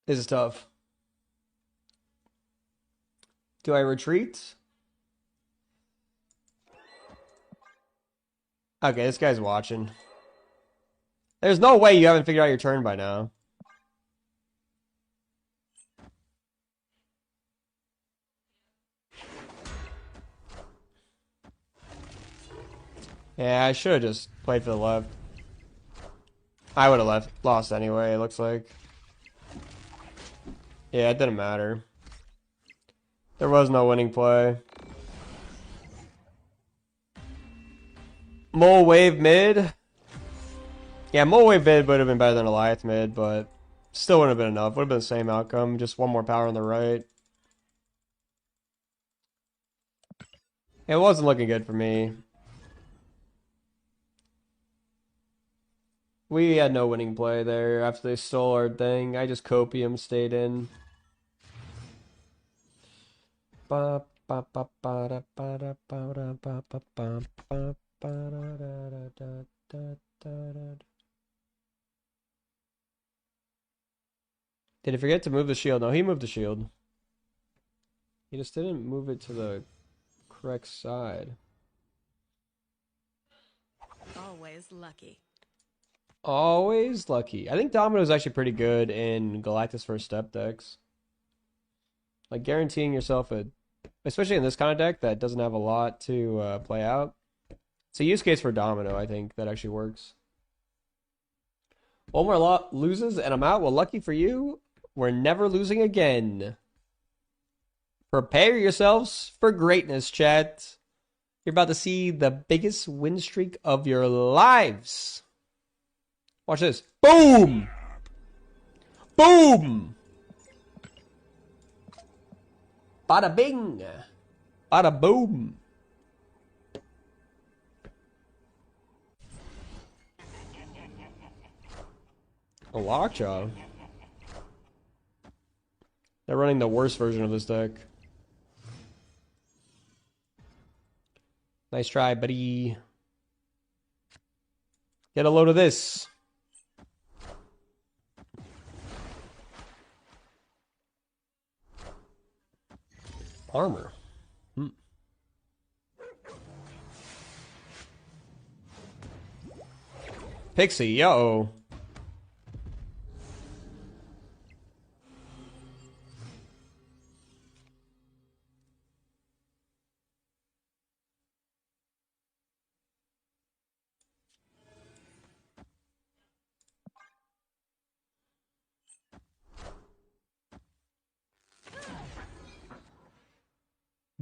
This is tough. Do I retreat? Okay, this guy's watching. There's no way you haven't figured out your turn by now. Yeah, I should have just played for the left. I would have lost anyway, it looks like. Yeah, it didn't matter. There was no winning play. Mole Wave mid. Yeah, Mole Wave mid would have been better than Goliath mid, but still wouldn't have been enough. Would have been the same outcome. Just one more power on the right. It wasn't looking good for me. We had no winning play there after they stole our thing. I just copium stayed in. Did he forget to move the shield? No, he moved the shield. He just didn't move it to the correct side. Always lucky. Always lucky. I think Domino's actually pretty good in Galactus First Step decks. Like guaranteeing yourself a, especially in this kind of deck that doesn't have a lot to play out. It's a use case for Domino, I think, that actually works. One more loses and I'm out. Well, lucky for you, we're never losing again. Prepare yourselves for greatness, chat. You're about to see the biggest win streak of your lives. Watch this. Boom! Boom! Bada bing! Bada boom! A lockjaw. They're running the worst version of this deck. Nice try, buddy. Get a load of this. Armor. Pixie, yo.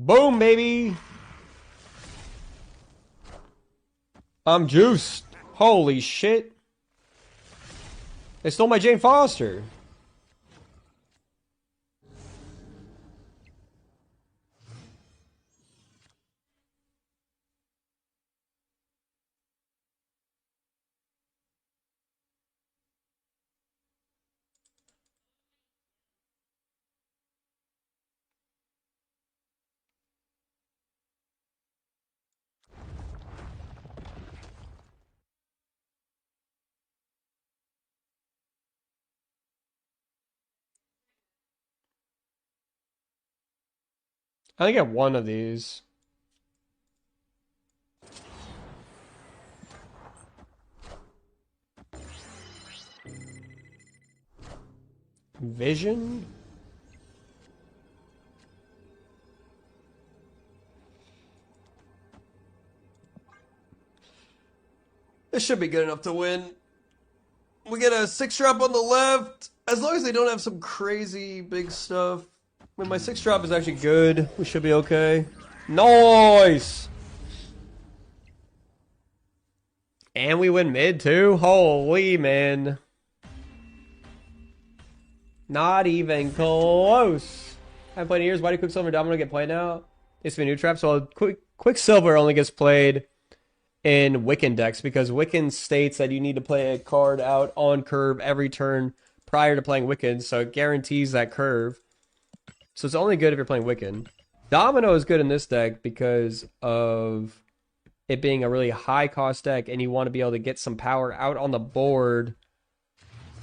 Boom, baby. I'm juiced. Holy shit. They stole my Jane Foster. I think I have one of these. Vision? This should be good enough to win. We get a 6-drop on the left. As long as they don't have some crazy big stuff. When my 6-drop is actually good, we should be okay. Nice! And we win mid too? Holy man. Not even close. I haven't played in years. Why do Quicksilver and Domino get played now? It's been new trap. So Quicksilver only gets played in Wiccan decks because Wiccan states that you need to play a card out on curve every turn prior to playing Wiccan, so it guarantees that curve. So it's only good if you're playing Wiccan. Domino is good in this deck because of it being a really high cost deck and you want to be able to get some power out on the board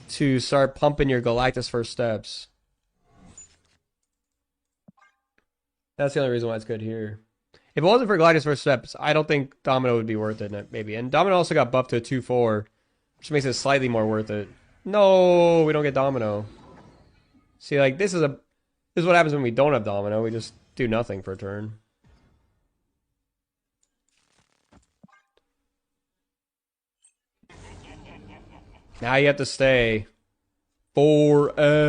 to start pumping your Galactus First Steps. That's the only reason why it's good here. If it wasn't for Galactus First Steps, I don't think Domino would be worth it, maybe. And Domino also got buffed to a 2/4, which makes it slightly more worth it. No, we don't get Domino. See, like, this is what happens when we don't have Domino. We just do nothing for a turn. Now you have to stay forever.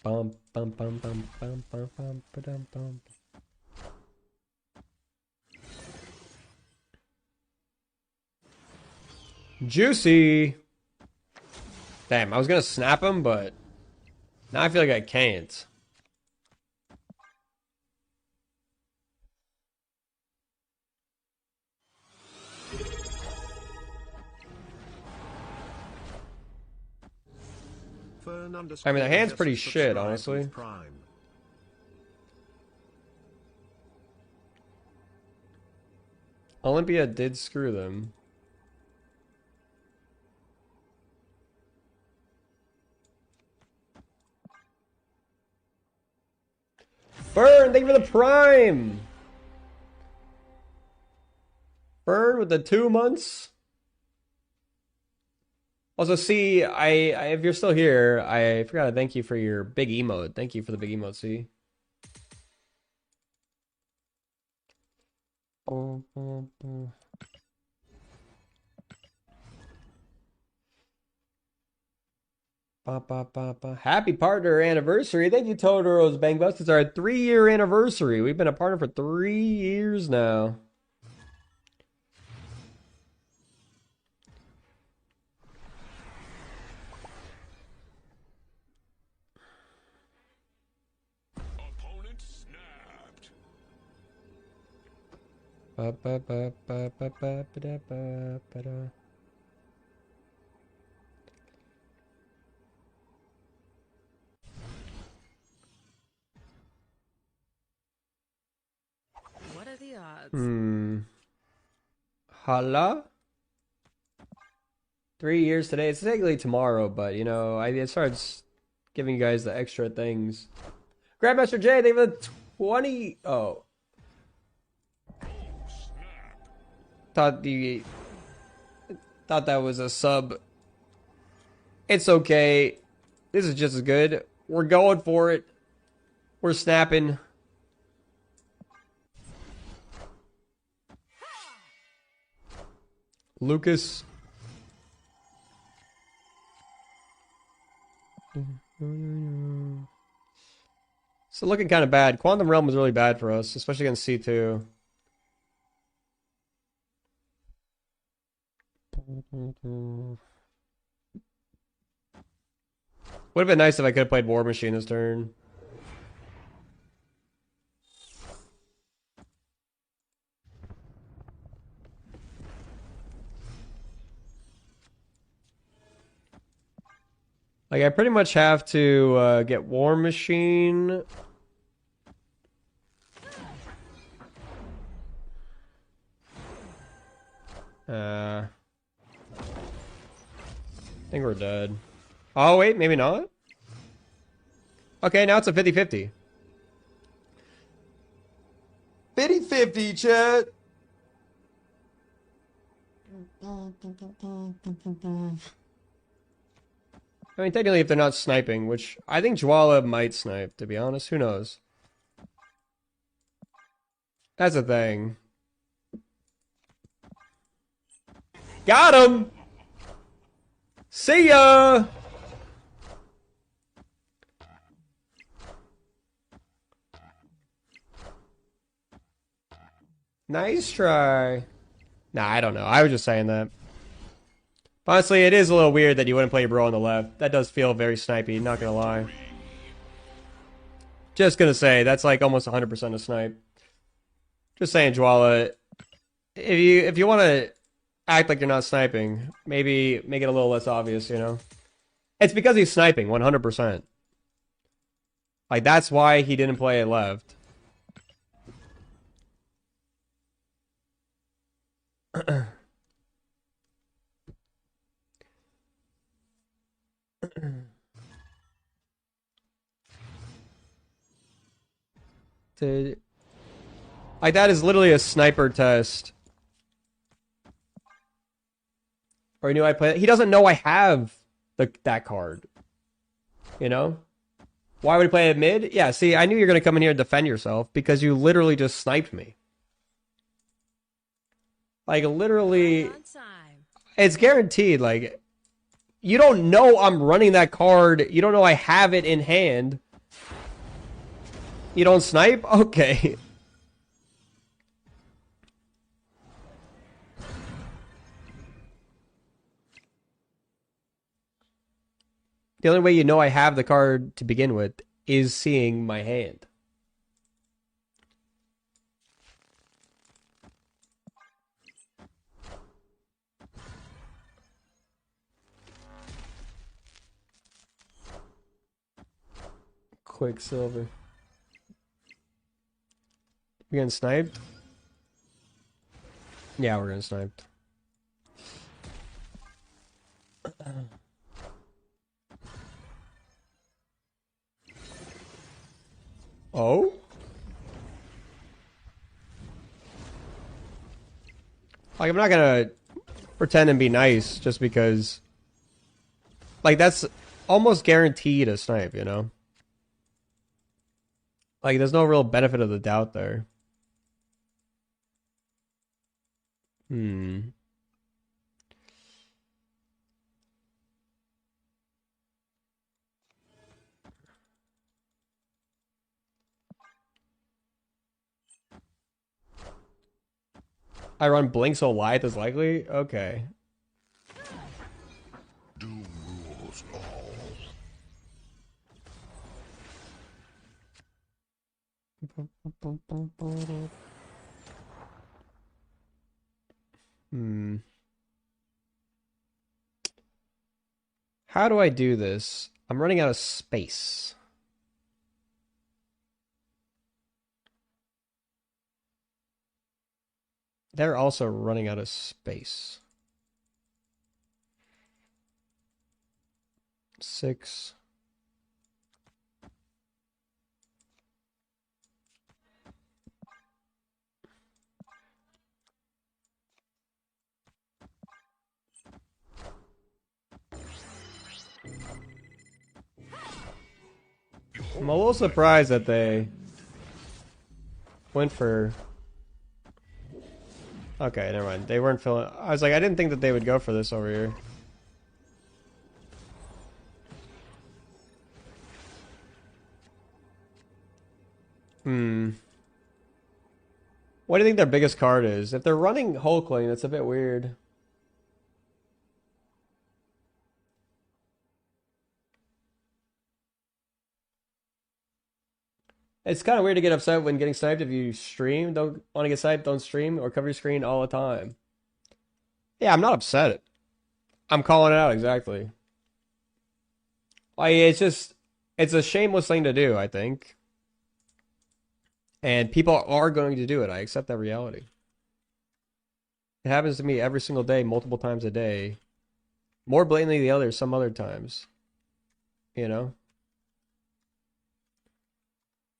Bum bum bum bum bum bum bum bum bum. Juicy. Damn, I was gonna snap him, but now I feel like I can't. I mean, the hand's pretty shit, honestly. Olympia did screw them. Burn, thank you for the prime. Burn with the 2 months. Also, see, if you're still here, I forgot to thank you for your big emote. Thank you for the big emote, see. Happy partner anniversary. Thank you, Totoro's Bang Bus. It's our 3-year anniversary. We've been a partner for 3 years now. Opponent snapped. What are the odds? Hala? 3 years today. It's technically tomorrow, but you know, I started giving you guys the extra things. Grandmaster J, they have 20. Oh. Thought that was a sub. It's okay. This is just as good. We're going for it. We're snapping. Lucas. So looking kind of bad. Quantum Realm was really bad for us, especially against C2. Would have been nice if I could have played War Machine this turn. Like, I pretty much have to get War Machine. I think we're dead. Oh, wait, maybe not? Okay, now it's a 50-50. 50-50, chat! I mean, technically, if they're not sniping, which I think 𝔹𝕃 might snipe, to be honest. Who knows? That's the thing. Got him! See ya! Nice try. Nah, I don't know. I was just saying that. Honestly, it is a little weird that you wouldn't play your bro on the left. That does feel very snipey, not gonna lie. Just gonna say, that's like almost 100% a snipe. Just saying, 𝔹𝕃. If you want to act like you're not sniping, maybe make it a little less obvious, you know? It's because he's sniping, 100%. Like, that's why he didn't play it left. Like, that is literally a sniper test. Or he knew I played it. He doesn't know I have that card. You know? Why would he play it mid? Yeah, see, I knew you were going to come in here and defend yourself because you literally just sniped me. Like, literally, it's guaranteed. Like, you don't know I'm running that card. You don't know I have it in hand. You don't snipe? Okay. The only way you know I have the card to begin with is seeing my hand. Quicksilver. We getting sniped? Yeah, we're getting sniped. Oh? Like, I'm not gonna pretend and be nice just because, like, that's almost guaranteed a snipe, you know? Like, there's no real benefit of the doubt there. I run blink so Lyth is likely? Okay. How do I do this? I'm running out of space. They're also running out of space. 6. I'm a little surprised that they went for... Okay, never mind. They weren't feeling... I was like, I didn't think that they would go for this over here. What do you think their biggest card is? If they're running Hulkling, that's a bit weird. It's kind of weird to get upset when getting sniped if you stream. Don't want to get sniped, don't stream, or cover your screen all the time. Yeah, I'm not upset. I'm calling it out, exactly. Like, it's just... It's a shameless thing to do, I think. And people are going to do it. I accept that reality. It happens to me every single day, multiple times a day. More blatantly than the others, some other times. You know?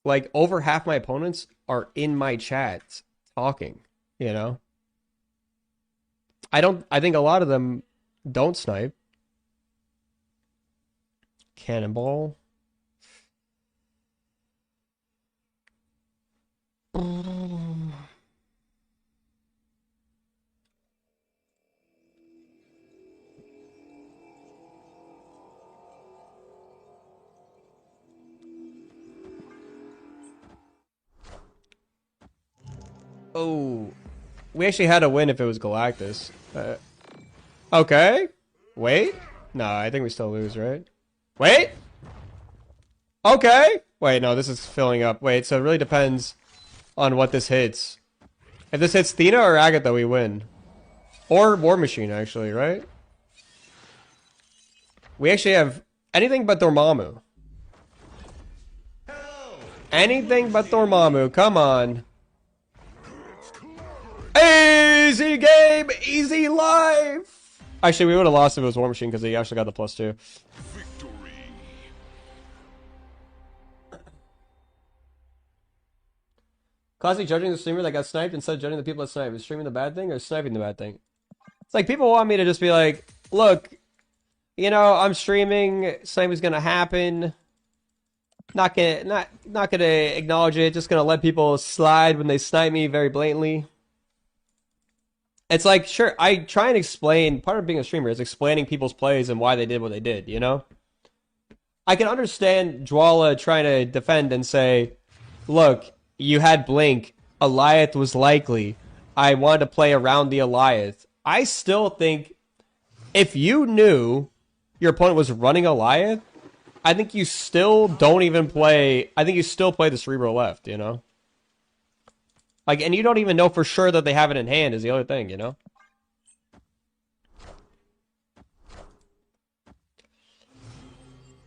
Like, over half my opponents are in my chat talking, you know? I think a lot of them don't snipe. Cannonball. Oh, we actually had a win if it was Galactus. Okay. Wait. No, I think we still lose, right? Wait. Okay. Wait, no, this is filling up. Wait, so it really depends on what this hits. If this hits Thena or Agatha, we win. Or War Machine, actually, right? We actually have anything but Dormammu. Anything but Dormammu. Come on. Easy game, easy life. Actually, we would have lost if it was War Machine because he actually got the +2. Constantly judging the streamer that got sniped instead of judging the people that sniped. Is streaming the bad thing or sniping the bad thing? It's like people want me to just be like, look, you know, I'm streaming, sniping's gonna happen. Not gonna acknowledge it, just gonna let people slide when they snipe me very blatantly. It's like, sure, I try and explain, part of being a streamer is explaining people's plays and why they did what they did, you know? I can understand Dwala trying to defend and say, look, you had Blink, Alioth was likely, I wanted to play around the Alioth. I still think, if you knew your opponent was running Alioth, I think you still don't even play, I think you still play the Cerebro left, you know? Like, and you don't even know for sure that they have it in hand is the other thing, you know?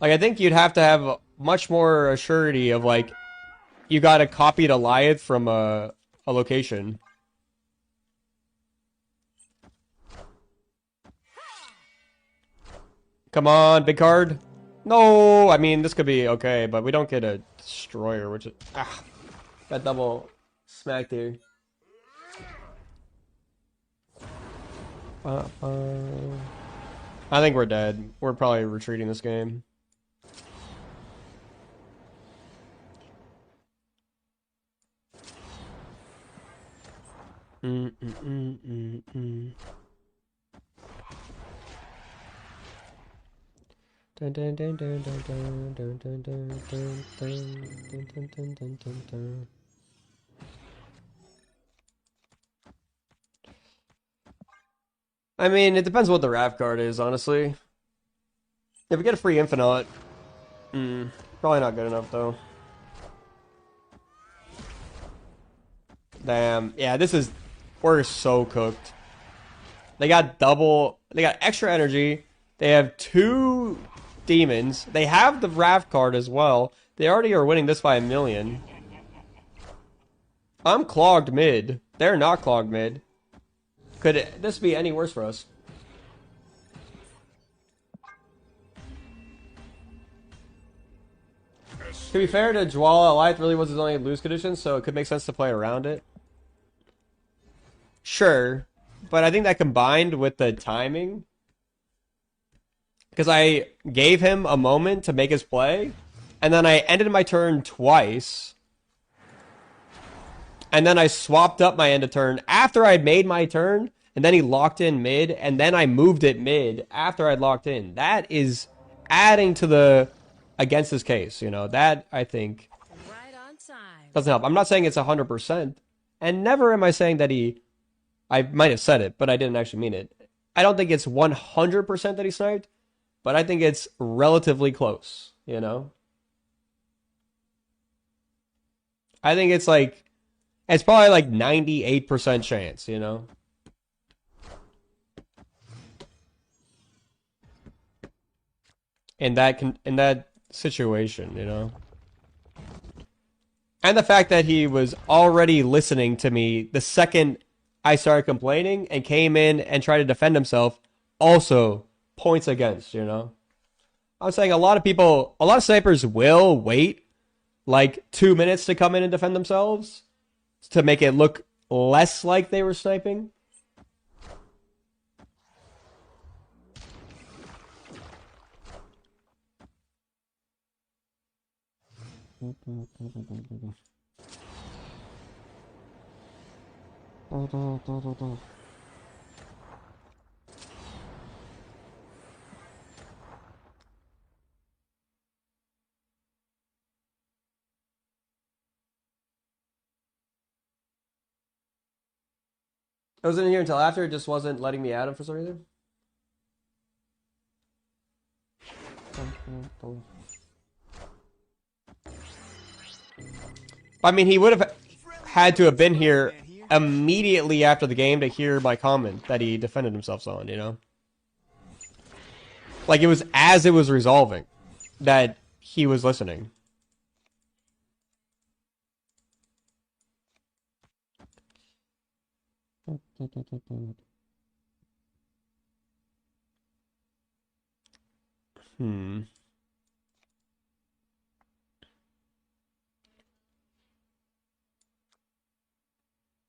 Like, I think you'd have to have much more surety of, like, you got a copied Alioth from a location. Come on, big card. No, I mean, this could be okay, but we don't get a Destroyer, which is... Ah, that double... smacked here. I think we're dead. We're probably retreating this game. I mean, it depends what the RAF card is, honestly. If we get a free Infinite, probably not good enough, though. Damn. Yeah, we're so cooked. They got extra energy. They have 2 demons. They have the RAF card as well. They already are winning this by 1,000,000. I'm clogged mid. They're not clogged mid. Could this be any worse for us? To be fair to Jwala, Alliance really was his only lose condition, so it could make sense to play around it. Sure, but I think that combined with the timing, because I gave him a moment to make his play, and then I ended my turn twice, and then I swapped up my end of turn after I'd made my turn, and then he locked in mid, and then I moved it mid after I'd locked in. That is adding to the against his case, you know. That, I think, doesn't help. I'm not saying it's 100%, and never am I saying that I might have said it, but I didn't actually mean it. I don't think it's 100% that he sniped, but I think it's relatively close, you know? I think it's probably like 98% chance, you know? In that situation, you know? And the fact that he was already listening to me the second I started complaining and came in and tried to defend himself also points against, you know? I'm saying a lot of snipers will wait like 2 minutes to come in and defend themselves to make it look less like they were sniping. I wasn't in here until after, it just wasn't letting me add him for some reason. I mean, he would have had to have been here immediately after the game to hear my comment that he defended himself on, you know? Like, it was as it was resolving that he was listening.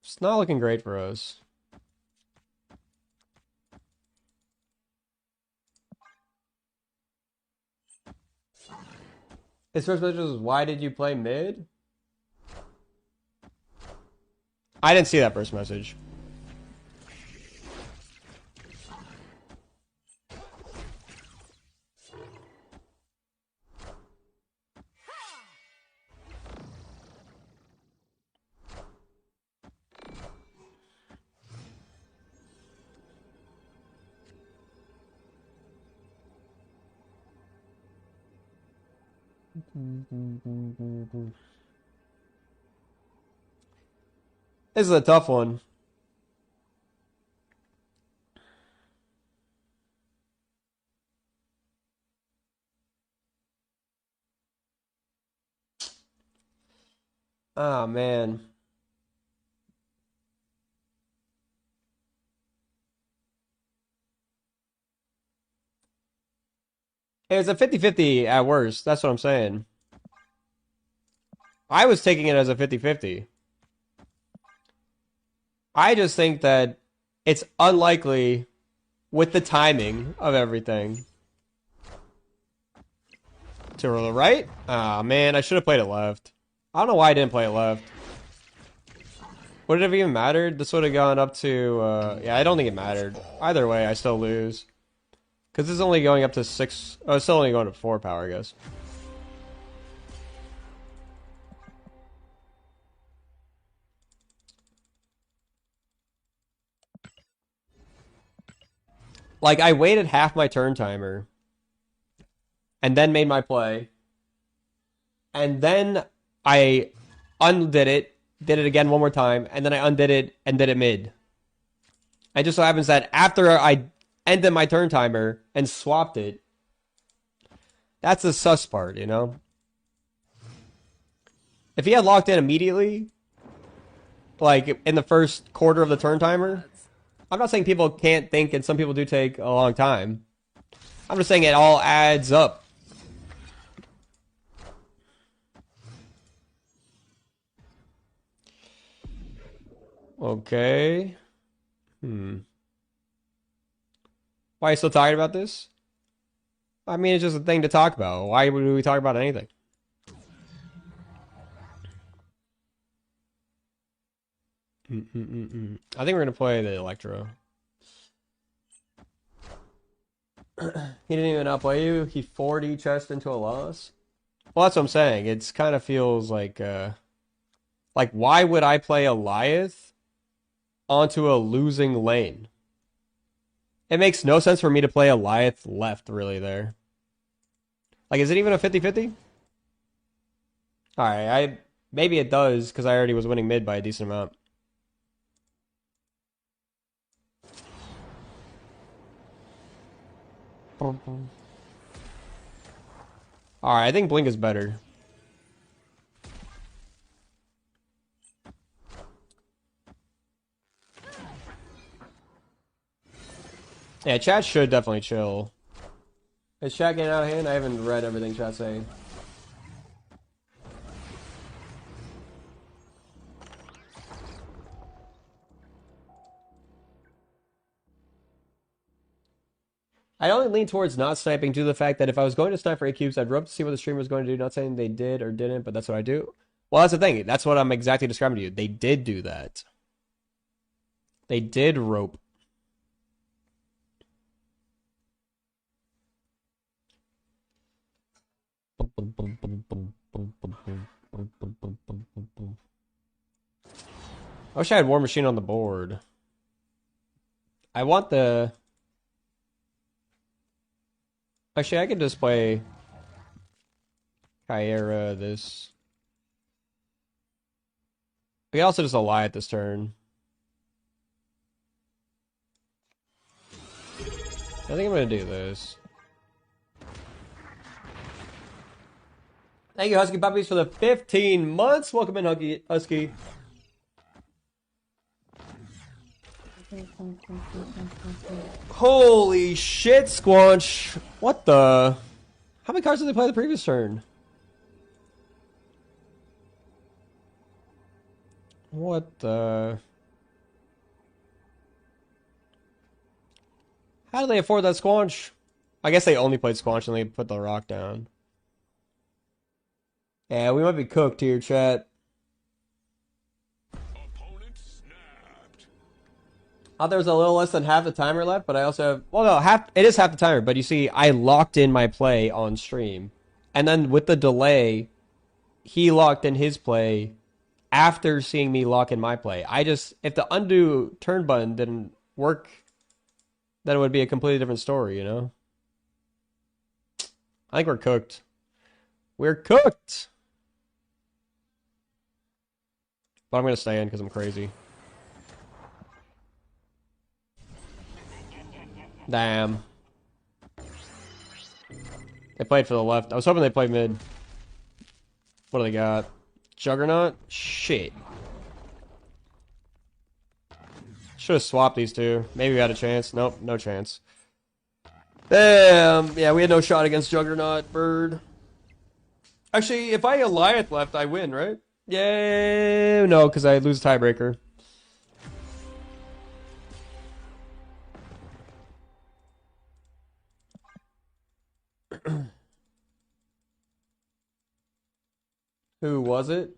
It's not looking great for us. His first message was, why did you play mid? I didn't see that first message. This is a tough one. Oh, man. It was a 50-50 at worst. That's what I'm saying. I was taking it as a 50-50. I just think that it's unlikely with the timing of everything. To the right? Ah, man, I should have played it left. I don't know why I didn't play it left. Would it have even mattered? This would have gone up to, yeah, I don't think it mattered. Either way, I still lose. Because this is only going up to 6, oh, it's still only going to 4 power, I guess. Like, I waited half my turn timer. And then made my play. And then I undid it. Did it again one more time. And then I undid it and did it mid. It just so happens that after I ended my turn timer and swapped it. That's the sus part, you know? If he had locked in immediately, like in the first quarter of the turn timer, I'm not saying people can't think and some people do take a long time. I'm just saying it all adds up. Okay. Why are you still talking about this? I mean, it's just a thing to talk about. Why would we talk about anything? I think we're going to play the Electro. He didn't even outplay you. He 4D chest into a loss. Well, that's what I'm saying. It's kind of feels like why would I play Eliath onto a losing lane? It makes no sense for me to play Eliath left, really, there. Like, is it even a 50-50? Alright, maybe it does, because I already was winning mid by a decent amount. Alright, I think Blink is better. Yeah, chat should definitely chill. Is chat getting out of hand? I haven't read everything chat's saying. I only lean towards not sniping due to the fact that if I was going to snipe for 8 cubes, I'd rub to see what the streamer was going to do. Not saying they did or didn't, but that's what I do. Well, that's the thing. That's what I'm exactly describing to you. They did do that. They did rope. I wish I had War Machine on the board. I want the... Actually, I could just play Kyera this. We can also just ally at this turn. I think I'm going to do this. Thank you, Husky Puppies, for the 15 months. Welcome in, Husky. Holy shit, Squanch. What the? How many cards did they play the previous turn? What the? How do they afford that Squanch? I guess they only played Squanch and they put the rock down. Yeah, we might be cooked here, chat. Oh, there's a little less than half the timer left, but I also have... Well, no, it is half the timer, but you see, I locked in my play on stream. And then with the delay, he locked in his play after seeing me lock in my play. If the undo turn button didn't work, then it would be a completely different story, you know? I think we're cooked. We're cooked! But I'm going to stay in because I'm crazy. Damn. They played for the left. I was hoping they played mid. What do they got? Juggernaut? Shit. Should have swapped these two. Maybe we had a chance. Nope, no chance. Damn. Yeah, we had no shot against Juggernaut, Bird. Actually, if I Eliath left, I win, right? Yay! No, because I lose tiebreaker. Who was it?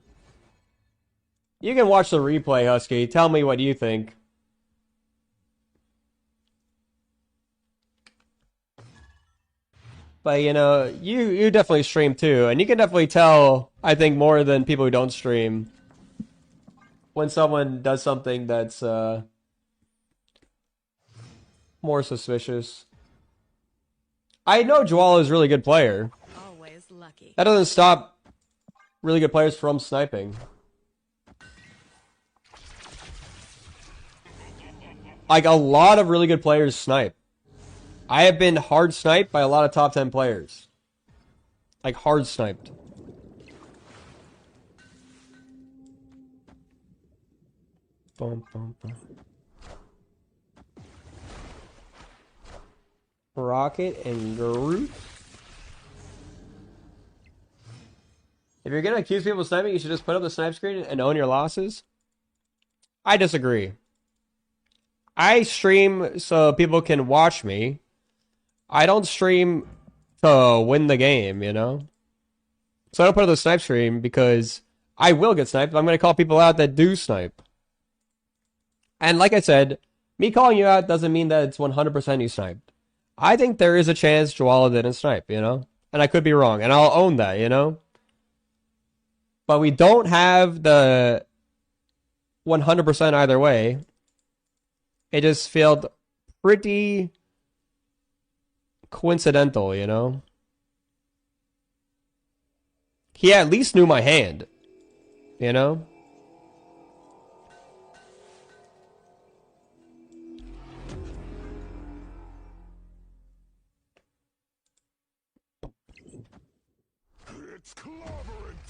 You can watch the replay, Husky. Tell me what you think. But, you know, you definitely stream too. And you can definitely tell, I think, more than people who don't stream, when someone does something that's more suspicious. I know 𝔹𝕃 is a really good player. Always lucky. That doesn't stop really good players from sniping. Like, a lot of really good players snipe. I have been hard sniped by a lot of top 10 players. Like, hard sniped. Bum, bum, bum. Rocket and Groot. If you're gonna accuse people of sniping, you should just put up the snipe screen and own your losses. I disagree. I stream so people can watch me. I don't stream to win the game, you know? So I don't put up the snipe stream because I will get sniped. I'm gonna call people out that do snipe. And like I said, me calling you out doesn't mean that it's 100% you sniped. I think there is a chance 𝔹𝕃 didn't snipe, you know? And I could be wrong, and I'll own that, you know? But we don't have the 100% either way. It just felt pretty coincidental, you know? He at least knew my hand, you know?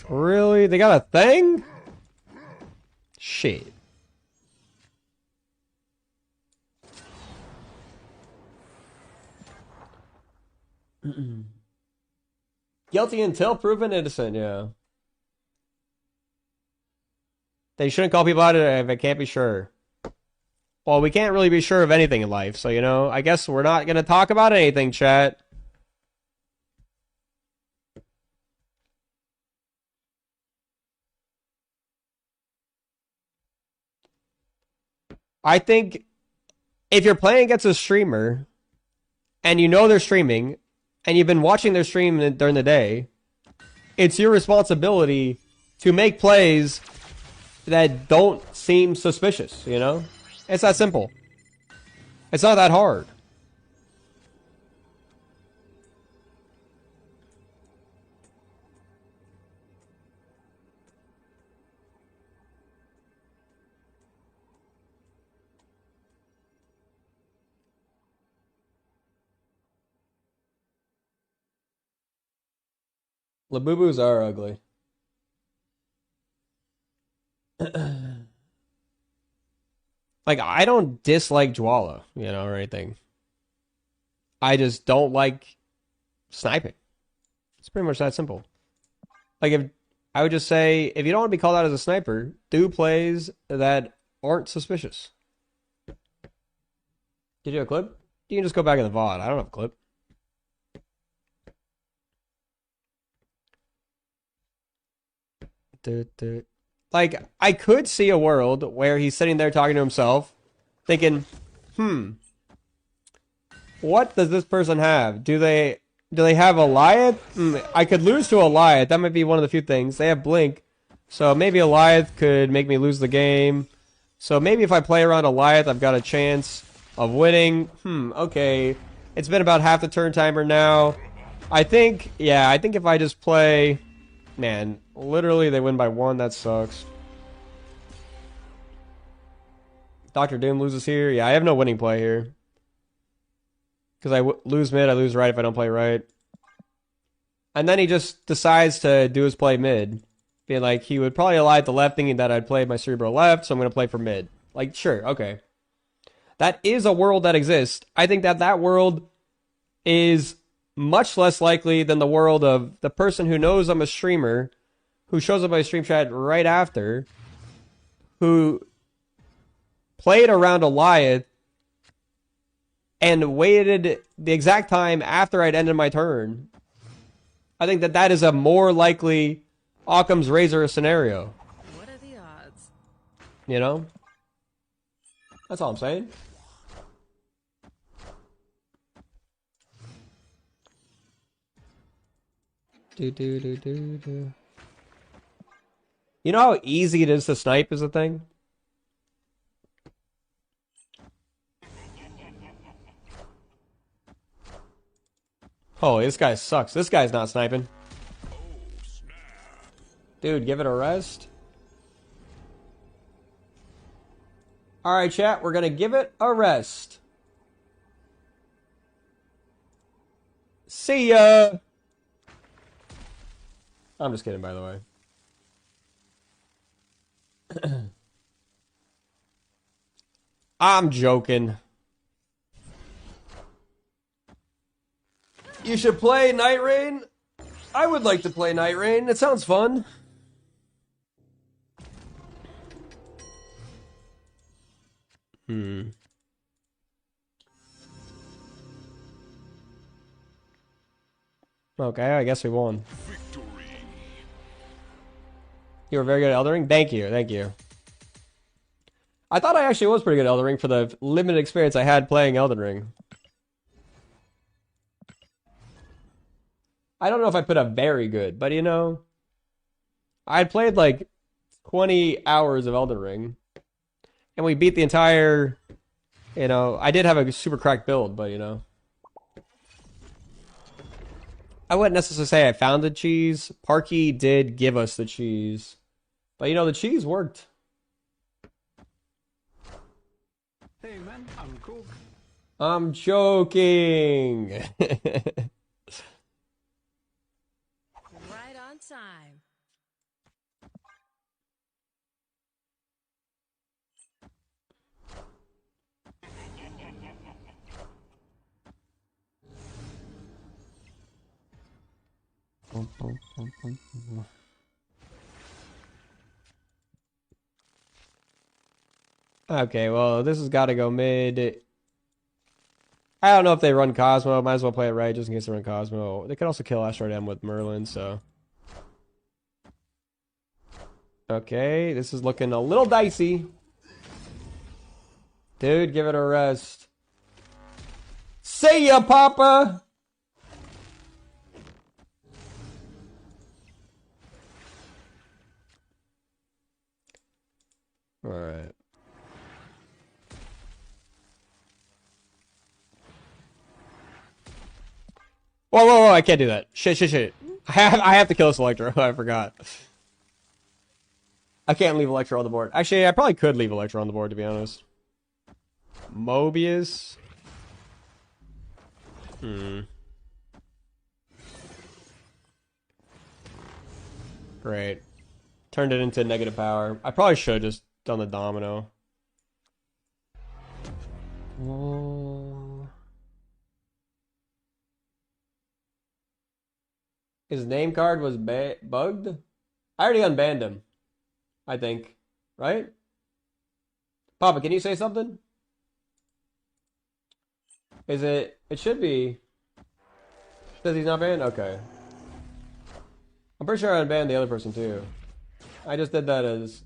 Really? They got a thing? Shit. Guilty until proven innocent, yeah. They shouldn't call people out if it can't be sure. Well, we can't really be sure of anything in life, so, you know, I guess we're not gonna talk about anything, chat. I think if you're playing against a streamer and you know they're streaming and you've been watching their stream during the day, it's your responsibility to make plays that don't seem suspicious, you know? It's that simple. It's not that hard. Labubus are ugly. Like, I don't dislike 𝔹𝕃, you know, or anything. I just don't like sniping. It's pretty much that simple. Like, if I would just say, if you don't want to be called out as a sniper, do plays that aren't suspicious. Did you have a clip? You can just go back in the VOD. I don't have a clip. Like, I could see a world where he's sitting there talking to himself, thinking, what does this person have? Do they have Goliath? I could lose to Goliath. That might be one of the few things. They have Blink, so maybe Goliath could make me lose the game. So maybe if I play around Goliath, I've got a chance of winning. Okay. It's been about half the turn timer now. I think if I just play... Man, literally they win by 1. That sucks. Dr. Doom loses here. Yeah, I have no winning play here. Because I lose mid, I lose right if I don't play right. And then he just decides to do his play mid. Being like, he would probably lie at the left thinking that I'd play my cerebral left, so I'm going to play for mid. Like, sure, okay. That is a world that exists. I think that world is much less likely than the world of the person who knows I'm a streamer, who shows up in my stream chat right after, who played around Goliath and waited the exact time after I'd ended my turn I think that is a more likely Occam's razor scenario. What are the odds? You know? That's all I'm saying. Do. You know how easy it is to snipe is the thing? Oh, this guy sucks. This guy's not sniping. Dude, give it a rest. Alright, chat, we're gonna give it a rest. See ya! I'm just kidding, by the way. I'm joking. You should play Night Rain? I would like to play Night Rain. It sounds fun. Okay, I guess we won. You were very good at Elden Ring? Thank you, thank you. I thought I actually was pretty good at Elden Ring for the limited experience I had playing Elden Ring. I don't know if I put a very good, but you know, I had played like 20 hours of Elden Ring, and we beat the entire, you know, I did have a super cracked build, but you know. I wouldn't necessarily say I found the cheese. Parky did give us the cheese. But you know, the cheese worked. Hey man, I'm cool. I'm joking. Right on time. Okay, well, this has got to go mid. I don't know if they run Cosmo. Might as well play it right just in case they run Cosmo. They could also kill Asteroid M with Merlin, so. Okay, this is looking a little dicey. Dude, give it a rest. See ya, Papa! Alright. Whoa, whoa, whoa, I can't do that. Shit. I have to kill this Electro. I forgot. I can't leave Electro on the board. Actually, I probably could leave Electro on the board, to be honest. Mobius. Great. Turned it into negative power. I probably should have just done the domino. His name card was bugged? I already unbanned him. I think. Right? Papa, can you say something? Is it... It should be... Says he's not banned? Okay. I'm pretty sure I unbanned the other person too. I just did that as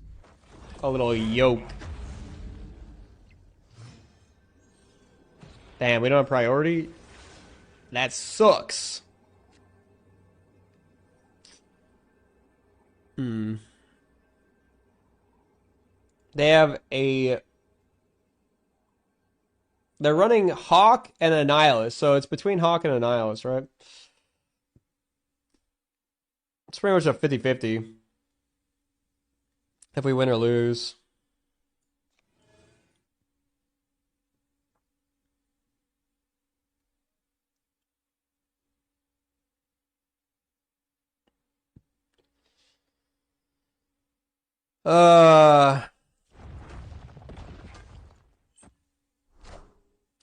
a little yoke. Damn, we don't have priority? That sucks. They have a... They're running Hawk and a Nihilist, so it's between Hawk and a Nihilist, right? It's pretty much a 50-50. If we win or lose. It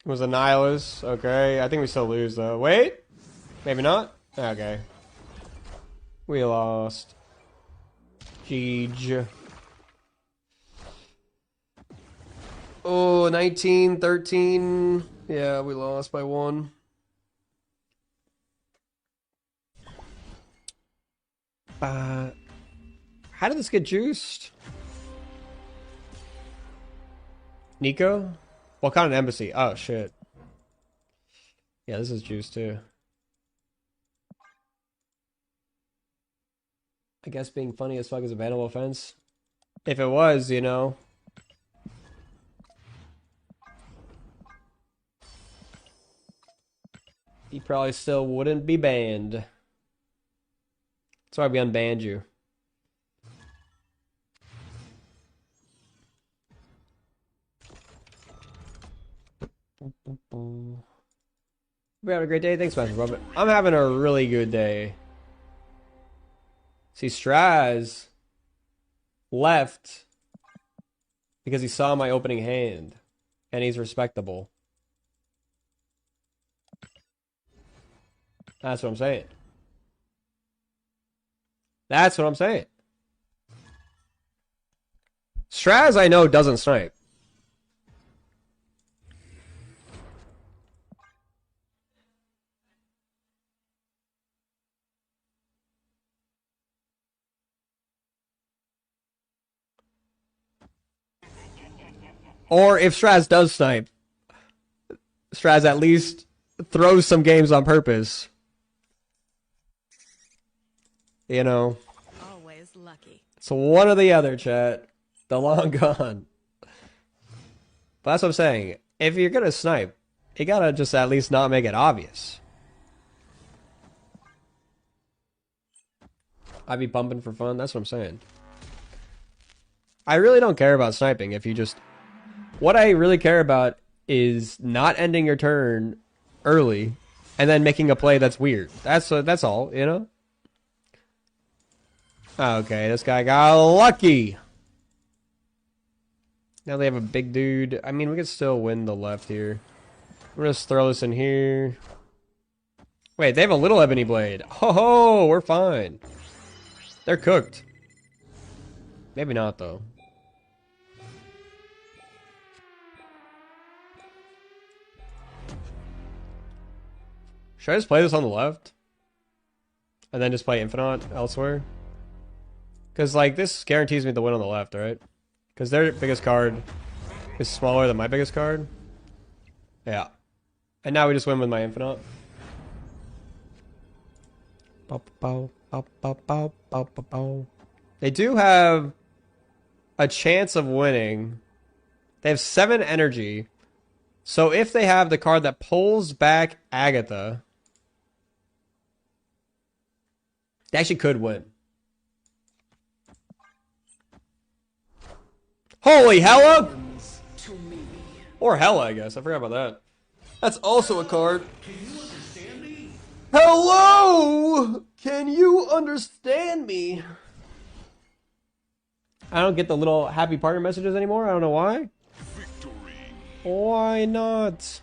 was a Nihilist. Okay, I think we still lose though. Wait, maybe not. Okay, we lost. Jeej. Oh, 19-13. Yeah, we lost by 1. How did this get juiced? Nico? What kind of embassy? Oh, shit. Yeah, this is juiced too. I guess being funny as fuck is a bannable offense. If it was, you know. He probably still wouldn't be banned. That's why we unbanned you. We having a great day? Thanks, Master Robert. I'm having a really good day. See, Straz left because he saw my opening hand, and he's respectable. That's what I'm saying. That's what I'm saying. Straz, I know, doesn't snipe. Or if Straz does snipe, Straz at least throws some games on purpose. You know. Always lucky. So one or the other, chat. The long gone. But that's what I'm saying. If you're gonna snipe, you gotta just at least not make it obvious. I'd be bumping for fun. That's what I'm saying. I really don't care about sniping if you just... What I really care about is not ending your turn early and then making a play that's weird. That's all, you know? Okay, this guy got lucky. Now they have a big dude. I mean, we could still win the left here. We're gonna just throw this in here. Wait, they have a little ebony blade. Ho ho, we're fine. They're cooked. Maybe not, though. Should I just play this on the left? And then just play Infinite elsewhere? Because, like, this guarantees me the win on the left, right? Because their biggest card is smaller than my biggest card. Yeah. And now we just win with my Infinite. They do have a chance of winning. They have 7 energy. So if they have the card that pulls back Agatha, they actually could win. Holy hella! Or hella, I guess. I forgot about that. That's also a card. Hello! Can you understand me? I don't get the little happy partner messages anymore. I don't know why. Why not?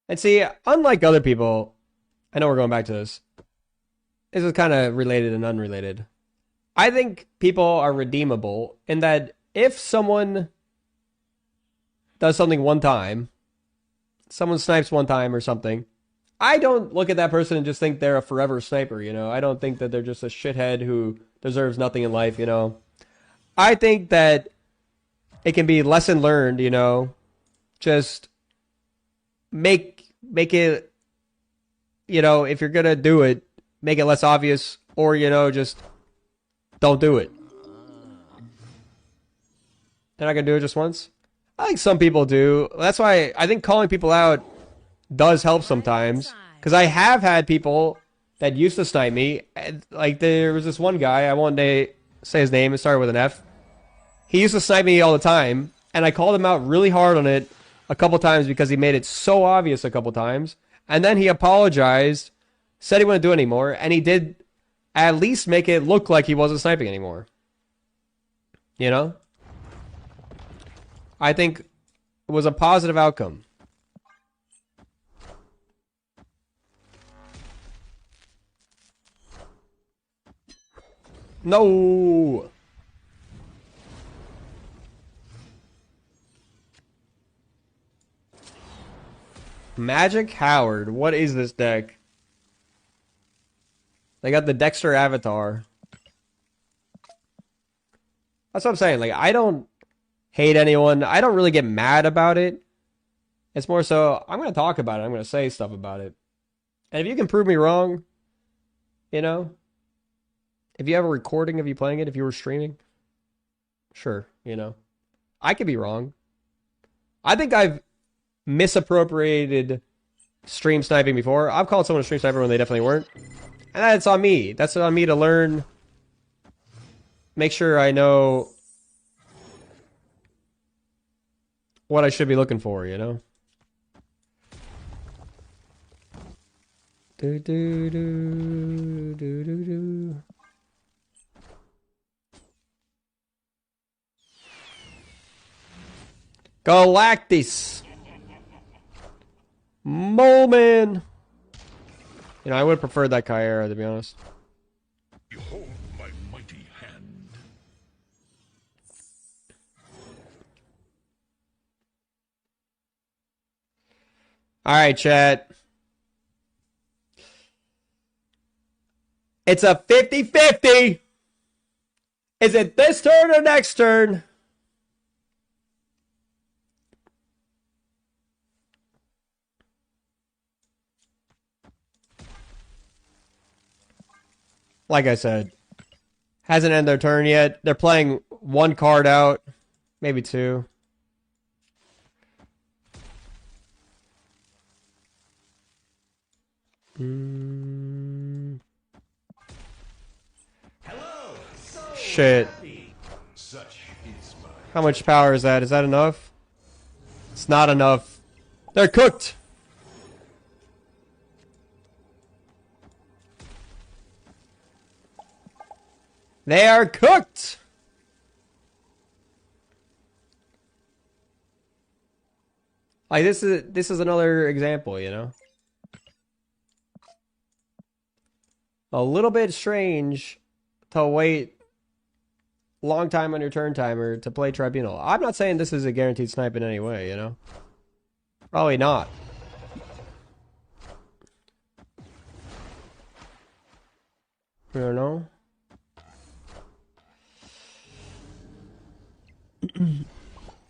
And see, unlike other people, I know we're going back to this. This is kind of related and unrelated. I think people are redeemable in that if someone does something one time, someone snipes one time or something, I don't look at that person and just think they're a forever sniper, you know? I don't think that they're just a shithead who deserves nothing in life, you know? I think that it can be lesson learned, you know? Just make it, you know, if you're gonna do it, make it less obvious, or, you know, just don't do it. They're not gonna do it just once? I think some people do. That's why I think calling people out does help sometimes. Because I have had people that used to snipe me. Like, there was this one guy, I won't say his name, it started with an F. He used to snipe me all the time, and I called him out really hard on it a couple times because he made it so obvious a couple times. And then he apologized, said he wouldn't do it anymore, and he did at least make it look like he wasn't sniping anymore. You know? I think it was a positive outcome. No! Magic Howard. What is this deck? They got the Dexter avatar. That's what I'm saying. Like, I don't hate anyone. I don't really get mad about it. It's more so, I'm going to talk about it. I'm going to say stuff about it. And if you can prove me wrong, you know, if you have a recording of you playing it, if you were streaming, sure, you know, I could be wrong. I think I've misappropriated stream sniping before. I've called someone a stream sniper when they definitely weren't. And that's on me. That's on me to learn. Make sure I know what I should be looking for, you know? Do do do do do do. Galactus. Moleman. You know, I would have preferred that Kyra, to be honest. Behold my mighty hand. Alright, chat. It's a 50-50. Is it this turn or next turn? Like I said, hasn't ended their turn yet. They're playing one card out, maybe two. Shit. How much power is that? Is that enough? It's not enough. They're cooked. They are cooked. Like this is another example, you know. A little bit strange to wait long time on your turn timer to play Tribunal. I'm not saying this is a guaranteed snipe in any way, you know. Probably not. I don't know.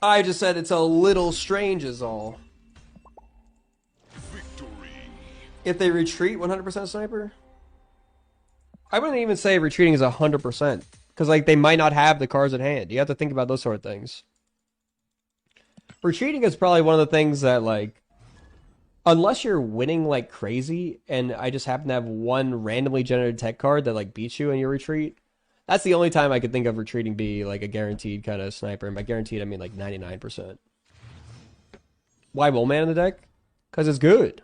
I just said it's a little strange is all. Victory. If they retreat 100% sniper? I wouldn't even say retreating is 100%. Because, like, they might not have the cards at hand. You have to think about those sort of things. Retreating is probably one of the things that, like, unless you're winning like crazy, and I just happen to have one randomly generated tech card that, like, beats you in your retreat, that's the only time I could think of retreating be, like, a guaranteed kind of sniper. And by guaranteed, I mean, like, 99%. Why Woolman in the deck? Because it's good.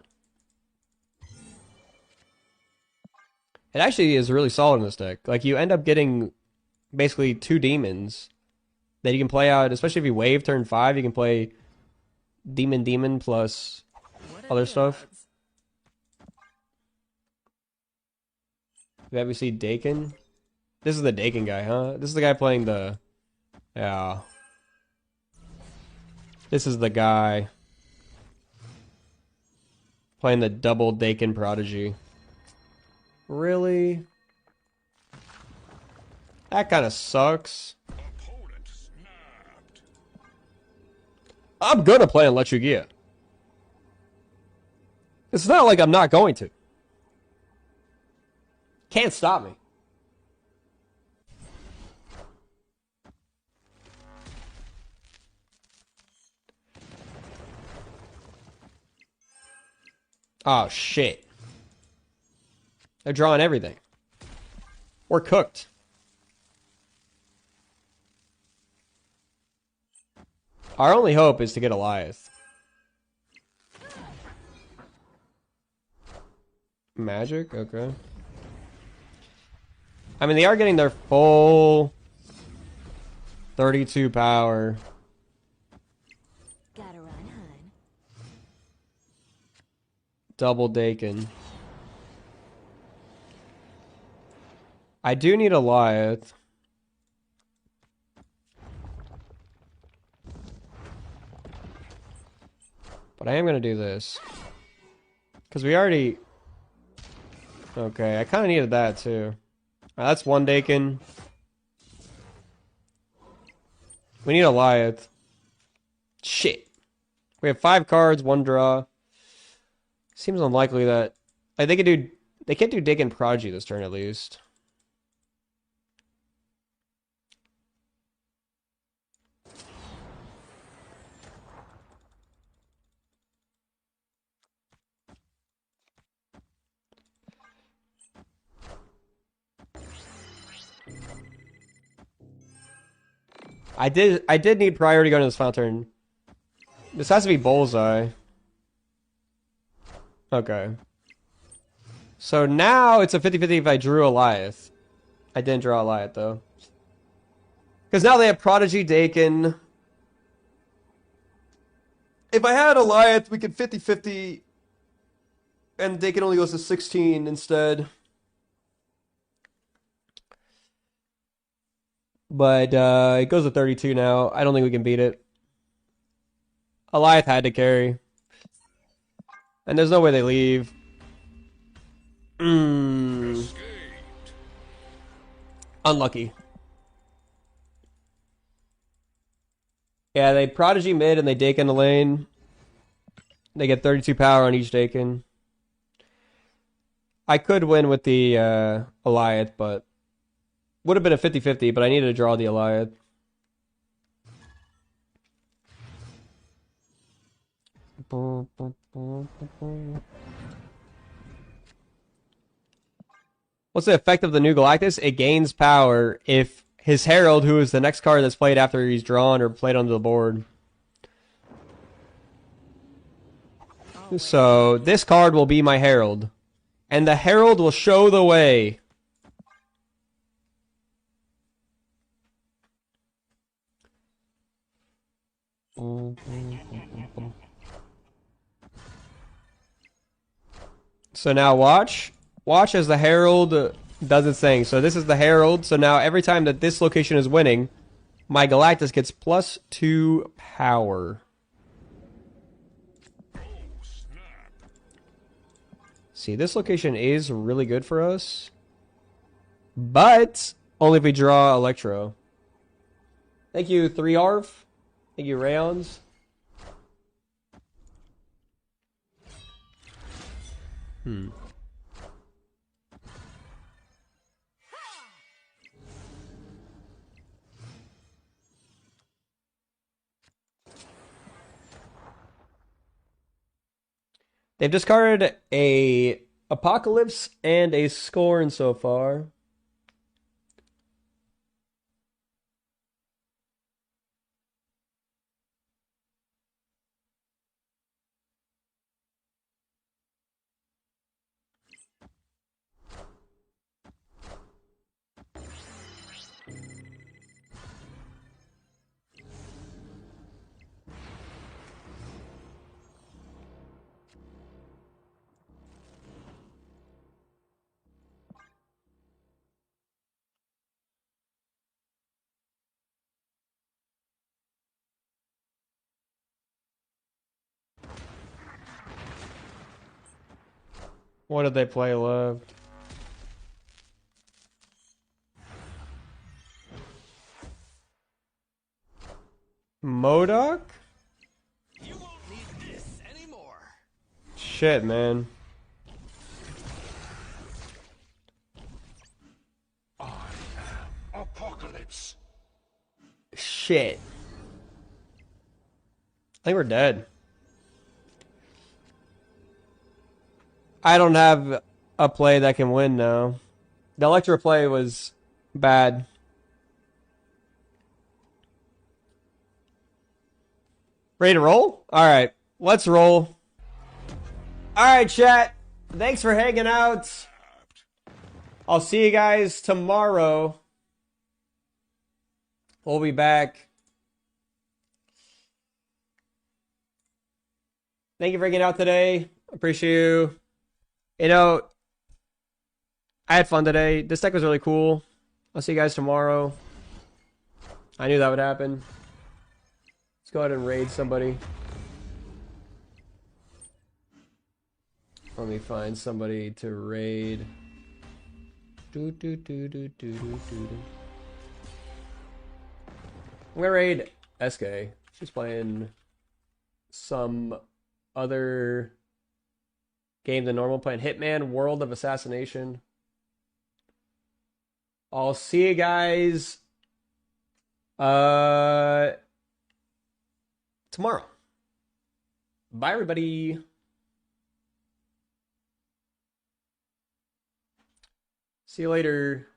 It actually is really solid in this deck. Like, you end up getting basically two demons that you can play out, especially if you wave turn 5, you can play Demon plus other stuff. You ever see Dakin? This is the Dakin guy, huh? This is the guy playing the... Yeah. This is the guy playing the double Dakin Prodigy. Really? That kind of sucks. I'm gonna play on Lechugia. It's not like I'm not going to. Can't stop me. Oh, shit. They're drawing everything. We're cooked. Our only hope is to get Eliath. Magic? Okay. I mean, they are getting their full 32 power. Gotta run, hun. Double Dakin. I do need Eliath. But I am going to do this. Because we already... Okay, I kind of needed that too. That's one Dakin. We need a Goliath. Shit. We have 5 cards, 1 draw. Seems unlikely that... Like, they can't do Dakin Prodigy this turn at least. I did need priority going to this final turn. This has to be Bullseye. Okay. So now it's a 50-50 if I drew Goliath. I didn't draw Goliath though. Because now they have Prodigy, Dakin. If I had Goliath, we could 50-50. And Dakin only goes to 16 instead. But it goes to 32 now. I don't think we can beat it. Goliath had to carry. And there's no way they leave. Unlucky. Yeah, they Prodigy mid and they Dakin the lane. They get 32 power on each Dakin. I could win with the Goliath, but... Would have been a 50-50, but I needed to draw the Goliath. What's the effect of the new Galactus? It gains power if his Herald, who is the next card that's played after he's drawn or played onto the board. So this card will be my Herald. And the Herald will show the way. So now watch as the Herald does its thing. So this is the Herald. So now every time that this location is winning, my Galactus gets +2 power. See, this location is really good for us, but only if we draw Electro. Thank you, 3ARV. Thank you, Rayons. They've discarded a Apocalypse and a Scorn so far. What did they play left? MODOK? You won't need this anymore. Shit, man. I am Apocalypse. Shit. I think we're dead. I don't have a play that can win now. The Electro play was bad. Ready to roll? Alright, let's roll. Alright, chat. Thanks for hanging out. I'll see you guys tomorrow. We'll be back. Thank you for hanging out today. Appreciate you. You know, I had fun today. This deck was really cool. I'll see you guys tomorrow. I knew that would happen. Let's go ahead and raid somebody. Let me find somebody to raid. I'm gonna raid SK. She's playing some other game than normal, playing Hitman World of Assassination. I'll see you guys tomorrow. Bye, everybody. See you later.